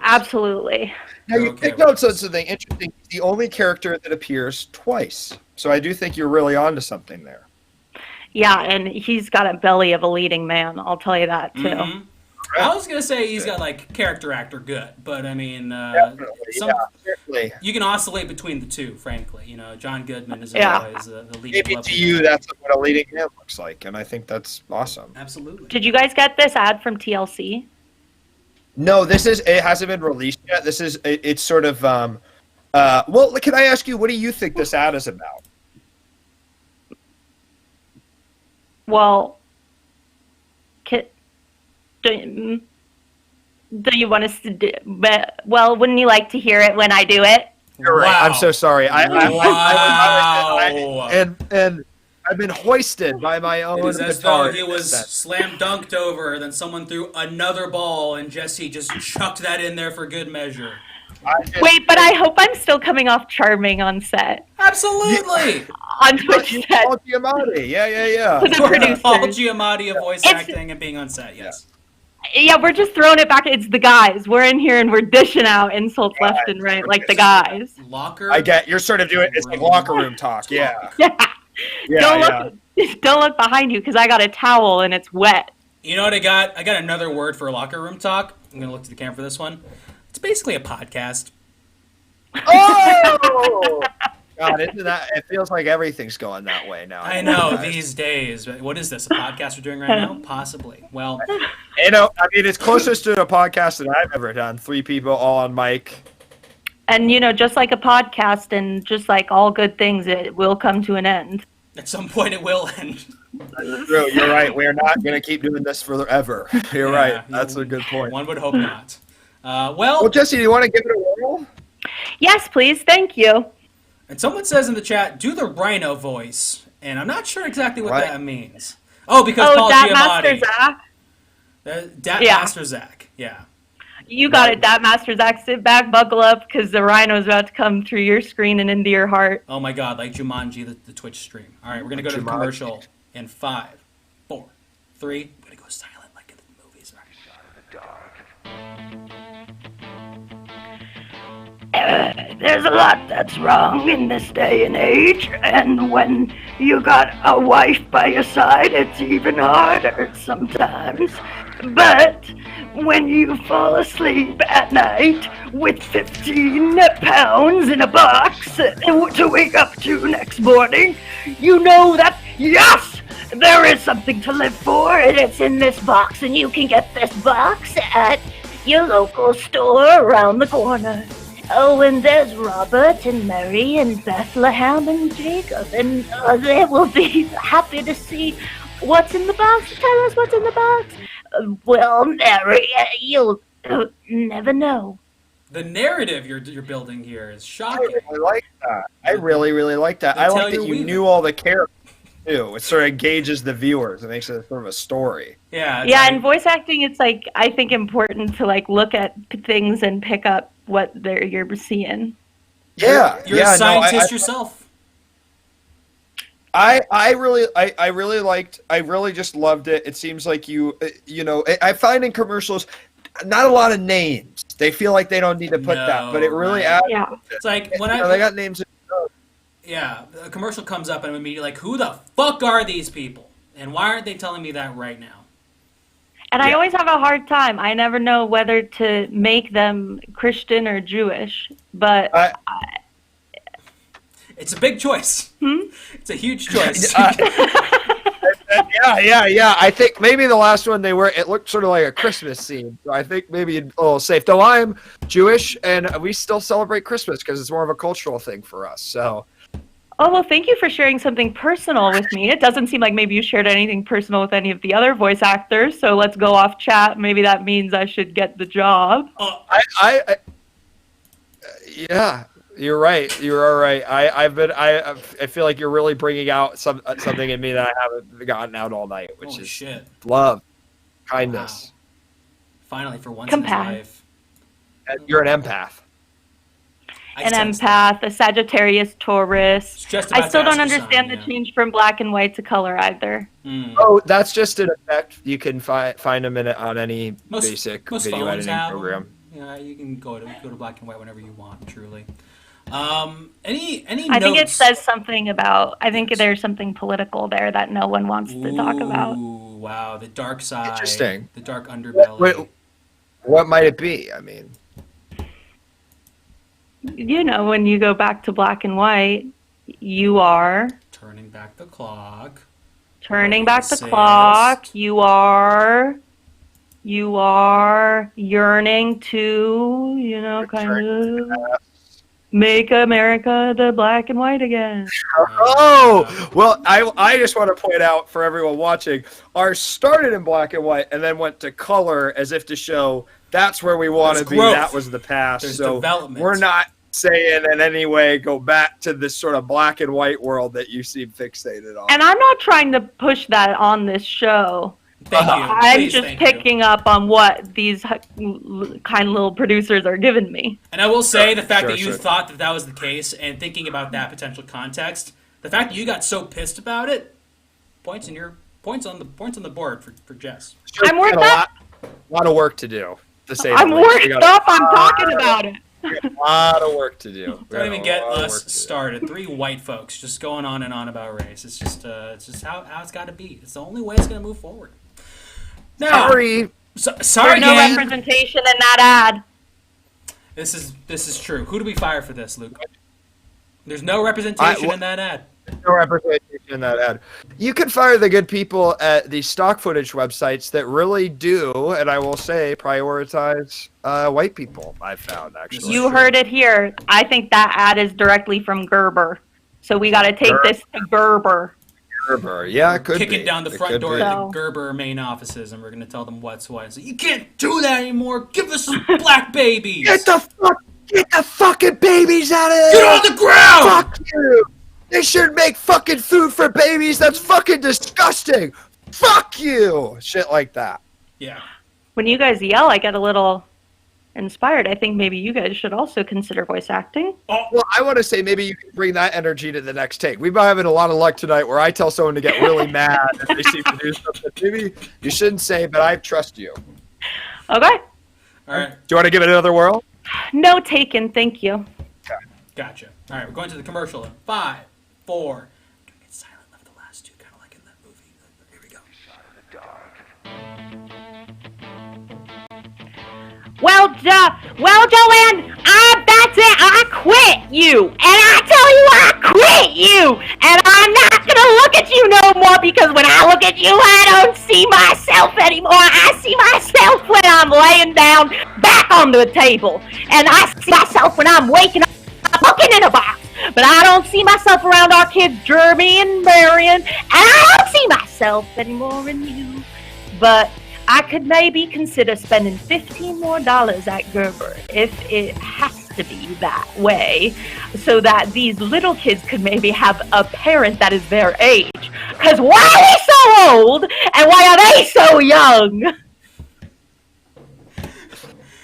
Absolutely. Now, you take notes on something interesting. He's the only character that appears twice. So I do think you're really onto something there. Yeah, and he's got a belly of a leading man. I'll tell you that, too. Mm-hmm. I was gonna say he's got character actor good, but I mean, you can oscillate between the two. Frankly, John Goodman is always the leading. Maybe to you, that's what a leading man looks like, and I think that's awesome. Absolutely. Did you guys get this ad from TLC? No, it hasn't been released yet. It's sort of. Well, can I ask you, what do you think this ad is about? Well. Do you want us to do? Well, wouldn't you like to hear it when I do it? You're right. Wow. I'm so sorry. Wow. And I've been hoisted by my own. It is as though he was slam dunked over, then someone threw another ball, and Jesse just chucked that in there for good measure. Wait, but I hope I'm still coming off charming on set. Absolutely. On Twitch set. Paul Giamatti. Yeah. To the producers. Paul Giamatti of voice acting and being on set. Yes. Yeah, we're just throwing it back. It's the guys. We're in here and we're dishing out insults left and right, like the guys. Locker. You're sort of doing it's like locker room talk. Yeah. Don't look behind you because I got a towel and it's wet. You know what I got? I got another word for locker room talk. I'm gonna look to the camera for this one. It's basically a podcast. Oh! Oh, God, isn't that? It feels like everything's going that way now. I know these days. What is this? A podcast we're doing right now? Possibly. Well, I mean, it's closest to a podcast that I've ever done. 3 people all on mic. And, just like a podcast and just like all good things, it will come to an end. at some point it will end. True, you're right. We're not going to keep doing this forever. You're right. That's a good point. One would hope not. Well, Jesse, do you want to give it a whirl? Yes, please. Thank you. And someone says in the chat, do the rhino voice. And I'm not sure exactly what that means. Oh, because Paul Giamatti. Master Zach. Yeah. You got it, Dat Master Zach. Sit back, buckle up, because the rhino's about to come through your screen and into your heart. Oh my God, like Jumanji, the Twitch stream. All right, we're going to go to the commercial in 5, 4, 3. We're going to go silent like in the movies. There's a lot that's wrong in this day and age, and when you got a wife by your side, it's even harder sometimes. But when you fall asleep at night with 15 pounds in a box to wake up to next morning, you know that, yes, there is something to live for, and it's in this box, and you can get this box at your local store around the corner. Oh, and there's Robert and Mary and Bethlehem and Jacob, and they will be happy to see what's in the box. Tell us what's in the box. Well, Mary, you'll never know. The narrative you're building here is shocking. I really like that. I really, really like that. I like that you knew all the characters, too. It sort of engages the viewers. It makes it sort of a story. Yeah. Yeah, in voice acting, it's like, I think important to like look at things and pick up what you're seeing. Yeah. You're a scientist yourself. I really just loved it. It seems like I find in commercials not a lot of names. They feel like they don't need to put that, but it really adds. Yeah. It's like when they got names. Yeah, a commercial comes up and I'm immediately like, who the fuck are these people? And why aren't they telling me that right now? And I always have a hard time. I never know whether to make them Christian or Jewish, but it's a big choice. It's a huge choice. Yeah. I think maybe the last one it looked sort of like a Christmas scene. So I think maybe a little safe. Though I'm Jewish and we still celebrate Christmas because it's more of a cultural thing for us. So. Oh, well, thank you for sharing something personal with me. It doesn't seem like maybe you shared anything personal with any of the other voice actors, so let's go off chat. Maybe that means I should get the job. Yeah, you're right. You are right. I feel like you're really bringing out something in me that I haven't gotten out all night, which is love, kindness. Wow. Finally, for once in his life. And you're an empath. An empath, a Sagittarius Taurus. I still don't understand the change from black and white to color either. Oh, that's just an effect. You can find them on any basic video editing program. Yeah, you can go to black and white whenever you want. Truly. Any I notes? think it says something about. I think there's something political there that no one wants to talk about. Ooh, wow, the dark side. Interesting. The dark underbelly. Wait, what might it be? I mean. When you go back to black and white, you are turning back the clock. Turning back the clock. You are yearning to, kind of make America the black and white again. Oh, well, I just want to point out for everyone watching, ours started in black and white and then went to color as if to show that's where we want to be. That was the past. There's so development. We're not saying in any way go back to this sort of black and white world that you seem fixated on. And I'm not trying to push that on this show. Thank you. I'm just picking up on what these kind little producers are giving me. And I will say the fact that you thought that was the case and thinking about that potential context, the fact that you got so pissed about it, points on the board for Jess. I'm worked up. A lot of work to do. I'm worked up. I'm talking about it. A lot of work to do. Don't even get us started. 3 white folks just going on and on about race. It's just how it's got to be. It's the only way it's going to move forward. Now, sorry. There's no representation in that ad. This is true. Who do we fire for this, Luke? There's no representation in that ad. No representation in that ad. You can fire the good people at the stock footage websites that really do, and I will say, prioritize white people. I've found actually. You heard it here. I think that ad is directly from Gerber, so we got to take this to Gerber. Gerber, yeah, it could Kick be. it down the front door of the Gerber main offices, and we're going to tell them what's what. So you can't do that anymore. Give us some black babies. Get the fucking babies out of there. Get on the ground. Fuck you. They shouldn't make fucking food for babies. That's fucking disgusting. Fuck you. Shit like that. Yeah. When you guys yell, I get a little inspired. I think maybe you guys should also consider voice acting. Oh, well, I want to say maybe you can bring that energy to the next take. We've been having a lot of luck tonight where I tell someone to get really mad and they seem to do something maybe you shouldn't say, but I trust you. Okay. All right. Do you want to give it another whirl? No taken, thank you. Okay. Gotcha. All right, we're going to the commercial in 5, 4. Doing it silent, left the last two, kind of like in that movie. Here we go. Well, Joanne, that's it. I quit you. And I tell you, I quit you. And I'm not going to look at you no more because when I look at you, I don't see myself anymore. I see myself when I'm laying down back on the table. And I see myself when I'm waking up looking in a box. But I don't see myself around our kids, Jeremy and Marion. And I don't see myself anymore in you. But I could maybe consider spending $15 more at Gerber if it has to be that way, so that these little kids could maybe have a parent that is their age. Because why are we so old and why are they so young?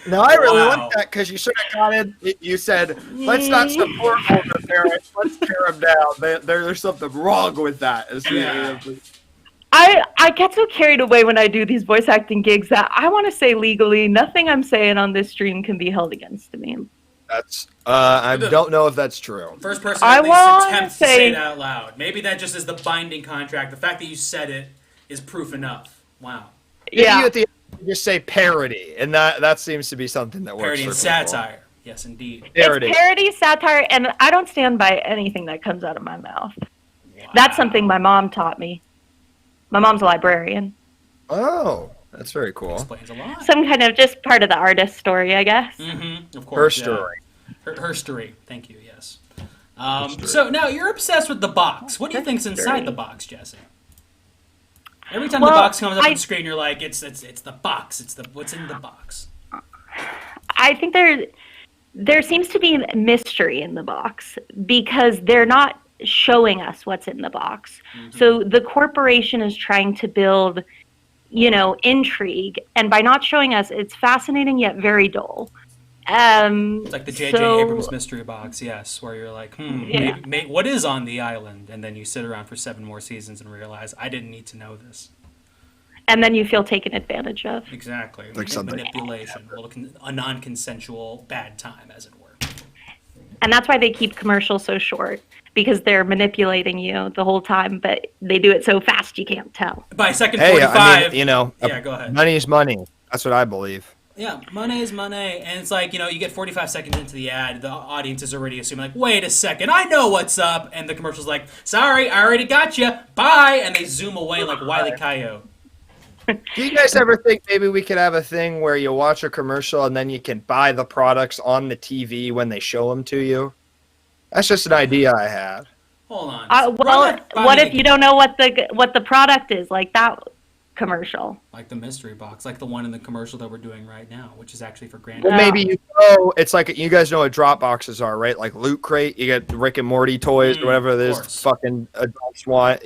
No, I really like that because you sort of got in. You said, "Let's not support older parents. Let's tear them down." There's something wrong with that. Yeah. I get so carried away when I do these voice acting gigs that I want to say legally, nothing I'm saying on this stream can be held against me. That's I don't know if that's true. First person at least attempts to say it out loud. Maybe that just is the binding contract. The fact that you said it is proof enough. Wow. Yeah. You at the end just say parody, and that seems to be something that works. Parody and satire. Yes, indeed. Parody. It's parody, satire, and I don't stand by anything that comes out of my mouth. Wow. That's something my mom taught me. My mom's a librarian. Oh, that's very cool. Explains a lot. Some kind of just part of the artist story, I guess. Mm-hmm. Of Her course. story. Her story. Thank you. Yes. So now you're obsessed with the box. What do you think's inside the box, Jesse? Every time the box comes up on the screen, you're like, it's the box. It's what's in the box. I think there seems to be mystery in the box because they're not showing us what's in the box. Mm-hmm. So the corporation is trying to build, intrigue, and by not showing us, it's fascinating yet very dull. It's like the J.J. Abrams mystery box, yes, where you're like, what is on the island? And then you sit around for 7 more seasons and realize, I didn't need to know this. And then you feel taken advantage of. Exactly. Like something. Manipulation, a non-consensual bad time, as it were. And that's why they keep commercials so short, because they're manipulating you the whole time, but they do it so fast you can't tell. By second 45... yeah, go ahead. Money is money. That's what I believe. Yeah, money is money. And it's like, you get 45 seconds into the ad, the audience is already assuming, like, wait a second, I know what's up. And the commercial's like, sorry, I already got you. Bye. And they zoom away like Wile E. Coyote. Do you guys ever think maybe we could have a thing where you watch a commercial and then you can buy the products on the TV when they show them to you? That's just an idea I had. Hold on. What if you don't know what the product is, like that commercial? Like the mystery box, like the one in the commercial that we're doing right now, which is actually for Grand. Well, maybe it's like, you guys know what drop boxes are, right? Like Loot Crate, you get Rick and Morty toys, or whatever it is. Fucking adults want,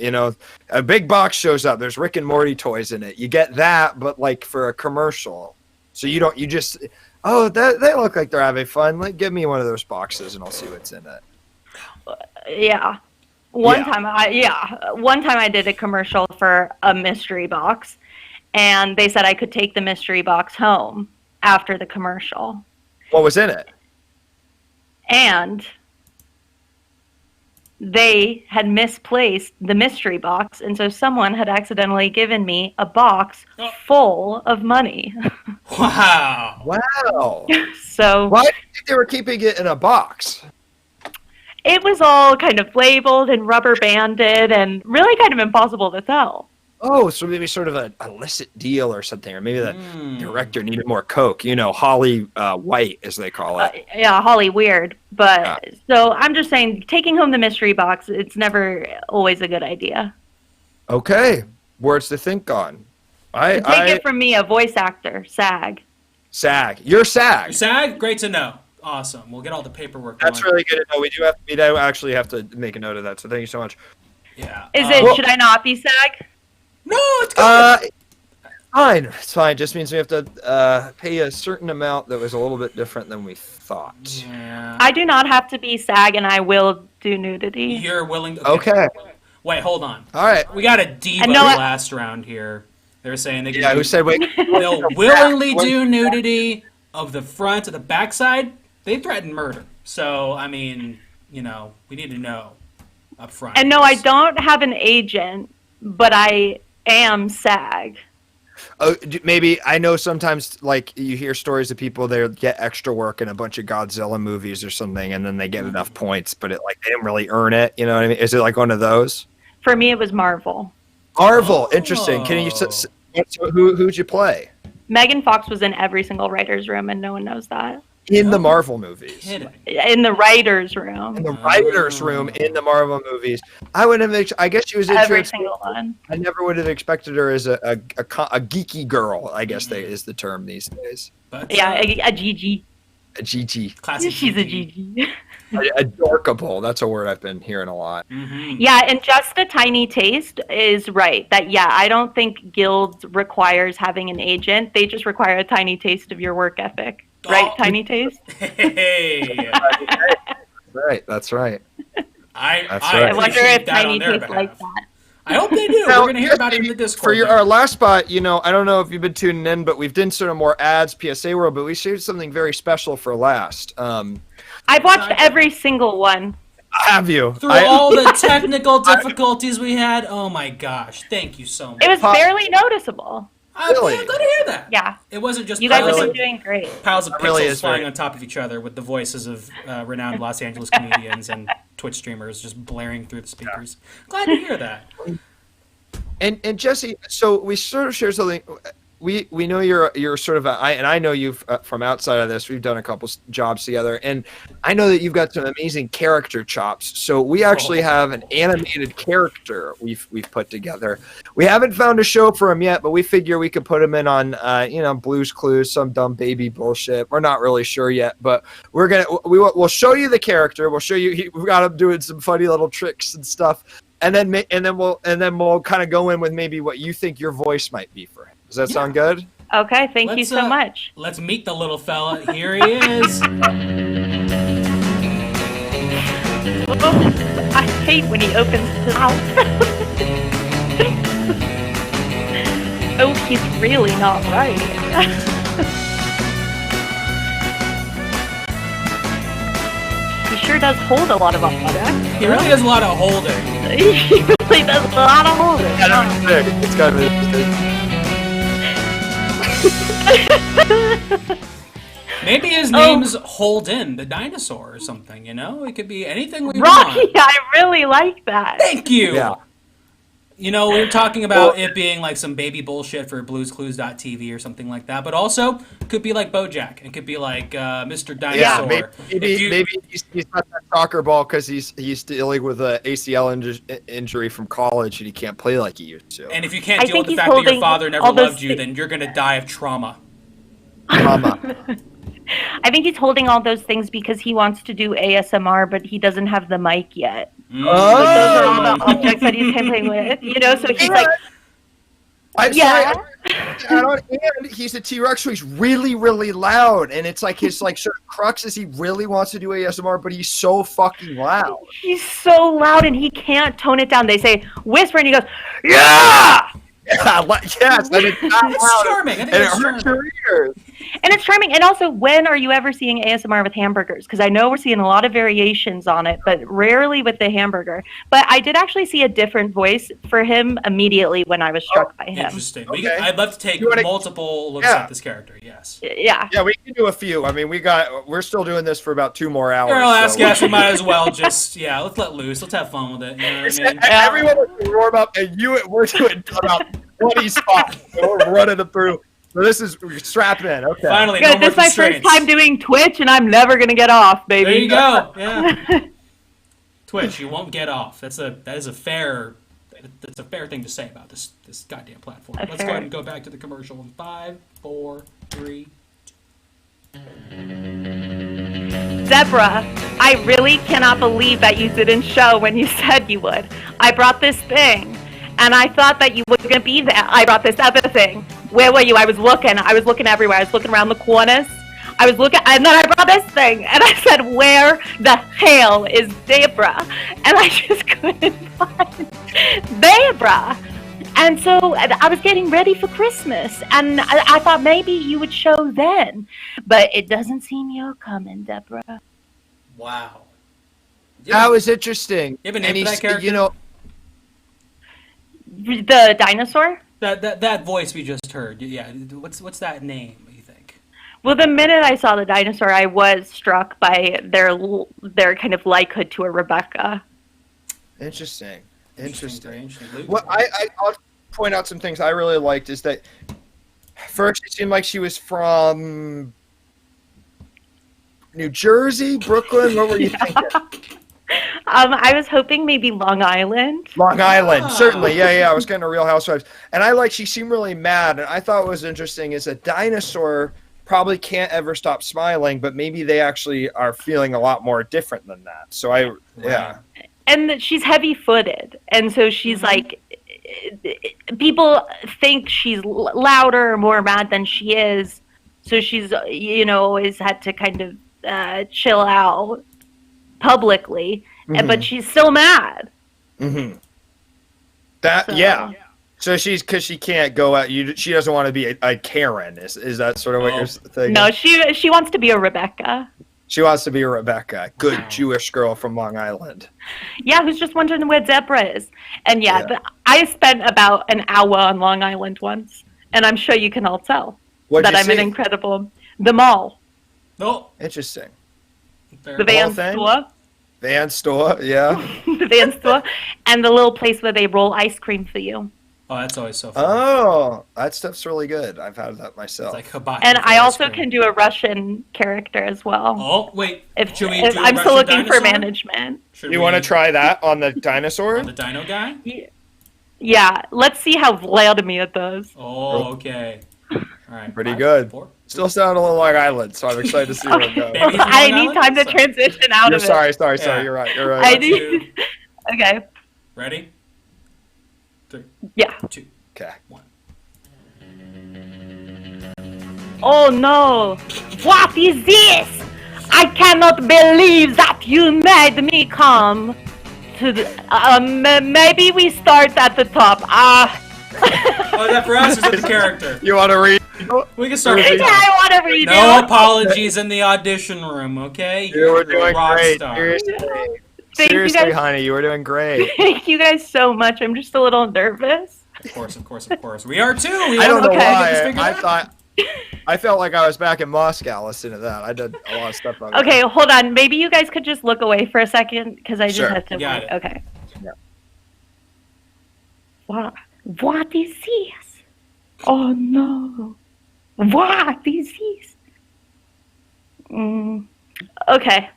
a big box shows up. There's Rick and Morty toys in it. You get that, but like for a commercial, so you just they look like they're having fun. Like, give me one of those boxes and I'll see what's in it. Yeah. One time I did a commercial for a mystery box, and they said I could take the mystery box home after the commercial. What was in it? And they had misplaced the mystery box, and so someone had accidentally given me a box full of money. Wow. Wow. So why do you think they were keeping it in a box? It was all kind of labeled and rubber banded and really kind of impossible to tell. Oh, so maybe sort of an illicit deal or something, or maybe the director needed more coke. Holly White, as they call it. Yeah, Holly Weird. But so I'm just saying, taking home the mystery box, it's never always a good idea. Okay, words to think on. Take it from me, a voice actor, SAG. SAG. You're SAG. You're SAG? Great to know. Awesome. We'll get all the paperwork That's going. really good to know. We do actually have to make a note of that, so thank you so much. Yeah. Should I not be SAG? No, it's good. Fine. It's fine. Just means we have to pay a certain amount that was a little bit different than we thought. Yeah. I do not have to be SAG, and I will do nudity. You're willing to... Okay. Wait, hold on. All right. We got a diva last round here. They were saying they can who said wait? They'll willingly do nudity of the front or the backside. They threaten murder. So, I mean, we need to know up front. And no, I don't have an agent, but I am SAG. Oh, maybe I know sometimes like you hear stories of people they get extra work in a bunch of Godzilla movies or something, and then they get enough points, but they didn't really earn it. You know what I mean? Is it like one of those? For me, it was Marvel. Marvel, interesting. Can you? Who'd you play? Megan Fox was in every single writer's room, and no one knows that. In the Marvel movies. In the writer's room. In the writer's room in the Marvel movies. I guess she was every single one. I never would have expected her as a geeky girl, I guess is the term these days. Yeah, a GG. A GG. Classic She's a GG. Adorkable. That's a word I've been hearing a lot. Mm-hmm. Yeah, and just a tiny taste is right. I don't think Guild requires having an agent. They just require a tiny taste of your work ethic. Right, Tiny Taste? Hey. Right, that's right. I wonder if Tiny Taste like that. I hope they do. We're going to hear about it in the Discord. For our last spot, I don't know if you've been tuning in, but we've done sort of more ads, PSA World, but we saved something very special for last. I've watched every single one. Have you? Through all the technical difficulties we had? Oh my gosh. Thank you so much. It was barely noticeable. Really? I'm glad to hear that. Yeah. It wasn't just you guys have been doing great. Piles of pixels flying on top of each other with the voices of renowned Los Angeles comedians and Twitch streamers just blaring through the speakers. Glad to hear that. And Jesse, so we sort of share something. We know you're sort of and I know you've from outside of this. We've done a couple jobs together, and I know that you've got some amazing character chops. So we actually have an animated character we've put together. We haven't found a show for him yet, but we figure we could put him in on Blue's Clues, some dumb baby bullshit. We're not really sure yet, but we'll show you the character. We'll show you. We've got him doing some funny little tricks and stuff, and then we'll kind of go in with maybe what you think your voice might be for him. Does that sound good? Okay, thank you so much. Let's meet the little fella. Here he is. I hate when he opens his mouth. Oh, he's really not right. He sure does hold a lot of objects. He really does a lot of holding. He really does a lot of holding. It's got to be. Maybe his name's Holden, the dinosaur or something, It could be anything we Rocky, want. I really like that. Thank you. Yeah. We were talking about it being like some baby bullshit for bluesclues.tv or something like that, but also could be like BoJack. It could be like Mr. Dinosaur. Yeah, maybe he's not that soccer ball because he's dealing with an ACL injury from college and he can't play like he used to. And if you can't deal with the fact that your father never loved you, then you're going to die of trauma. I think he's holding all those things because he wants to do ASMR, but he doesn't have the mic yet. Oh. Like, those are all the objects that he's playing with, so he's like... And he's a T-Rex, so he's really, really loud, and it's like his sort of crux is he really wants to do ASMR, but he's so fucking loud. He's so loud, and he can't tone it down. They say whisper, and he goes, "Yeah!" Yes, and it's not It's loud, charming. I think and it it's hurts charming. your ears. And it's charming. And also, when are you ever seeing ASMR with hamburgers? Because I know we're seeing a lot of variations on it, but rarely with the hamburger. But I did actually see a different voice for him immediately when I was struck by him. Interesting. I'd love to take multiple looks at this character. Yes. Yeah. Yeah, we can do a few. I mean, we're still doing this for about 2 more hours. I'll ask us. We might as well just let's let loose. Let's have fun with it. You know what I mean? Everyone will warm up, and we're doing about 20 spots. So we're running them through. So this is strap in. Okay. Finally, good. This is my first time doing Twitch, and I'm never gonna get off, baby. There you go. Yeah. Twitch, you won't get off. That is a fair thing to say about this goddamn platform. Let's go ahead and go back to the commercial in 5, 4, 3. Deborah, I really cannot believe that you didn't show when you said you would. I brought this thing, and I thought that you were gonna be there. I brought this other thing. Where were you? I was looking everywhere. I was looking around the corners. I was looking, and then I brought this thing, and I said, where the hell is Deborah? And I just couldn't find Deborah. And so I was getting ready for Christmas, and I thought maybe you would show then. But it doesn't seem you're coming, Deborah. Wow. That was interesting. You have a name for that character? You know, the dinosaur? That voice we just heard. Yeah. What's that name, you think? Well, the minute I saw the dinosaur, I was struck by their kind of likehood to a Rebecca. Interesting. Well, I'll point out some things I really liked is that first it seemed like she was from New Jersey, Brooklyn. What were you thinking? I was hoping maybe Long Island. Long Island, certainly. Yeah. I was getting a Real Housewives. And she seemed really mad. And I thought what was interesting is a dinosaur probably can't ever stop smiling, but maybe they actually are feeling a lot more different than that. So yeah. And she's heavy-footed. And so she's like, people think she's louder or more mad than she is. So she's, always had to kind of chill out publicly, but she's still mad. Mm-hmm. Yeah. So because she can't go out. She doesn't want to be a Karen. Is that sort of what you're thinking? No, she wants to be a Rebecca. She wants to be a Rebecca, good Jewish girl from Long Island. Yeah, who's just wondering where Deborah is. And but I spent about an hour on Long Island once, and I'm sure you can all tell that I'm an incredible. The mall. Oh, interesting. The Van store. Van store, yeah. The Van store, and the little place where they roll ice cream for you. Oh, that's always so fun. Oh, that stuff's really good. I've had that myself. It's like and I also can do a Russian character as well. Oh, wait. If I'm still looking for management. You want to try that on the dinosaur? On the dino guy? Yeah. Let's see how Vladimir does. Oh, okay. All right. Pretty good. 4. Still sound a little Long Island, so I'm excited to see where it goes. I need time to transition out of it. Sorry. Yeah. You're right. I need. Okay. Ready? 3. Yeah. 2. Okay. 1. Oh no! What is this? I cannot believe that you made me come to the. Maybe we start at the top. Oh, is that for us or is that the character? You want to read? We can start. Yeah, I want to read. No apologies in the audition room, okay? You were doing great. Star. Seriously, honey, you were doing great. Thank you guys so much. I'm just a little nervous. Of course. We are too. I don't know why. I felt like I was back in Moscow listening to that. I did a lot of stuff on Okay, hold on. Maybe you guys could just look away for a second because I just have to. Got it. Okay. Yeah. What is this? Oh no! What is this? Okay.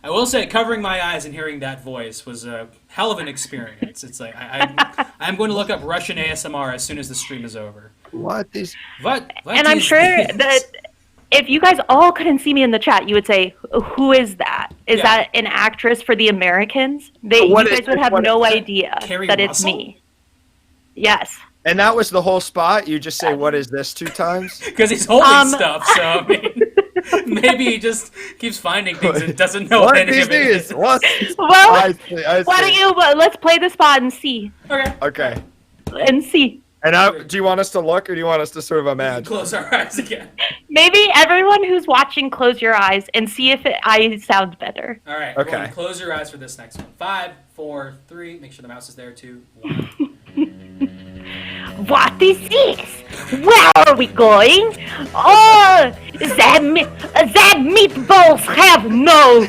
I will say, covering my eyes and hearing that voice was a hell of an experience. It's like I'm going to look up Russian ASMR as soon as the stream is over. What is? What and I'm sure that if you guys all couldn't see me in the chat, you would say, "Who is that? Is that an actress for the Americans?" You guys would have no idea that it's me. Yes. And that was the whole spot? You just say, "What is this?" 2 times? Because he's holding stuff, so I mean, maybe he just keeps finding things and doesn't know what any of it is. Well, why don't you let's play the spot and see. Okay. And see. And do you want us to look, or do you want us to sort of imagine? Close our eyes again. Maybe everyone who's watching, close your eyes and see if I sound better. All right. Okay. Everyone, close your eyes for this next one. 5, 4, 3. Make sure the mouse is there. 2, 1. What is this? Where are we going? Oh, the meatballs have no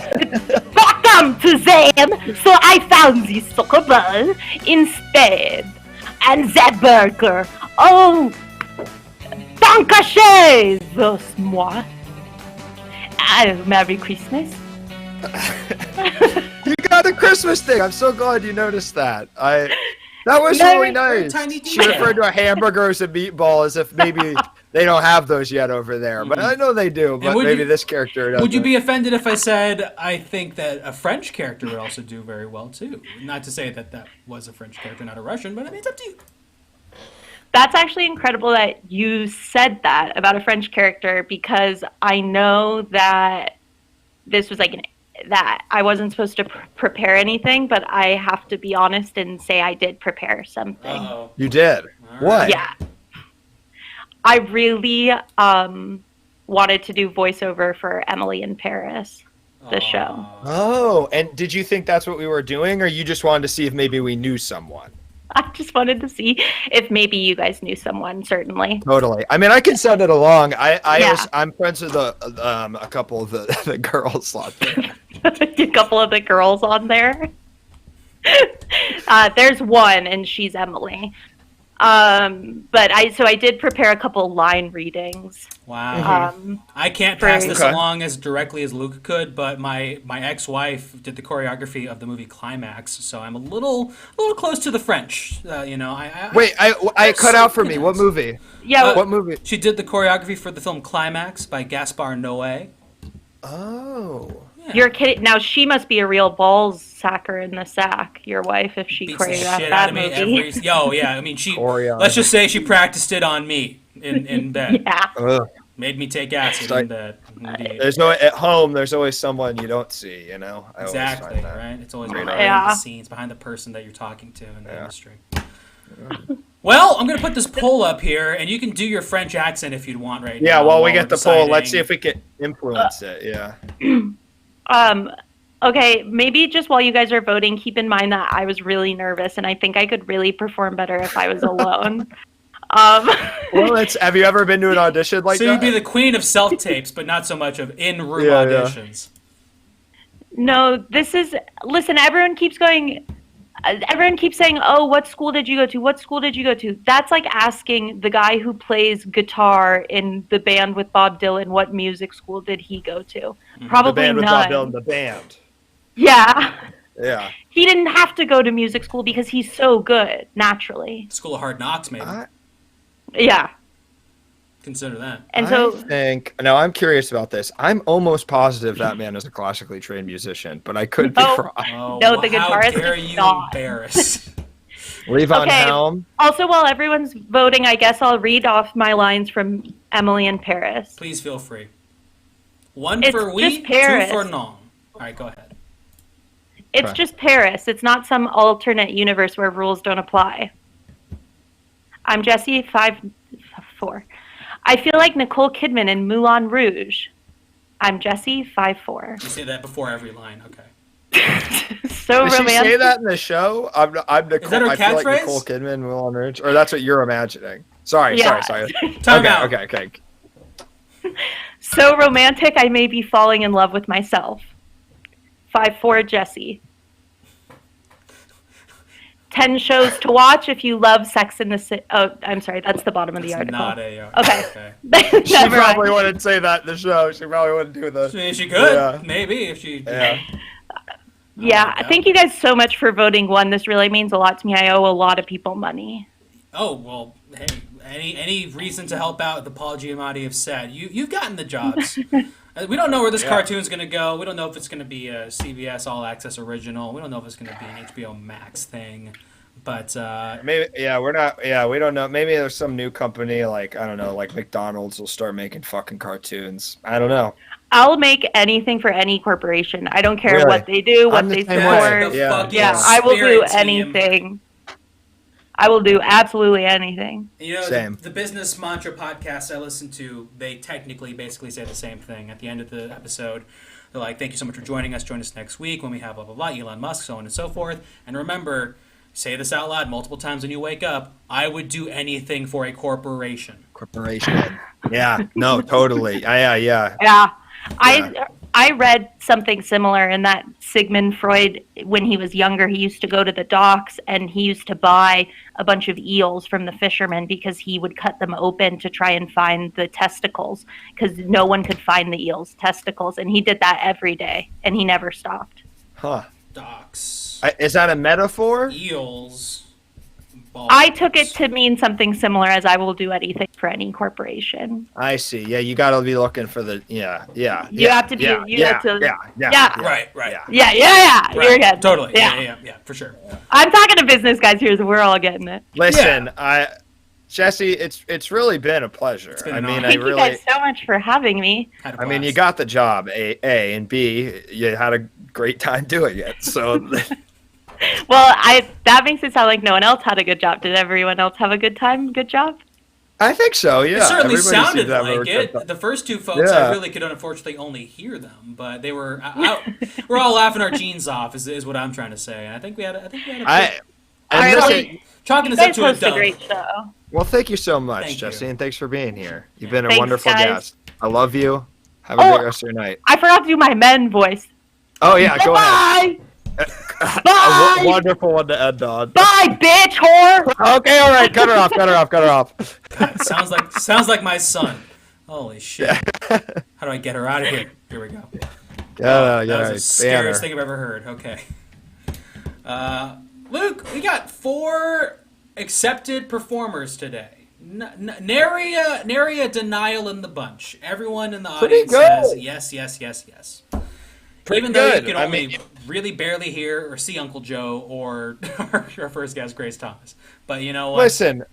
bottom to them, so I found this soccer ball instead. And the burger. Oh, dankeschön, was moi. Merry Christmas. You got the Christmas thing. I'm so glad you noticed that. That was really nice. She referred to a hamburger as a meatball, as if maybe they don't have those yet over there. But I know they do. But maybe this character doesn't. Would you be offended if I said I think that a French character would also do very well too? Not to say that that was a French character, not a Russian, but I mean, it's up to you. That's actually incredible that you said that about a French character, because I know that this was like that I wasn't supposed to prepare anything, but I have to be honest and say I did prepare something. Uh-oh. You did? What? Yeah. I really wanted to do voiceover for Emily in Paris, the show. Oh, and did you think that's what we were doing, or you just wanted to see if maybe we knew someone? I just wanted to see if maybe you guys knew someone, certainly. Totally. I mean, I can send it along. I'm friends with a couple of the girls on there. A couple of the girls on there. There's one, and she's Emily. But I did prepare a couple line readings. Wow. I can't pass this along as directly as Luke could, but my ex-wife did the choreography of the movie Climax, so I'm a little close to the French. I cut out for me. What movie? Yeah. What movie? She did the choreography for the film Climax by Gaspar Noé. Oh. Yeah. You're kidding. Now, she must be a real balls sacker in the sack, your wife, if she Beats the choreographed shit that out of me movie. I mean, let's just say she practiced it on me in bed. Yeah. Ugh. Made me take acid in bed. Indeed. At home, there's always someone you don't see, you know? Exactly, right? It's always behind the scenes, behind the person that you're talking to in the industry. Well, I'm going to put this poll up here, and you can do your French accent if you'd want right now. Yeah, while we get the poll, let's see if we can influence it, yeah. Okay, maybe just while you guys are voting, keep in mind that I was really nervous, and I think I could really perform better if I was alone. Well, have you ever been to an audition like that? So you'd be the queen of self-tapes, but not so much of in-room auditions. No, listen, everyone keeps saying, oh, what school did you go to? What school did you go to? That's like asking the guy who plays guitar in the band with Bob Dylan, what music school did he go to? Probably the band with none. Bob Dylan, the band. Yeah. Yeah. He didn't have to go to music school because he's so good, naturally. School of Hard Knocks, maybe. Yeah. Consider that. And so I'm curious about this. I'm almost positive that man is a classically trained musician, but I could be wrong. Oh, no, the guitarist how dare is you not. embarrass. Levon Helm. Also, while everyone's voting, I guess I'll read off my lines from Emily in Paris. Please feel free. One It's for oui, just Paris. 2 for non. All right, go ahead. It's just Paris. It's not some alternate universe where rules don't apply. I'm Jessy, 5'4". I feel like Nicole Kidman in Moulin Rouge. I'm Jessy, 5'4". You say that before every line, okay. So Did romantic. she say that in the show? I'm Nicole. Is that her I feel like catchphrase? Nicole Kidman, Moulin Rouge, or that's what you're imagining. Sorry. Time out. Okay. So romantic, I may be falling in love with myself. 5'4", Jessy. 10 shows to watch if you love Sex in the City. Oh, I'm sorry, that's the bottom of the article. Not a... Okay. She probably wouldn't say that in the show. She probably wouldn't do the... She could, maybe, if she... Yeah, thank you guys so much for voting one. This really means a lot to me. I owe a lot of people money. Oh, well, hey, any reason to help out, the Paul Giamatti have said. You've gotten the jobs. We don't know where this cartoon's going to go. We don't know if it's going to be a CBS All Access original. We don't know if it's going to be an HBO Max thing. But maybe we don't know. Maybe there's some new company like like McDonald's will start making fucking cartoons. I don't know. I'll make anything for any corporation. I don't care what they do, what they support. Yeah, I will do anything. I will do absolutely anything. You know, Same. The Business Mantra podcast I listen to, they technically basically say the same thing at the end of the episode. They're like, thank you so much for joining us. Join us next week when we have blah, blah, blah, Elon Musk, so on and so forth. And remember, say this out loud multiple times when you wake up. I would do anything for a corporation. Corporation. Yeah. No, totally. Yeah. Yeah. I read something similar in that Sigmund Freud, when he was younger, he used to go to the docks and he used to buy a bunch of eels from the fishermen because he would cut them open to try and find the testicles because no one could find the eel's testicles. And he did that every day and he never stopped. Huh. Docks. Is that a metaphor? Eels. Balls. I took it to mean something similar as I will do anything for any corporation. I see. Yeah, you got to be looking for the You have to be. Yeah. Right. Yeah. You're good. Totally. Yeah, for sure. I'm talking to business guys here, so we're all getting it. Listen, Jessy, it's really been a pleasure. Thank you guys so much for having me. I mean, you got the job, A, and B, you had a great time doing it. So. Well, that makes it sound like no one else had a good job. Did everyone else have a good time? Good job? I think so, yeah. It certainly Everybody sounded like like it. The first two folks, Yeah. I really could unfortunately only hear them, but they were we're all laughing our jeans off, is what I'm trying to say. And I think we had a chalking this up to a dub. Great show. Well, thank you so much, Thank Jessy, you. and thanks for being here. You've been a Thanks, wonderful guys. guest. I love you. Have a great rest of your night. I forgot to do my men voice. Oh, yeah, go ahead. Bye! Bye! A wonderful one to end on. Bye, bitch whore! Okay, all right, cut her off. Sounds like my son. Holy shit. How do I get her out of here? Here we go. Yeah, that was the scariest thing I've ever heard. Okay. Luke, we got 4 accepted performers today. Nary a denial in the bunch. Everyone in the audience says yes. Even though you can only really barely hear or see Uncle Joe or our first guest, Grace Thomas. But you know what? Listen,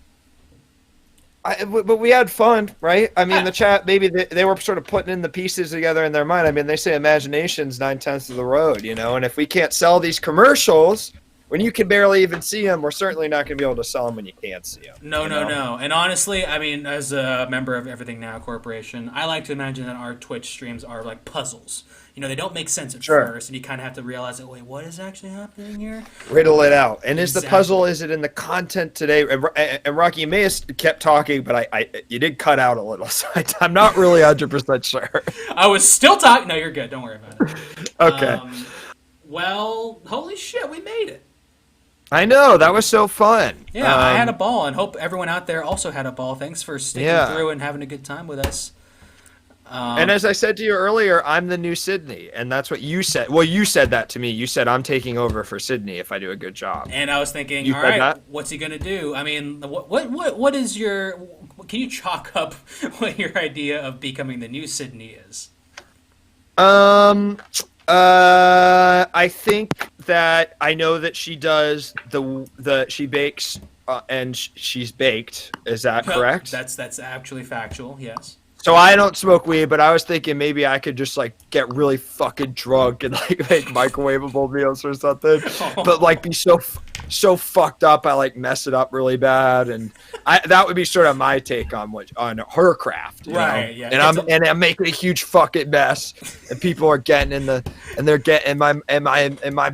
but we had fun, right? I mean, the chat, maybe they were sort of putting in the pieces together in their mind. I mean, they say imagination's 9/10 of the road, you know? And if we can't sell these commercials when you can barely even see them, we're certainly not going to be able to sell them when you can't see them. No. And honestly, I mean, as a member of Everything Now Corporation, I like to imagine that our Twitch streams are like puzzles. You know, they don't make sense at first, and you kind of have to realize that, wait, what is actually happening here? Riddle it out. And is the puzzle, is it in the content today? And Rocky, you may have kept talking, but you did cut out a little, so I'm not really 100% sure. I was still talking. No, you're good. Don't worry about it. Okay. Well, holy shit, we made it. I know. That was so fun. Yeah, I had a ball, and hope everyone out there also had a ball. Thanks for sticking through and having a good time with us. And as I said to you earlier, I'm the new Sydney, and that's what you said. Well, you said that to me. You said I'm taking over for Sydney if I do a good job. And I was thinking, all right, what's he gonna do? I mean, what is your? Can you chalk up what your idea of becoming the new Sydney is? I think that I know that she does she bakes and she's baked. Is that correct? That's actually factual. Yes. So I don't smoke weed, but I was thinking maybe I could just like get really fucking drunk and like make microwavable meals or something, but like be so fucked up I like mess it up really bad, and that would be sort of my take on her craft, you know? Yeah. And I'm making a huge fucking mess, and people are getting my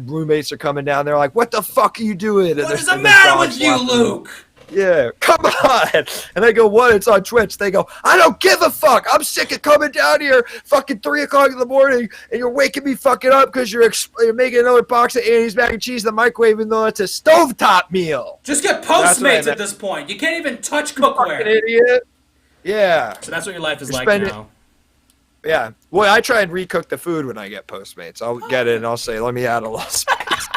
roommates are coming down. They're like, "What the fuck are you doing?" What is the matter with you, Luke? Yeah, come on. And I go, what? It's on Twitch. They go, I don't give a fuck. I'm sick of coming down here fucking 3 o'clock in the morning and you're waking me fucking up because you're making another box of Annie's mac and cheese in the microwave even though it's a stovetop meal. Just get Postmates at this point. You can't even touch cookware. Fucking idiot. Yeah. So that's what your life is like now. Yeah. Well, I try and recook the food when I get Postmates. I'll get it and I'll say, let me add a little spice.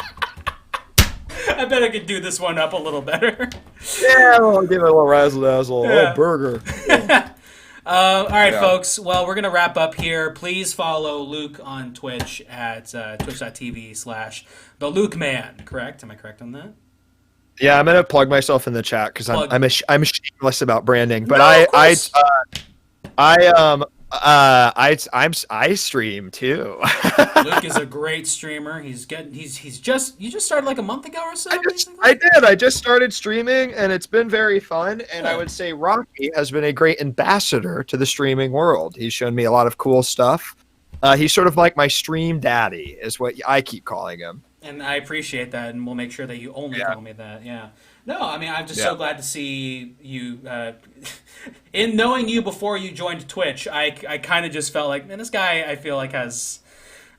I bet I could do this one up a little better. Yeah, I'll give it a little razzle-dazzle. Yeah. Oh, burger. All right, folks. Well, we're going to wrap up here. Please follow Luke on Twitch at twitch.tv/TheLukeMan. Correct? Am I correct on that? Yeah, I'm going to plug myself in the chat because I'm shameless about branding. But I stream too. Luke is a great streamer. You just started like a month ago or so. I just started streaming, and it's been very fun. And I would say Rocky has been a great ambassador to the streaming world. He's shown me a lot of cool stuff. He's sort of like my stream daddy, is what I keep calling him. And I appreciate that, and we'll make sure that you only call me that. Yeah. No, I mean, I'm just so glad to see you. In knowing you before you joined Twitch, I kind of just felt like, man, this guy I feel like has,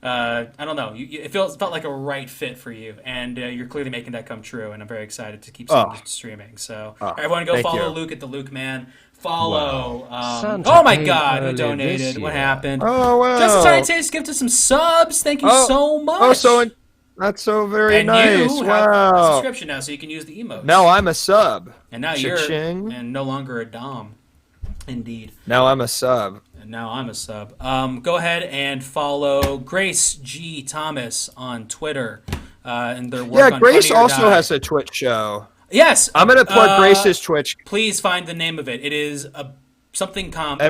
I don't know, it felt like a right fit for you, and you're clearly making that come true, and I'm very excited to keep streaming. So everyone go follow Luke at the Luke Man. Follow. Oh my God, who donated? What happened? Oh wow. Just Taste gifted some subs. Thank you so much. Oh, so that's so very nice. You wow. have a subscription now, so you can use the emotes. Now I'm a sub. And now Cha-ching. you're no longer a dom. Indeed. Now I'm a sub. And now I'm a sub. Go ahead and follow Grace G. Thomas on Twitter. And their work on Grace Funny or also Die. has a Twitch show. Yes. I'm gonna plug Grace's Twitch. Please find the name of it. It is something what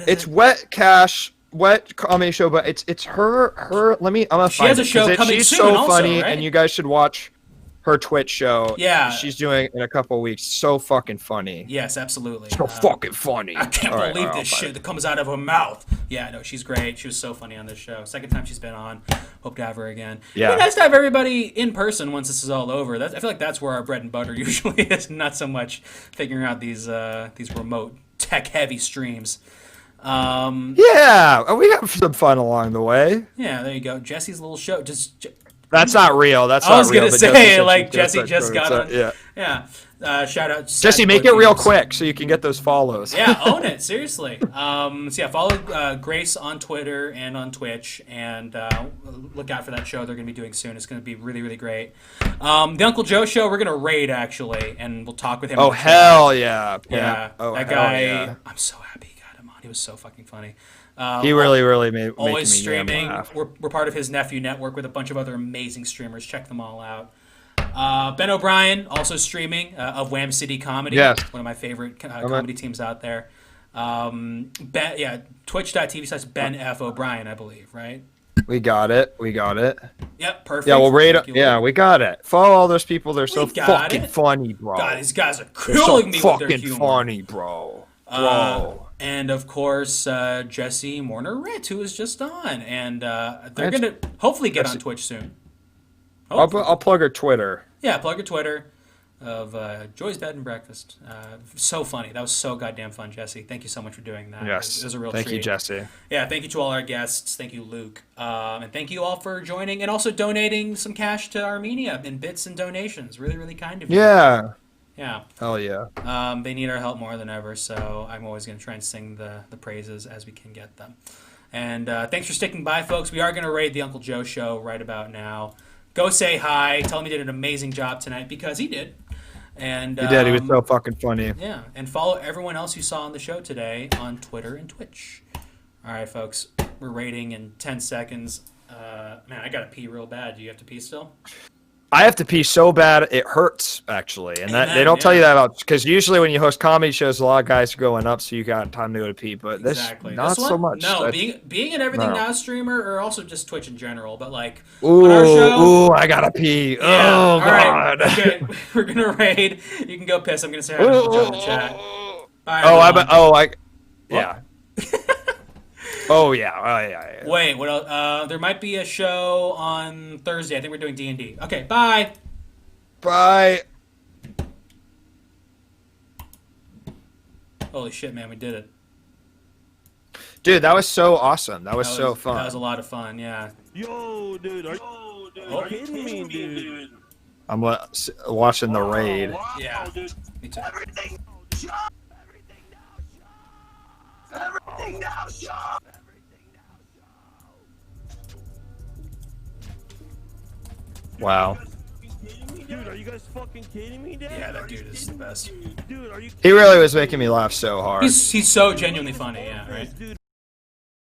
is it's it? Wet Comedy Show, but it's her. I'm gonna She find has a show coming she's soon so also, funny, right? and you guys should watch her Twitch show. Yeah. She's doing it in a couple of weeks. So fucking funny. Yes, absolutely. So fucking funny. I can't believe this shit that comes out of her mouth. Yeah, no, she's great. She was so funny on this show. Second time she's been on. Hope to have her again. Yeah. It'd be nice to have everybody in person once this is all over. I feel like that's where our bread and butter usually is, not so much figuring out these remote tech-heavy streams. We have some fun along the way. Yeah, there you go. Jesse's little show. That's not real. That's I was not real. gonna say, like, Jesse just got on. Yeah. Shout out to Jesse, make it real quick so you can get those follows. Yeah, own it, seriously. Follow Grace on Twitter and on Twitch, and look out for that show they're going to be doing soon. It's going to be really, really great. The Uncle Joe Show, we're going to raid, actually, and we'll talk with him. Oh, hell yeah. Oh, that guy, I'm so happy he got him on. He was so fucking funny. He really made always me streaming. laugh. We're part of his nephew network with a bunch of other amazing streamers. Check them all out. Ben O'Brien also streaming of Wham City Comedy. Yes. One of my favorite comedy teams out there. Twitch.tv/Ben F. O'Brien, I believe, right? We got it. Yep, perfect. Yeah, we'll rate it. Yeah, we got it. Follow all those people. They're so fucking funny, bro. God, these guys are killing me with their fucking humor. funny, bro. And of course, Jessy Morner-Ritt, who was just on, and they're gonna hopefully get on Twitch soon. I'll plug her Twitter. Yeah, plug her Twitter of Joy's Bed and Breakfast. So funny. That was so goddamn fun, Jesse. Thank you so much for doing that. Yes. It was a real treat. Thank you, Jesse. Yeah, thank you to all our guests. Thank you, Luke. And thank you all for joining and also donating some cash to Armenia in bits and donations. Really, really kind of you. Yeah. Yeah. Hell yeah. They need our help more than ever, so I'm always going to try and sing the praises as we can get them. And thanks for sticking by, folks. We are going to raid the Uncle Joe Show right about now. Go say hi. Tell him he did an amazing job tonight, because he did. And He did. He was so fucking funny. Yeah. And follow everyone else you saw on the show today on Twitter and Twitch. All right, folks. We're raiding in 10 seconds. Man, I got to pee real bad. Do you have to pee still? I have to pee so bad it hurts, actually, and that they don't tell you that about, because usually when you host comedy shows, a lot of guys are going up, so you got time to go to pee. But this, not so much. No, being an Everything Now streamer, or also just Twitch in general, but like on our show, I gotta pee. Yeah, oh god. Right. Okay, we're gonna raid. You can go piss. I'm gonna say hi to Uncle Joe in the chat. Yeah. Oh yeah. Wait, what else? There might be a show on Thursday. I think we're doing D&D. Okay, bye. Bye. Holy shit, man, we did it. Dude, that was so awesome. That was so fun. That was a lot of fun, yeah. Yo, dude, are you kidding me, dude? I'm watching the raid. Yeah, me too. Everything now, show. Wow. Dude, are you guys fucking kidding me, dude? Yeah, that dude is the best. Dude, are you? He really was making me laugh so hard. He's so genuinely funny, yeah, right?